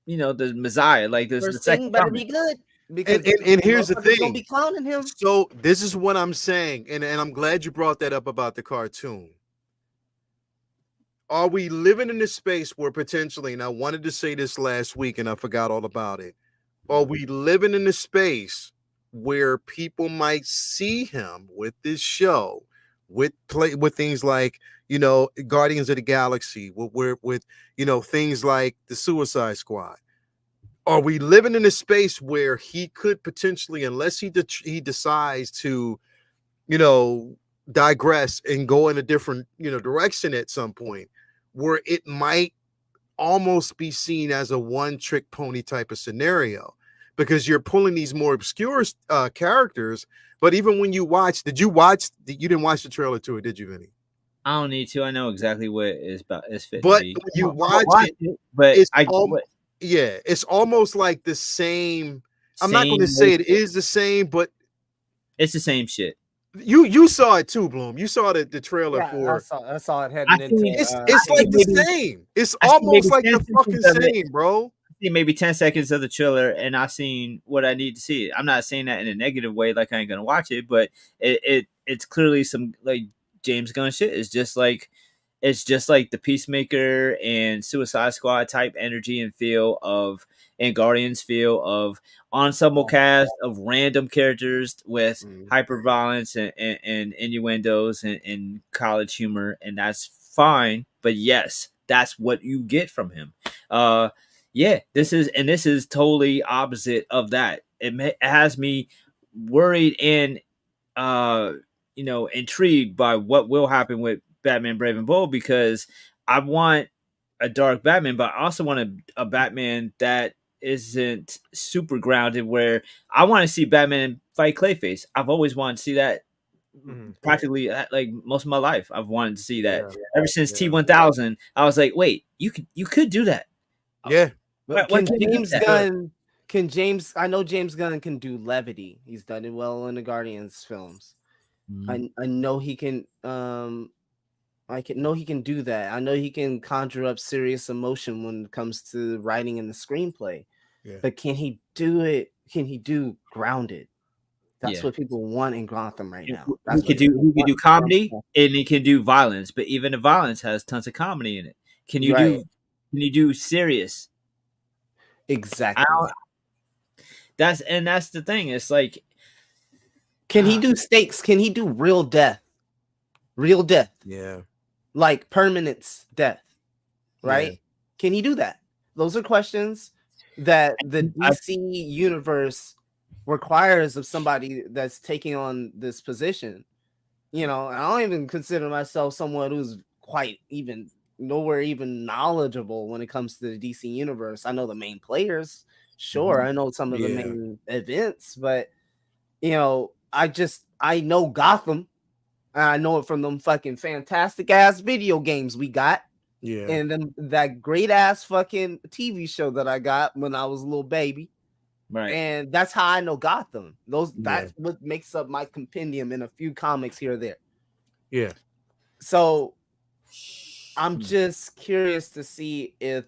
the Messiah. Like this, the second better be good. Because and here's the thing. Gonna be clowning him. So this is what I'm saying, and I'm glad you brought that up about the cartoon. Are we living in a space where potentially, and I wanted to say this last week and I forgot all about it. Are we living in a space where people might see him with this show, with things like, Guardians of the Galaxy, with things like the Suicide Squad? Are we living in a space where he could potentially, unless he decides to, digress and go in a different, direction at some point, where it might almost be seen as a one-trick pony type of scenario? Because you're pulling these more obscure characters, but even when you watch, you didn't watch the trailer to it, did you, Vinny? I don't need to. I know exactly what it's about. It's fit. But when you watch it, but it's almost like the same. I'm not going to say it is the same, but it's the same shit. You saw it too, Bloom. You saw the trailer Yeah, for. I saw it I heading into. seen It's I like seen the maybe same. It's I seen maybe almost like 10 the fucking seconds of it. same, bro. Seen maybe 10 seconds of the trailer and I seen what I need to see. I'm not saying that in a negative way, like I ain't gonna watch it, but it's clearly some like James Gunn shit. It's just like the Peacemaker and Suicide Squad type energy and feel of and Guardians feel of ensemble cast of random characters with hyper violence and innuendos and college humor, and that's fine. But yes, that's what you get from him. Yeah, this is totally opposite of that. It has me worried and uh intrigued by what will happen with Batman Brave and Bold, because I want a dark Batman, but I also want a Batman that isn't super grounded, where I want to see Batman fight Clayface. I've always wanted to see that practically like most of my life. I've wanted to see that ever since T1000. I was like, wait, you could do that. Yeah. But Why can can't you do James that? Gunn? Can James? I know James Gunn can do levity. He's done it well in the Guardians films. I know he can. Know he can do that. I know he can conjure up serious emotion when it comes to writing in the screenplay. Yeah. But can he do it? Can he do grounded? That's Yeah. what people want in Gotham right now. He That's could do comedy and he can do violence, but even the violence has tons of comedy in it. Can you do serious? Exactly. That's the thing. It's like, can he do stakes? Can he do real death? Real death. Yeah. Like permanence death. Right? Yeah. Can he do that? Those are questions that the DC universe requires of somebody that's taking on this position. I don't even consider myself someone who's quite even nowhere even knowledgeable when it comes to the DC universe. I know the main players, sure. I know some of the main events, but I know Gotham. I know it from them fucking fantastic ass video games we got. Yeah. And then that great ass fucking TV show that I got when I was a little baby. Right. And that's how I know Gotham. That's what makes up my compendium in a few comics here or there. Yeah. So I'm just curious to see if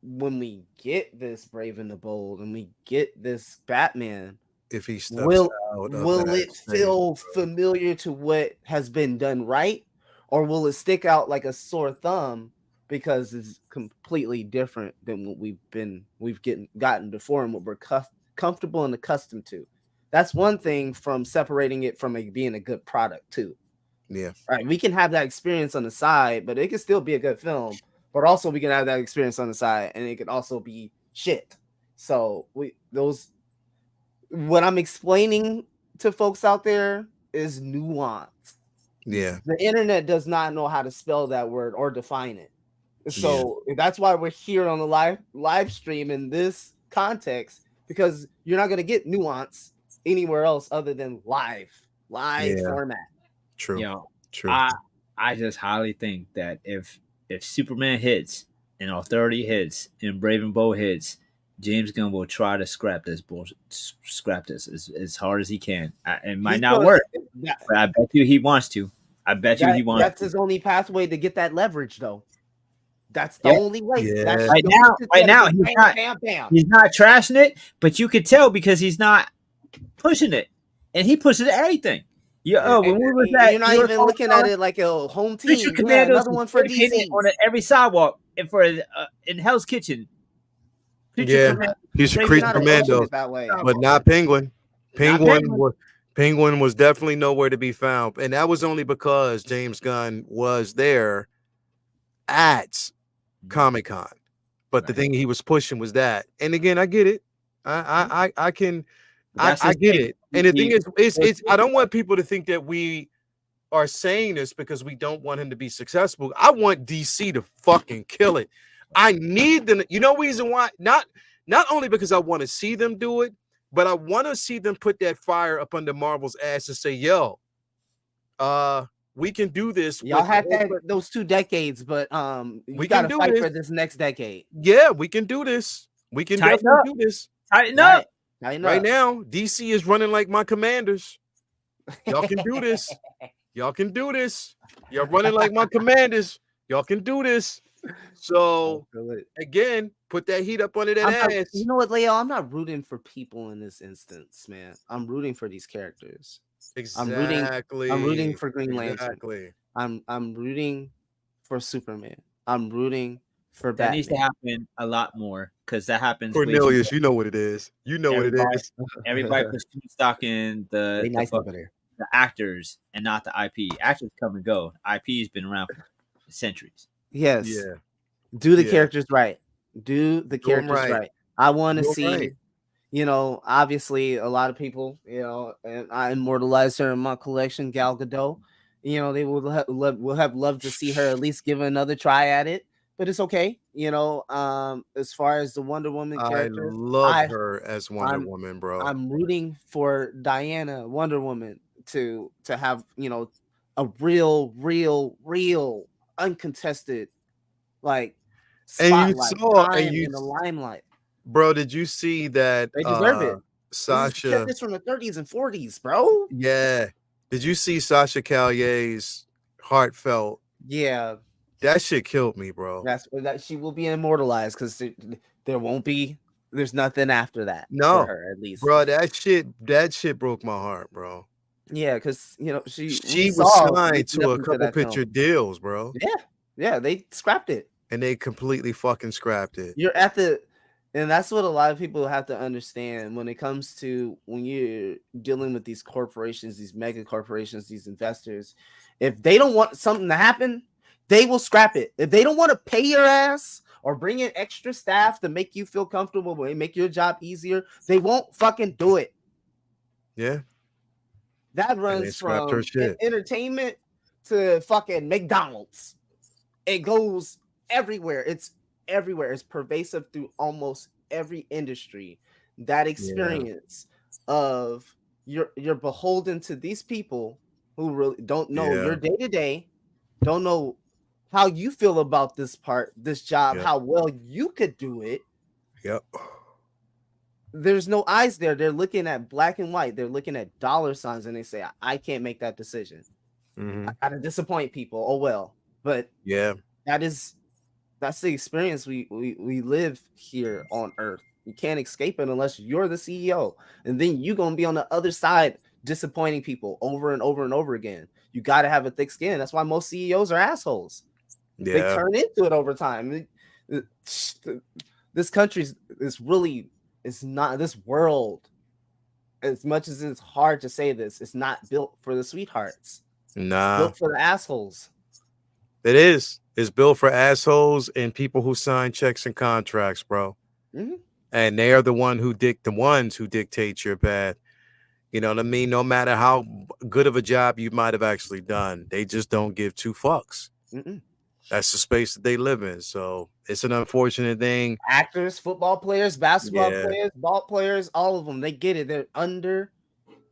when we get this Brave and the Bold and we get this Batman, if he steps will out it feel familiar to what has been done right, or will it stick out like a sore thumb because it's completely different than what we've gotten before and what we're comfortable and accustomed to? That's one thing from separating it from being a good product too. Yeah. Right. We can have that experience on the side, but it can still be a good film. But also we can have that experience on the side and it could also be shit. So what I'm explaining to folks out there is nuance. Yeah. The internet does not know how to spell that word or define it. So that's why we're here on the live stream in this context, because you're not going to get nuance anywhere else other than live format. True. True. I just highly think that if Superman hits and Authority hits and Brave and Bold hits, James Gunn will try to scrap this as hard as he can. It might not work, but I bet you he wants to. That's his only pathway to get that leverage, though. That's the only way. Yeah. Right now, he's not trashing it, but you could tell because he's not pushing it, and he pushes everything. When we was at, you're not even looking at it like a home team. Another one for DC on every sidewalk and for in Hell's Kitchen. He's a Creature Commando, but not Penguin. Penguin was definitely nowhere to be found, and that was only because James Gunn was there at Comic-Con. But the thing he was pushing was that, and again, I get it. I get it. And the thing is, it's I don't want people to think that we are saying this because we don't want him to be successful. I want DC to fucking kill it. I need them. Reason why? Not only because I want to see them do it, but I want to see them put that fire up under Marvel's ass and say, "Yo, we can do this." Y'all had those 2 decades, but we got to fight for this next decade. Yeah, we can do this. We can definitely do this. Tighten up. Right now, DC is running like my Commanders. Y'all can do this. Y'all can do this. Y'all running like my commanders. Y'all can do this. So again, put that heat up under that ass. You know what, Leo? I'm not rooting for people in this instance, man. I'm rooting for these characters. Exactly. I'm rooting for Green Lantern. Exactly. I'm rooting for Superman. I'm rooting for That Batman. needs to happen a lot more because that happens. Cornelius, you know what it is. You know what it is. Everybody puts stock in the actors and not the IP. Actors come and go. IP has been around for centuries. Yes. Yeah. Do the characters right. Do the characters right. I want to see, obviously a lot of people, and I immortalized her in my collection, Gal Gadot. They will have loved to see her at least give another try at it, but it's okay. As far as the Wonder Woman character, I love her as Wonder Woman, bro. I'm rooting for Diana, Wonder Woman, to have a real uncontested spotlight in the limelight. Bro, did you see that? They deserve it. Sasha, this from the 30s and 40s, bro. Yeah. Did you see Sasha Calier's heartfelt? Yeah. That shit killed me, bro. That she will be immortalized because there's nothing after that. No, for her, at least, bro. That shit broke my heart, bro. Yeah, because she was signed to a couple picture deals, bro. Yeah, they scrapped it, and they completely fucking scrapped it. And that's what a lot of people have to understand when it comes to when you're dealing with these corporations, these mega corporations, these investors. If they don't want something to happen, they will scrap it. If they don't want to pay your ass or bring in extra staff to make you feel comfortable, make your job easier, they won't fucking do it. Yeah. That runs from entertainment to fucking McDonald's. It goes everywhere. It's everywhere. It's pervasive through almost every industry. That experience of you're beholden to these people who really don't know your day-to-day, don't know how you feel about this job, how well you could do it. Yep. There's no eyes there. They're looking at black and white. They're looking at dollar signs, and they say, I can't make that decision. Mm-hmm. I gotta disappoint people. Oh well. But that's the experience we live here on Earth. You can't escape it unless you're the CEO, and then you're gonna be on the other side disappointing people over and over and over again. You got to have a thick skin. That's why most CEOs are assholes. They turn into it over time. This country's it's not, this world, as much as it's hard to say this, it's not built for the sweethearts. Nah, it's built for the assholes. It is. It's built for assholes and people who sign checks and contracts, bro. Mm-hmm. And they are the ones who dictate your path. You know what I mean? No matter how good of a job you might have actually done, they just don't give two fucks. Mm-mm. That's the space that they live in. So it's an unfortunate thing. Actors, football players, basketball players, ball players, all of them, they get it. They're under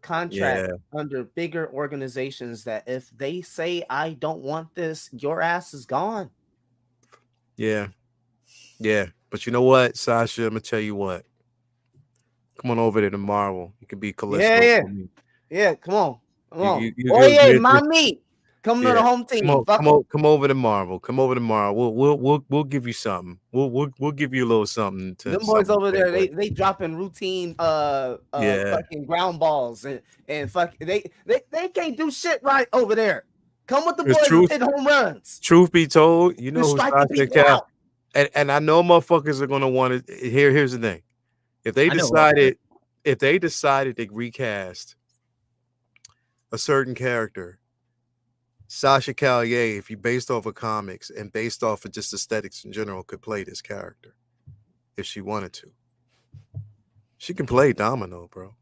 contract, under bigger organizations that if they say, I don't want this, your ass is gone. Yeah. Yeah. But you know what, Sasha? I'm going to tell you what. Come on over there to Marvel. You can be Callisto. Yeah, come on. Mommy. Come to the home team. Come over to Marvel. Come over to Marvel. We'll give you something. We'll give you a little something. Them boys over there, they dropping routine fucking ground balls and fuck they can't do shit right over there. Come with the boys and hit home runs. Truth be told, you know who's Sasha Cal. And I know motherfuckers are gonna want to here's the thing. If they decided to recast a certain character, Sasha Callier, if you based off of comics and based off of just aesthetics in general, could play this character if she wanted to. She can play Domino, bro.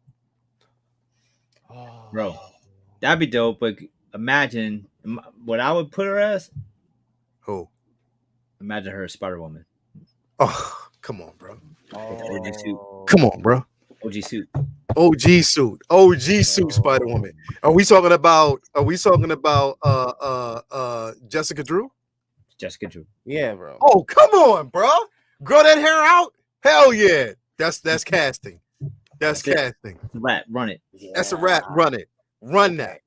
Bro, that'd be dope. But imagine what I would put her as. Who? Imagine her as Spider-Woman. Oh, come on, bro. OG suit. Come on, bro. OG suit. OG suit Spider-Woman. Are we talking about Jessica Drew? Jessica Drew. Yeah, bro. Oh, come on, bro. Grow that hair out? Hell yeah. That's casting. That's casting. Rap, run it. That's a rap, run it. Run that.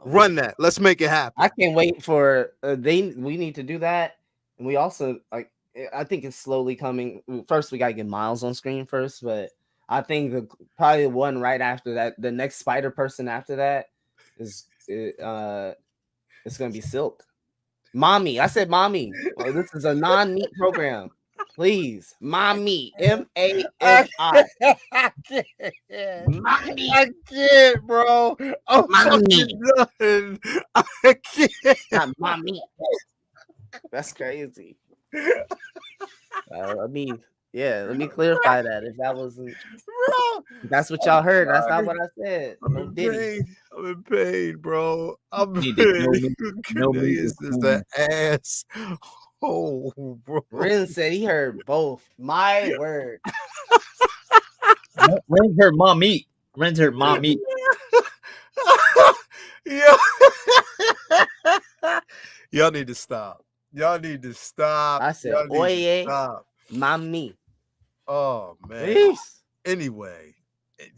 Run that. Let's make it happen. I can't wait for we need to do that. And we also like I think it's slowly coming. First we gotta get Miles on screen first, but I think probably the one right after that, the next Spider person after that is it's gonna be Silk. Mommy. I said mommy. Well, this is a non-meat program. Please. Mommy. MAMI. I Mommy. I can't, bro. I'm Mommy. fucking done. I can't. Not mommy. That's crazy. Let me clarify that if that wasn't. Bro, That's what y'all heard. That's not what I said. I'm No in Diddy. pain. I'm in pain, bro. I'm Need in to no pain. meat This is is the ass. Oh, bro. Ren said he heard both. My word. Ren's her mom meat. Ren's her mom meat. Yeah. Y'all need to stop. Y'all need to stop. I said, Y'all need to oye, stop. mommy. Oh man. Peace. Anyway,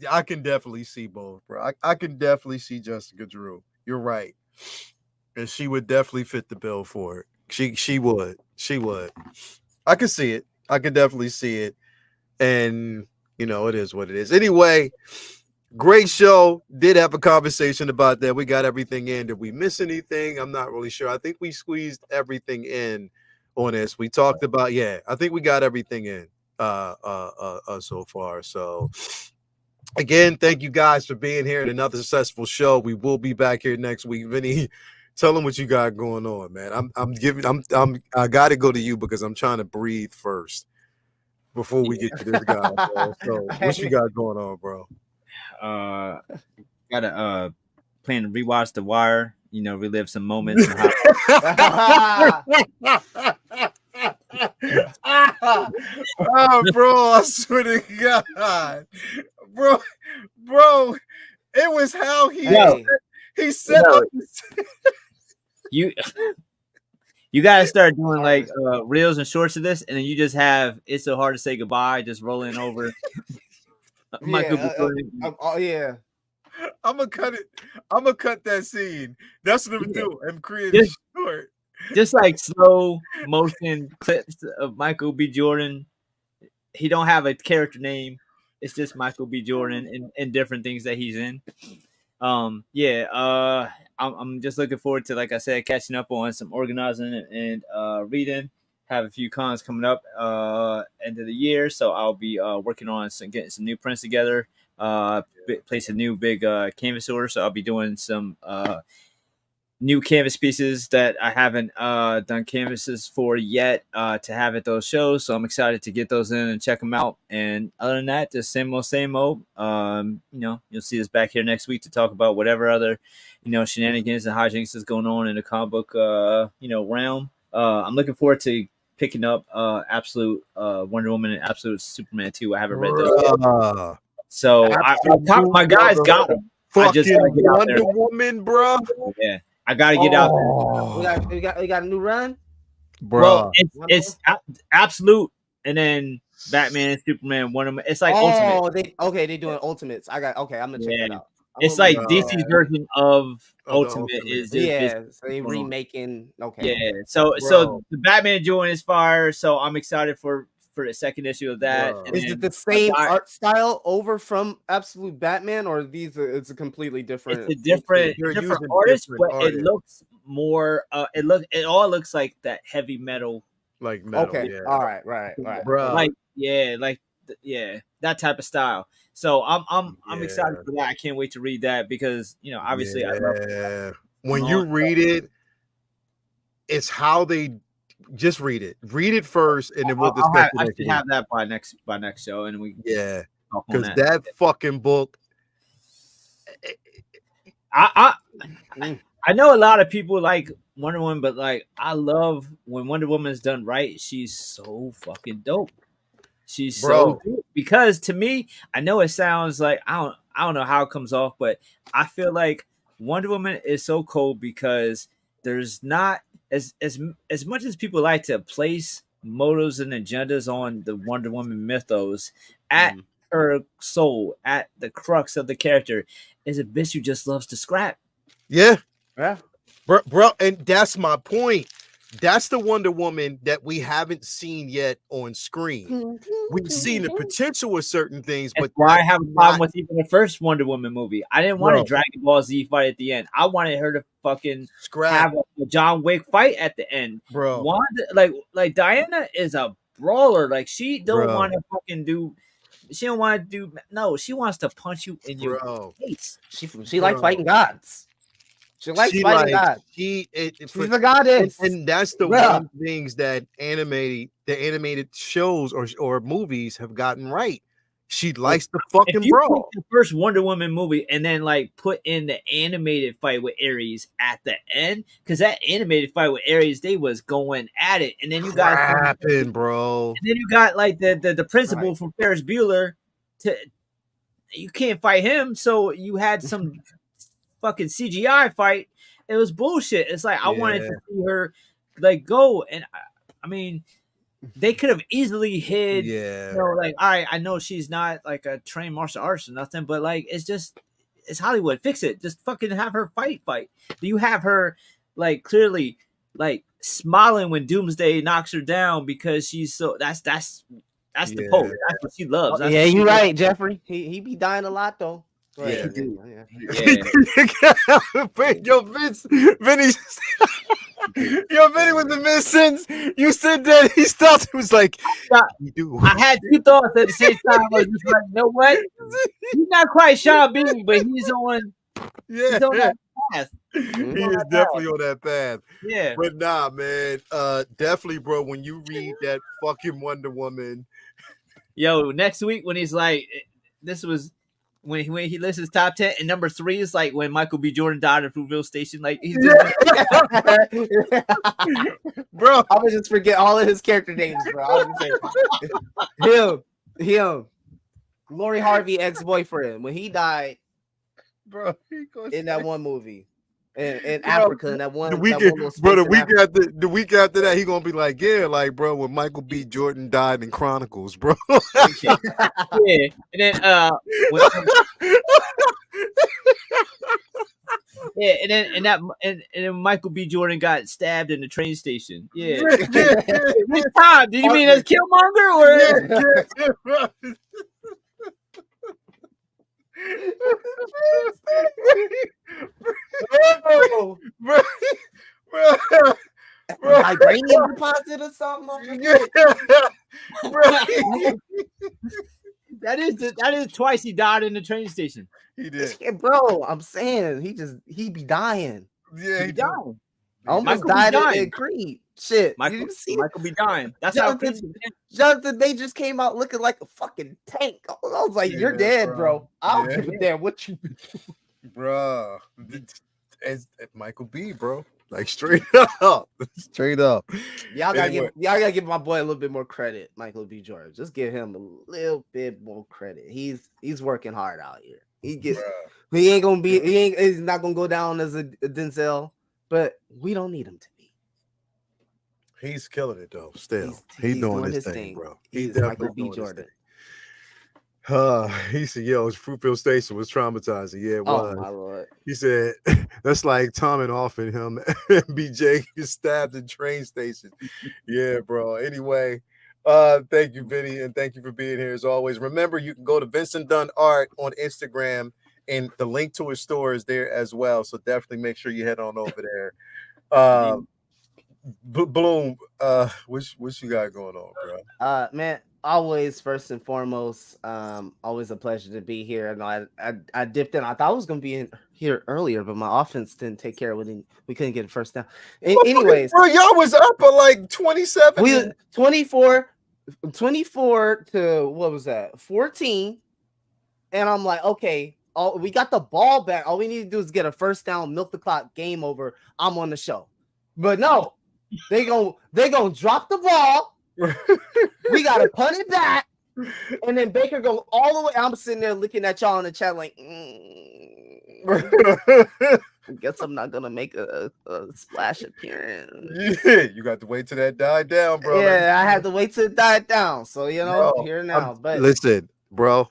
I can definitely see both, bro. I can definitely see Jessica Drew. You're right. And she would definitely fit the bill for it. She would. She would. I can see it. I can definitely see it. And it is what it is. Anyway, great show. Did have a conversation about that. We got everything in. Did we miss anything? I'm not really sure. I think we squeezed everything in on this. We talked about, I think we got everything in so far. So again, thank you guys for being here in another successful show. We will be back here next week. Vinny, tell them what you got going on, man. I got to go to you because I'm trying to breathe first before we get to this guy. Bro. So what you got going on, bro? Gotta plan to rewatch The Wire. Relive some moments. And Oh, bro, I swear to God, bro, it was how he set up. You gotta start doing like reels and shorts of this, and then you just have "It's So Hard to Say Goodbye" just rolling over. Michael B. Jordan. Yeah. I'm gonna cut it. I'm gonna cut that scene. That's what I'm doing. I'm creating short. Just like slow motion clips of Michael B. Jordan. He don't have a character name. It's just Michael B. Jordan and different things that he's in. I'm just looking forward to, like I said, catching up on some organizing and reading. Have a few cons coming up end of the year, so I'll be working on getting some new prints together. Place a new big canvas order, so I'll be doing some new canvas pieces that I haven't done canvases for yet to have at those shows. So I'm excited to get those in and check them out. And other than that, just same old, same old. You'll see us back here next week to talk about whatever other, shenanigans and hijinks is going on in the comic book, realm. I'm looking forward to picking up Absolute Wonder Woman and Absolute Superman 2. I haven't read those yet. So my guys got them. I just gotta get out there. Wonder Woman, bro. Yeah. I gotta get out there. We got a new run, bro. Well, it's Absolute, and then Batman, Superman, Wonder Woman. It's like Ultimate. They're doing Ultimates. I'm gonna check that out. It's like DC's version of Ultimate. Is so they remaking. Okay. Yeah. So the Batman joint is fire. So I'm excited for the second issue of that. Is it the same art style over from Absolute Batman, or it's a completely different? It's a different artist, but it looks more. It all looks like that heavy metal. Like metal. Okay. Yeah. All right. Bro. That type of style. So I'm excited for that. I can't wait to read that because obviously I love it. When you read it, it's how they. Just read it first, and then we'll discuss it. I should have that by next show, and we because that fucking book. I know a lot of people like Wonder Woman, but like I love when Wonder Woman is done right. She's so fucking dope. She's so dope because to me, I know it sounds like I don't know how it comes off, but I feel like Wonder Woman is so cold because there's not. As much as people like to place motives and agendas on the Wonder Woman mythos, at her soul, at the crux of the character, is a bitch who just loves to scrap. Yeah, Yeah. bro, and that's my point. That's the Wonder Woman that we haven't seen yet on screen. We've seen the potential of certain things, That's but why I that's have a not, problem with even the first Wonder Woman movie. I didn't want a bro. Dragon Ball Z fight at the end. I wanted her to fucking Scrap, have a John Wick fight at the end. bro. Wanda, like Diana is a brawler. Like she don't Bro. want to fucking do. She don't want to do. No, she wants to punch you in your Bro. face. She likes fighting gods. She likes She fighting like gods. she's a goddess. and that's the Bruh. one things that animated shows or movies have gotten right. She likes the If fucking you take brawl. the first Wonder Woman movie and then like put in the animated fight with Ares at the end, because that animated fight with Ares, they was going at it, and then you got Crapping, bro. and then you got like the principal from Ferris Bueller. You can't fight him, so you had some fucking CGI fight. It was bullshit. It's like I wanted to see her like go, and I mean, they could have easily hid. Yeah. You know, like, all right, I know she's not like a trained martial arts or nothing, but like it's Hollywood. Fix it. Just fucking have her fight. You have her like clearly like smiling when Doomsday knocks her down because she's so that's the pose. That's what she loves. That's Yeah, what she you're loves. right, Jeffrey. He be dying a lot though. Yeah. Yo, Vinny, yo, Vinny with the mid sentence. You said that he stopped. He was like, you do. I had two thoughts at the same time. I was just like, you know what? He's not quite Sean Bean, but he's on that path. He is definitely on that path. Yeah. But nah, man. Definitely, bro. When you read that fucking Wonder Woman. Yo, next week when he's like, this was when he lists his top 10, and number 3 is like when Michael B. Jordan died at Fruitville Station. Like he's just bro, I would just forget all of his character names, bro. I would say him, Lori Harvey ex-boyfriend when he died, bro, in that one movie. In Africa, in that one. The week after that, he gonna be like, yeah, like, bro, when Michael B. Jordan died in Chronicles, bro. yeah, and then and then Michael B. Jordan got stabbed in the train station. Yeah, which time? Did you mean as Killmonger or? Vibranium deposit or something. That is twice he died in the train station. He did, yeah, bro. I'm saying he be dying. Yeah, he died. Almost died in Creed. Shit, Michael be dying. That's how Jonathan. They just came out looking like a fucking tank. I was like, "You're dead, bro." I don't give a damn what you, bro. It's Michael B, bro. Like straight up. Y'all gotta give my boy a little bit more credit, Michael B. Jordan. Just give him a little bit more credit. He's working hard out here. He's not gonna go down as a Denzel, but we don't need him to be. He's killing it though. Still, he's doing his thing, bro. He's Michael B. Jordan. He said, yo, Fruitville Station was traumatizing. Yeah, it was. Oh, my Lord. He said, that's like Tom and Offen, him and BJ stabbed in train station. Yeah, bro. Anyway, thank you, Vinny, and thank you for being here as always. Remember, you can go to Vincent Dunn Art on Instagram, and the link to his store is there as well. So definitely make sure you head on over there. Bloom, what you got going on, bro? Man, always first and foremost, always a pleasure to be here. And I dipped in. I thought I was gonna be in here earlier, but my offense didn't take care of it. We couldn't get it first down. Anyways, bro, y'all was up at like 27. We 24 to what was that? 14. And I'm like, okay, we got the ball back. All we need to do is get a first down, milk the clock, game over. I'm on the show. But no, they gonna drop the ball. We gotta punt it back, and then Baker go all the way. I'm sitting there looking at y'all in the chat like, I guess I'm not gonna make a splash appearance. Yeah, you got to wait till that died down, bro. Yeah, I had to wait till it died down. So here now. But listen, bro,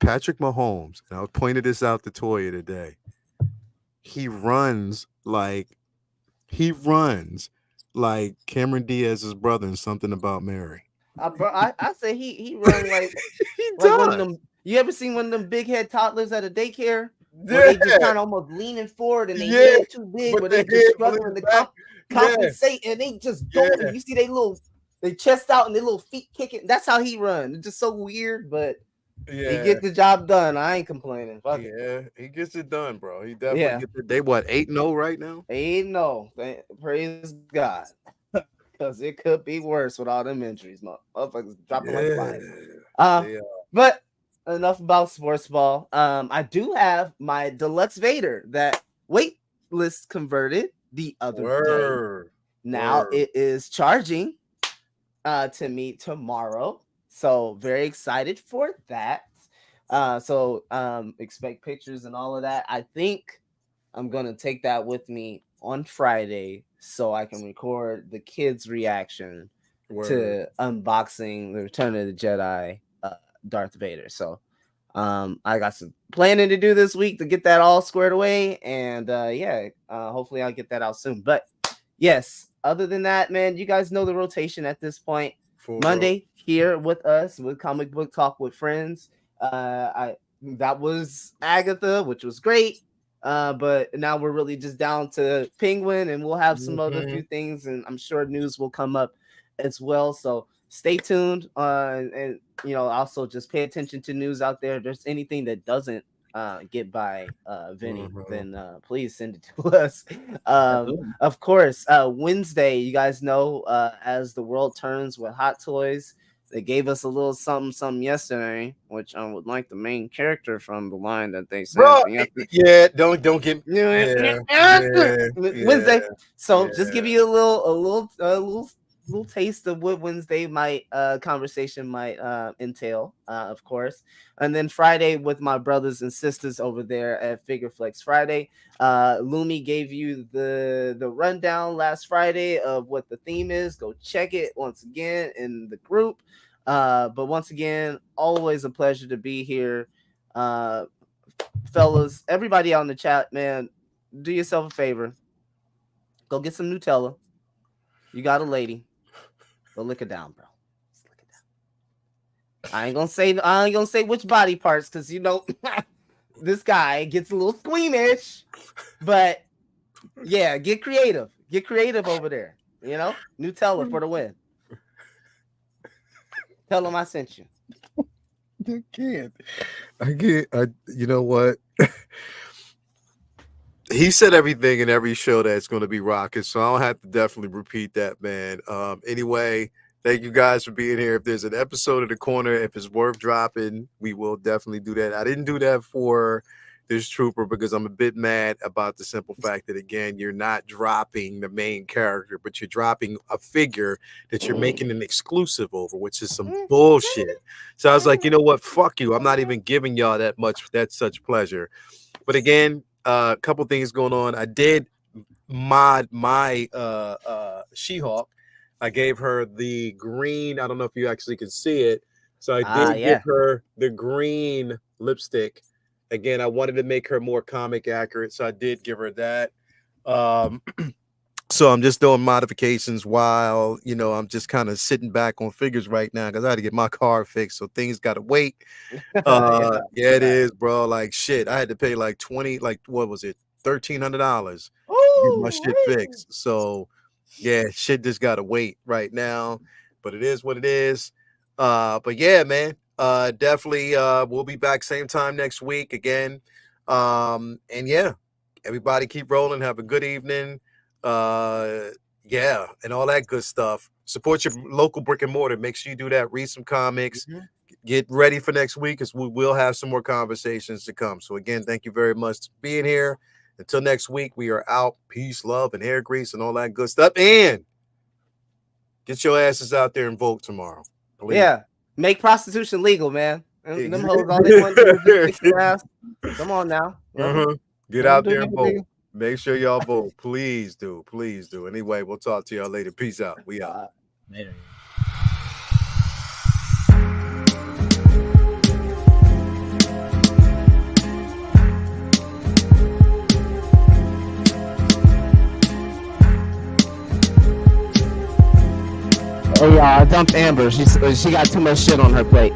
Patrick Mahomes, and I pointed this out to Toya today. He runs like Cameron Diaz's brother in Something About Mary. I say he run like He like one of does. them. You ever seen one of them big head toddlers at a daycare where they just kind of almost leaning forward and they Yeah, head too big, but where they their just head struggling leans to back. compensate and they just don't. Yeah. You see they chest out and their little feet kicking. That's how he run. It's just so weird, but he get the job done. I ain't complaining. Fuck it. Yeah, he gets it done, bro. He definitely Yeah. gets it. They what 8-0 right now? Praise God, because it could be worse with all them injuries. Motherfuckers dropping like flies. Yeah. But enough about sports ball. I do have my deluxe Vader that wait list converted the other day. Now it is charging to me tomorrow. So very excited for that. So expect pictures and all of that. I think I'm gonna take that with me on Friday so I can record the kids' reaction to unboxing the Return of the Jedi Darth Vader. So I got some planning to do this week to get that all squared away, and hopefully I'll get that out soon. But yes, other than that, man, you guys know the rotation at this point. Monday here with us with Comic Book Talk with Friends. That was Agatha, which was great. But now we're really just down to Penguin, and we'll have some other few things, and I'm sure news will come up as well. So stay tuned. And also just pay attention to news out there. If there's anything that doesn't get by Vinny, then please send it to us. Of course, Wednesday, you guys know, as the world turns with Hot Toys, they gave us a little something yesterday, which I would like the main character from the line that they said. Don't get Wednesday. So just give you a little taste of what Wednesday might conversation might entail, of course. And then Friday with my brothers and sisters over there at Figure Flex Friday. Lumi gave you the rundown last Friday of what the theme is. Go check it once again in the group. But once again, always a pleasure to be here. Fellas, everybody out in the chat, man, do yourself a favor. Go get some Nutella. You got a lady. Go lick her down, bro. Just lick her down. I ain't gonna say which body parts, because this guy gets a little squeamish. But yeah, get creative. Get creative over there. Nutella for the win. Tell him I sent you. I can't. You know what? He said everything in every show that's going to be rocking, so I don't have to definitely repeat that, man. Anyway, thank you guys for being here. If there's an episode of The Corner, if it's worth dropping, we will definitely do that. I didn't do that for this trooper because I'm a bit mad about the simple fact that, again, you're not dropping the main character, but you're dropping a figure that you're making an exclusive over, which is some bullshit. So I was like, you know what? Fuck you. I'm not even giving y'all that's such pleasure. But again, a couple things going on. I did mod my She-Hulk. I gave her the green. I don't know if you actually can see it. So I did give her the green lipstick. Again, I wanted to make her more comic accurate, so I did give her that. So I'm just doing modifications while, I'm just kind of sitting back on figures right now because I had to get my car fixed, so things got to wait. It is, bro. Like, shit, I had to pay like what was it, $1,300 to get my shit fixed. So, yeah, shit just got to wait right now, but it is what it is. But yeah, man. Definitely we'll be back same time next week again. And yeah, everybody keep rolling. Have a good evening. And all that good stuff. Support your local brick and mortar. Make sure you do that. Read some comics. Get ready for next week because we will have some more conversations to come. So again, thank you very much for being here. Until next week, we are out. Peace, love, and hair grease and all that good stuff. And get your asses out there and vote tomorrow. Please. Yeah. Make prostitution legal, man. Them hoes, all they want to do is just fix their ass. Come on now. Get out there and vote. Make sure y'all vote. Please do. Please do. Anyway, we'll talk to y'all later. Peace out. We out. Later. Hey, y'all, I dumped Amber. She got too much shit on her plate.